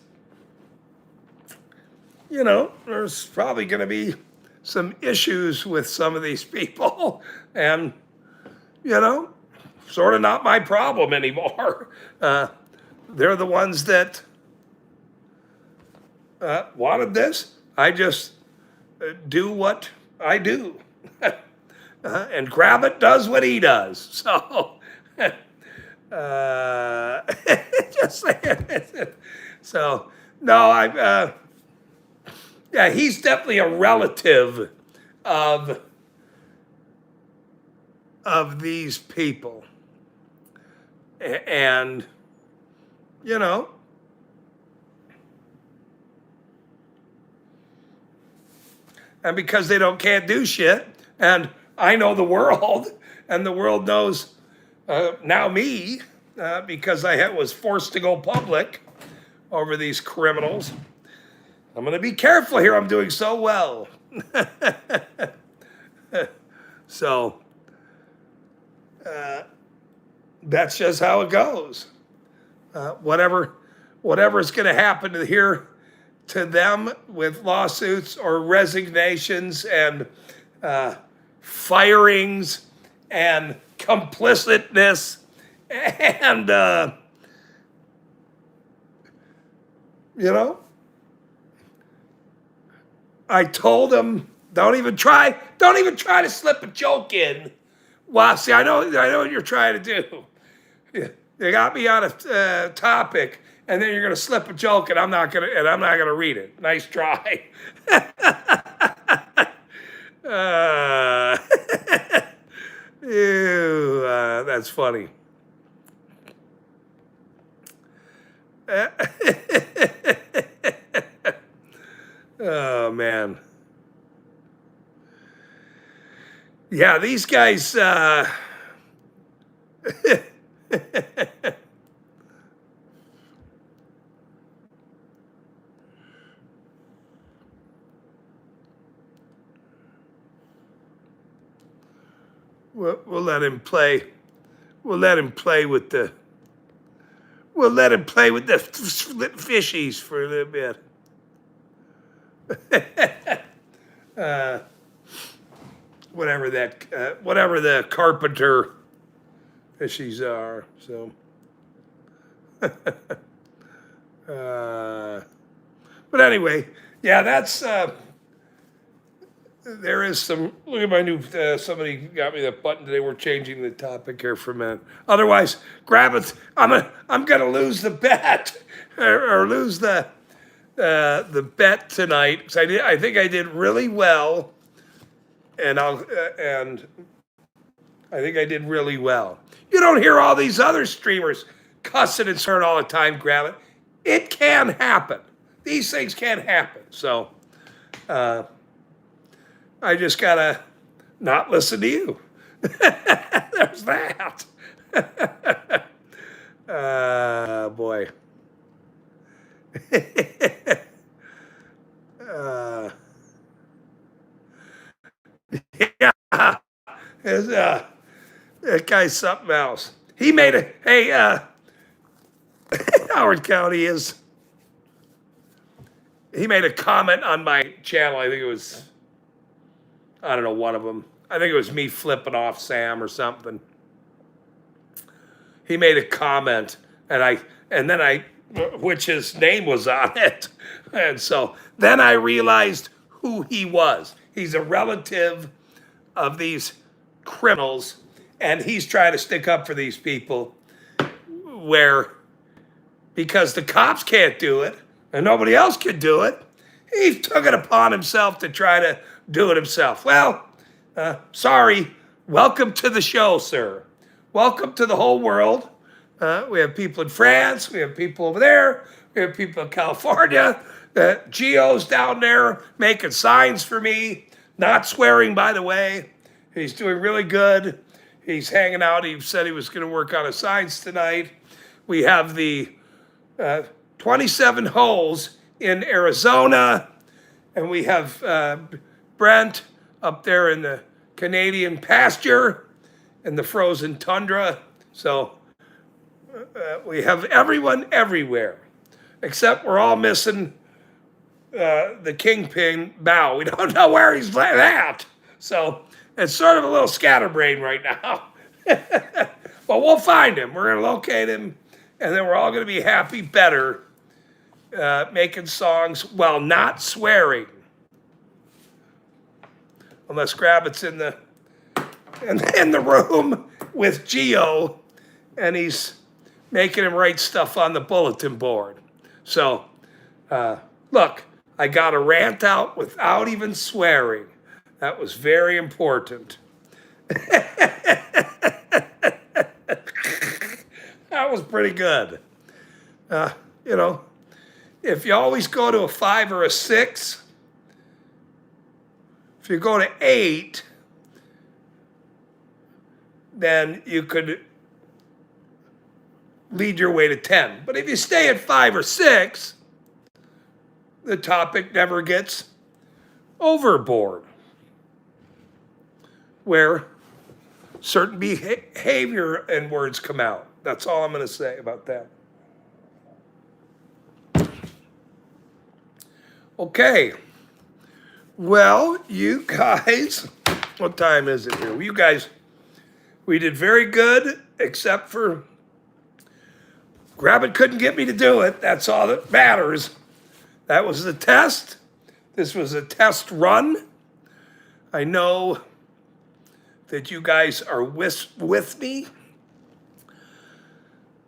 there's probably going to be some issues with some of these people, and sort of not my problem anymore. They're the ones that wanted this. I just do what I do, and Gravitt does what he does. So, just saying. So, no, yeah, he's definitely a relative of these people. And, and because they can't do shit, and I know the world, and the world knows now me, because I was forced to go public over these criminals. I'm going to be careful here. I'm doing so well. So, that's just how it goes. Whatever's going to happen here to them with lawsuits or resignations and firings and complicitness and, I told them, don't even try to slip a joke in. Well, see, I know what you're trying to do. You got me on a topic, and then you're going to slip a joke, and I'm not going to read it. Nice try. Ew, that's funny. Oh, man. Yeah, these guys, we'll let him play. We'll let him play with the. We'll let him play with the fishies for a little bit. Whatever the carpenter fishies are. So. But anyway, yeah, that's. There is some. Look at my new. Somebody got me that button today. We're changing the topic here for a minute. Otherwise, grab it. I'm gonna lose the bet or lose the bet tonight because I think I did really well, and I think I did really well. You don't hear all these other streamers cussing and swearing all the time. Grab it. It can happen. These things can happen. So. I just gotta not listen to you. There's that. Boy. Yeah. That guy's something else. He made a, hey, Howard County is, he made a comment on my channel. I think it was, I don't know, one of them. I think it was me flipping off Sam or something. He made a comment, and then I, which his name was on it. And so then I realized who he was. He's a relative of these criminals, and he's trying to stick up for these people because the cops can't do it, and nobody else can do it, he took it upon himself to try to do it himself. Well, sorry. Welcome to the show, sir. Welcome to the whole world. We have people in France. We have people over there. We have people in California. Gio's down there making signs for me. Not swearing, by the way. He's doing really good. He's hanging out. He said he was going to work on his signs tonight. We have the 27 holes in Arizona. And we have Brent up there in the Canadian pasture and the frozen tundra. So we have everyone everywhere, except we're all missing the kingpin Bao. We don't know where he's at. So it's sort of a little scatterbrain right now. But we'll find him. We're going to locate him, and then we're all going to be happy better making songs while not swearing. Unless Grabbit's in the room with Gio, and he's making him write stuff on the bulletin board. So, look, I got a rant out without even swearing. That was very important. That was pretty good. If you always go to a 5 or a 6, if you go to 8, then you could lead your way to 10. But if you stay at 5 or 6, the topic never gets overboard, where certain behavior and words come out. That's all I'm going to say about that. Okay. Well, you guys, what time is it here? Well, you guys, we did very good, except for Grabbit couldn't get me to do it. That's all that matters. That was the test. This was a test run. I know that you guys are with me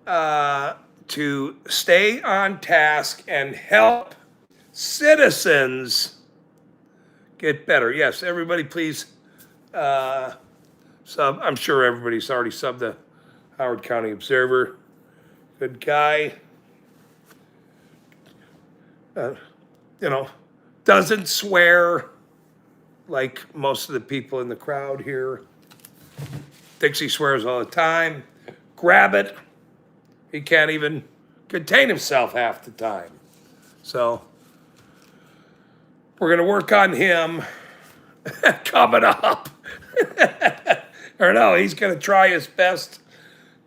to stay on task and help citizens get better. Yes, everybody please sub. I'm sure everybody's already subbed the Howard County Observer. Good guy. Doesn't swear like most of the people in the crowd here. Thinks he swears all the time. Grab it. He can't even contain himself half the time. So we're going to work on him coming up. or no, he's going to try his best.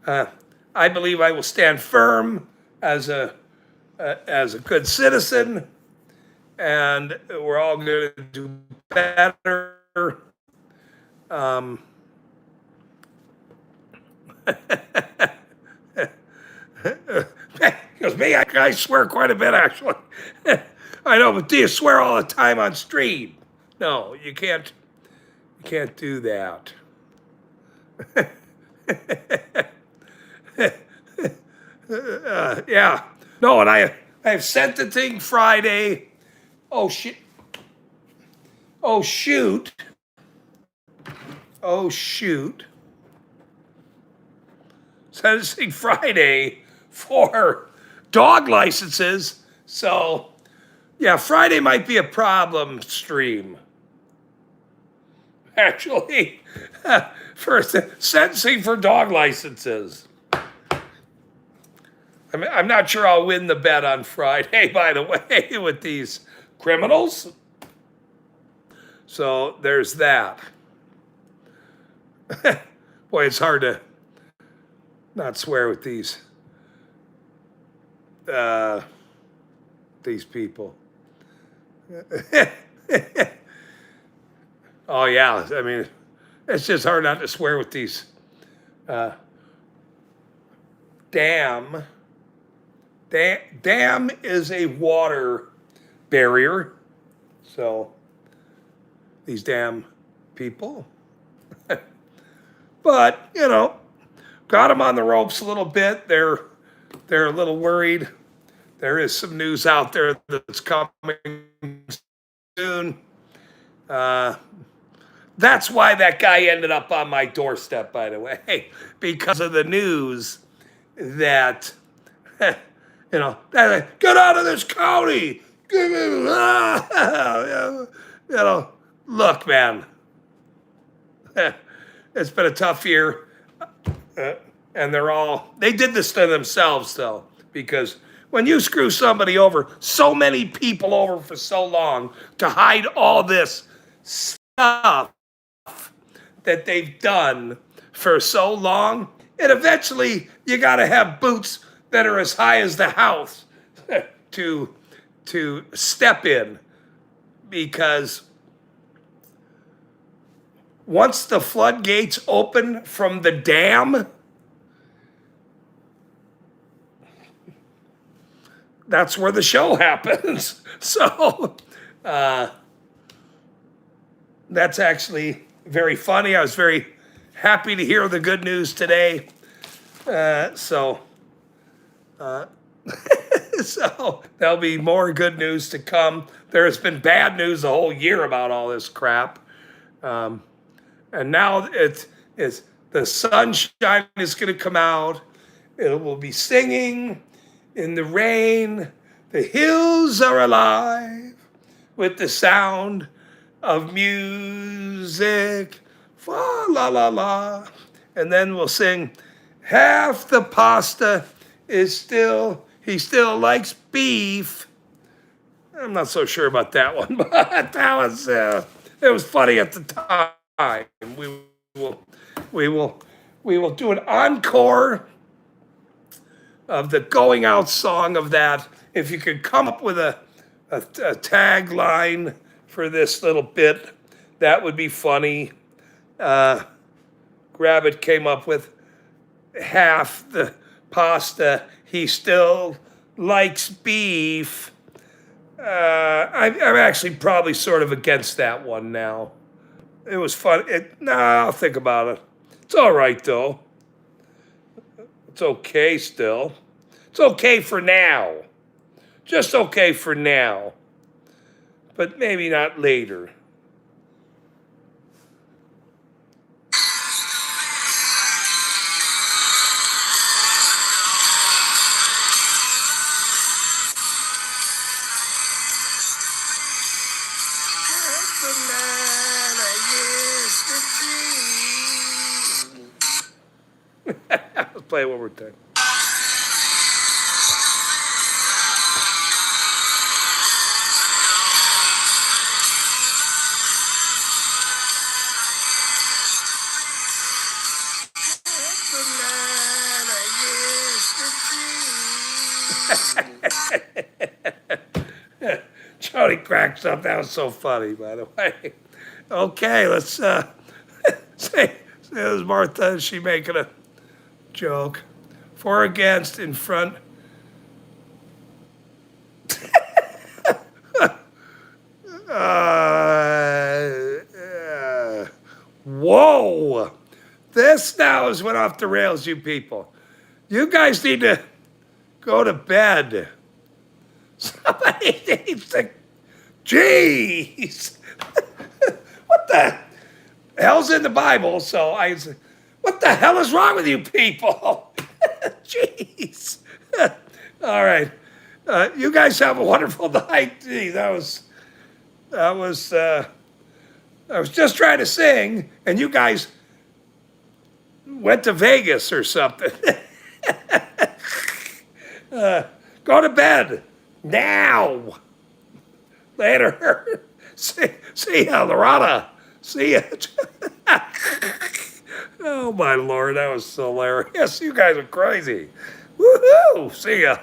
I believe I will stand firm as a good citizen, and we're all going to do better. Um, Because me, I swear quite a bit actually. I know, but do you swear all the time on stream? No, you can't. You can't do that. Yeah. No, and I have sentencing Friday. Oh shit. Oh shoot. Oh shoot. Sentencing Friday for dog licenses. So, yeah, Friday might be a problem stream. Actually, for sentencing for dog licenses. I'm not sure I'll win the bet on Friday, by the way, with these criminals. So there's that. Boy, it's hard to not swear with these people. Oh yeah, I mean, it's just hard not to swear with these. Dam is a water barrier, so these damn people. But you know, got them on the ropes a little bit. They're a little worried. There is some news out there that's coming soon. That's why that guy ended up on my doorstep, by the way, because of the news that, you know, get out of this county. You know, look, man, it's been a tough year. And they did this to themselves, though, because when you screw somebody over, so many people over for so long to hide all this stuff that they've done for so long, and eventually you got to have boots that are as high as the house to step in, because once the floodgates open from the dam, that's where the show happens. So that's actually very funny. I was very happy to hear the good news today. So there'll be more good news to come. There has been bad news the whole year about all this crap. And now it's the sunshine is going to come out. It will be singing in the rain. The hills are alive with the sound of music. Fa la la la. And then we'll sing, half the pasta is he still likes beef. I'm not so sure about that one, but that was it was funny at the time. We will do an encore of the going out song of that. If you could come up with a tagline for this little bit, that would be funny. Rabbit came up with half the pasta, he still likes beef. I'm actually probably sort of against that one now. It was fun. I'll think about it. It's all right, though. It's okay still. It's okay for now. Just okay for now. But maybe not later. Let's play it one more time. Jody cracks up. That was so funny, by the way. Okay, let's say this is Martha. Is she making a joke? For or against in front. Whoa! This now has went off the rails, you people. You guys need to go to bed. Somebody needs to. Jeez! What the hell's in the Bible? So I said, what the hell is wrong with you people? Jeez. All right. You guys have a wonderful night. Gee, that was, I was just trying to sing, and you guys went to Vegas or something. Go to bed now. Later. See ya, Loretta. See ya. Oh, my Lord. That was so hilarious. You guys are crazy. Woohoo. See ya.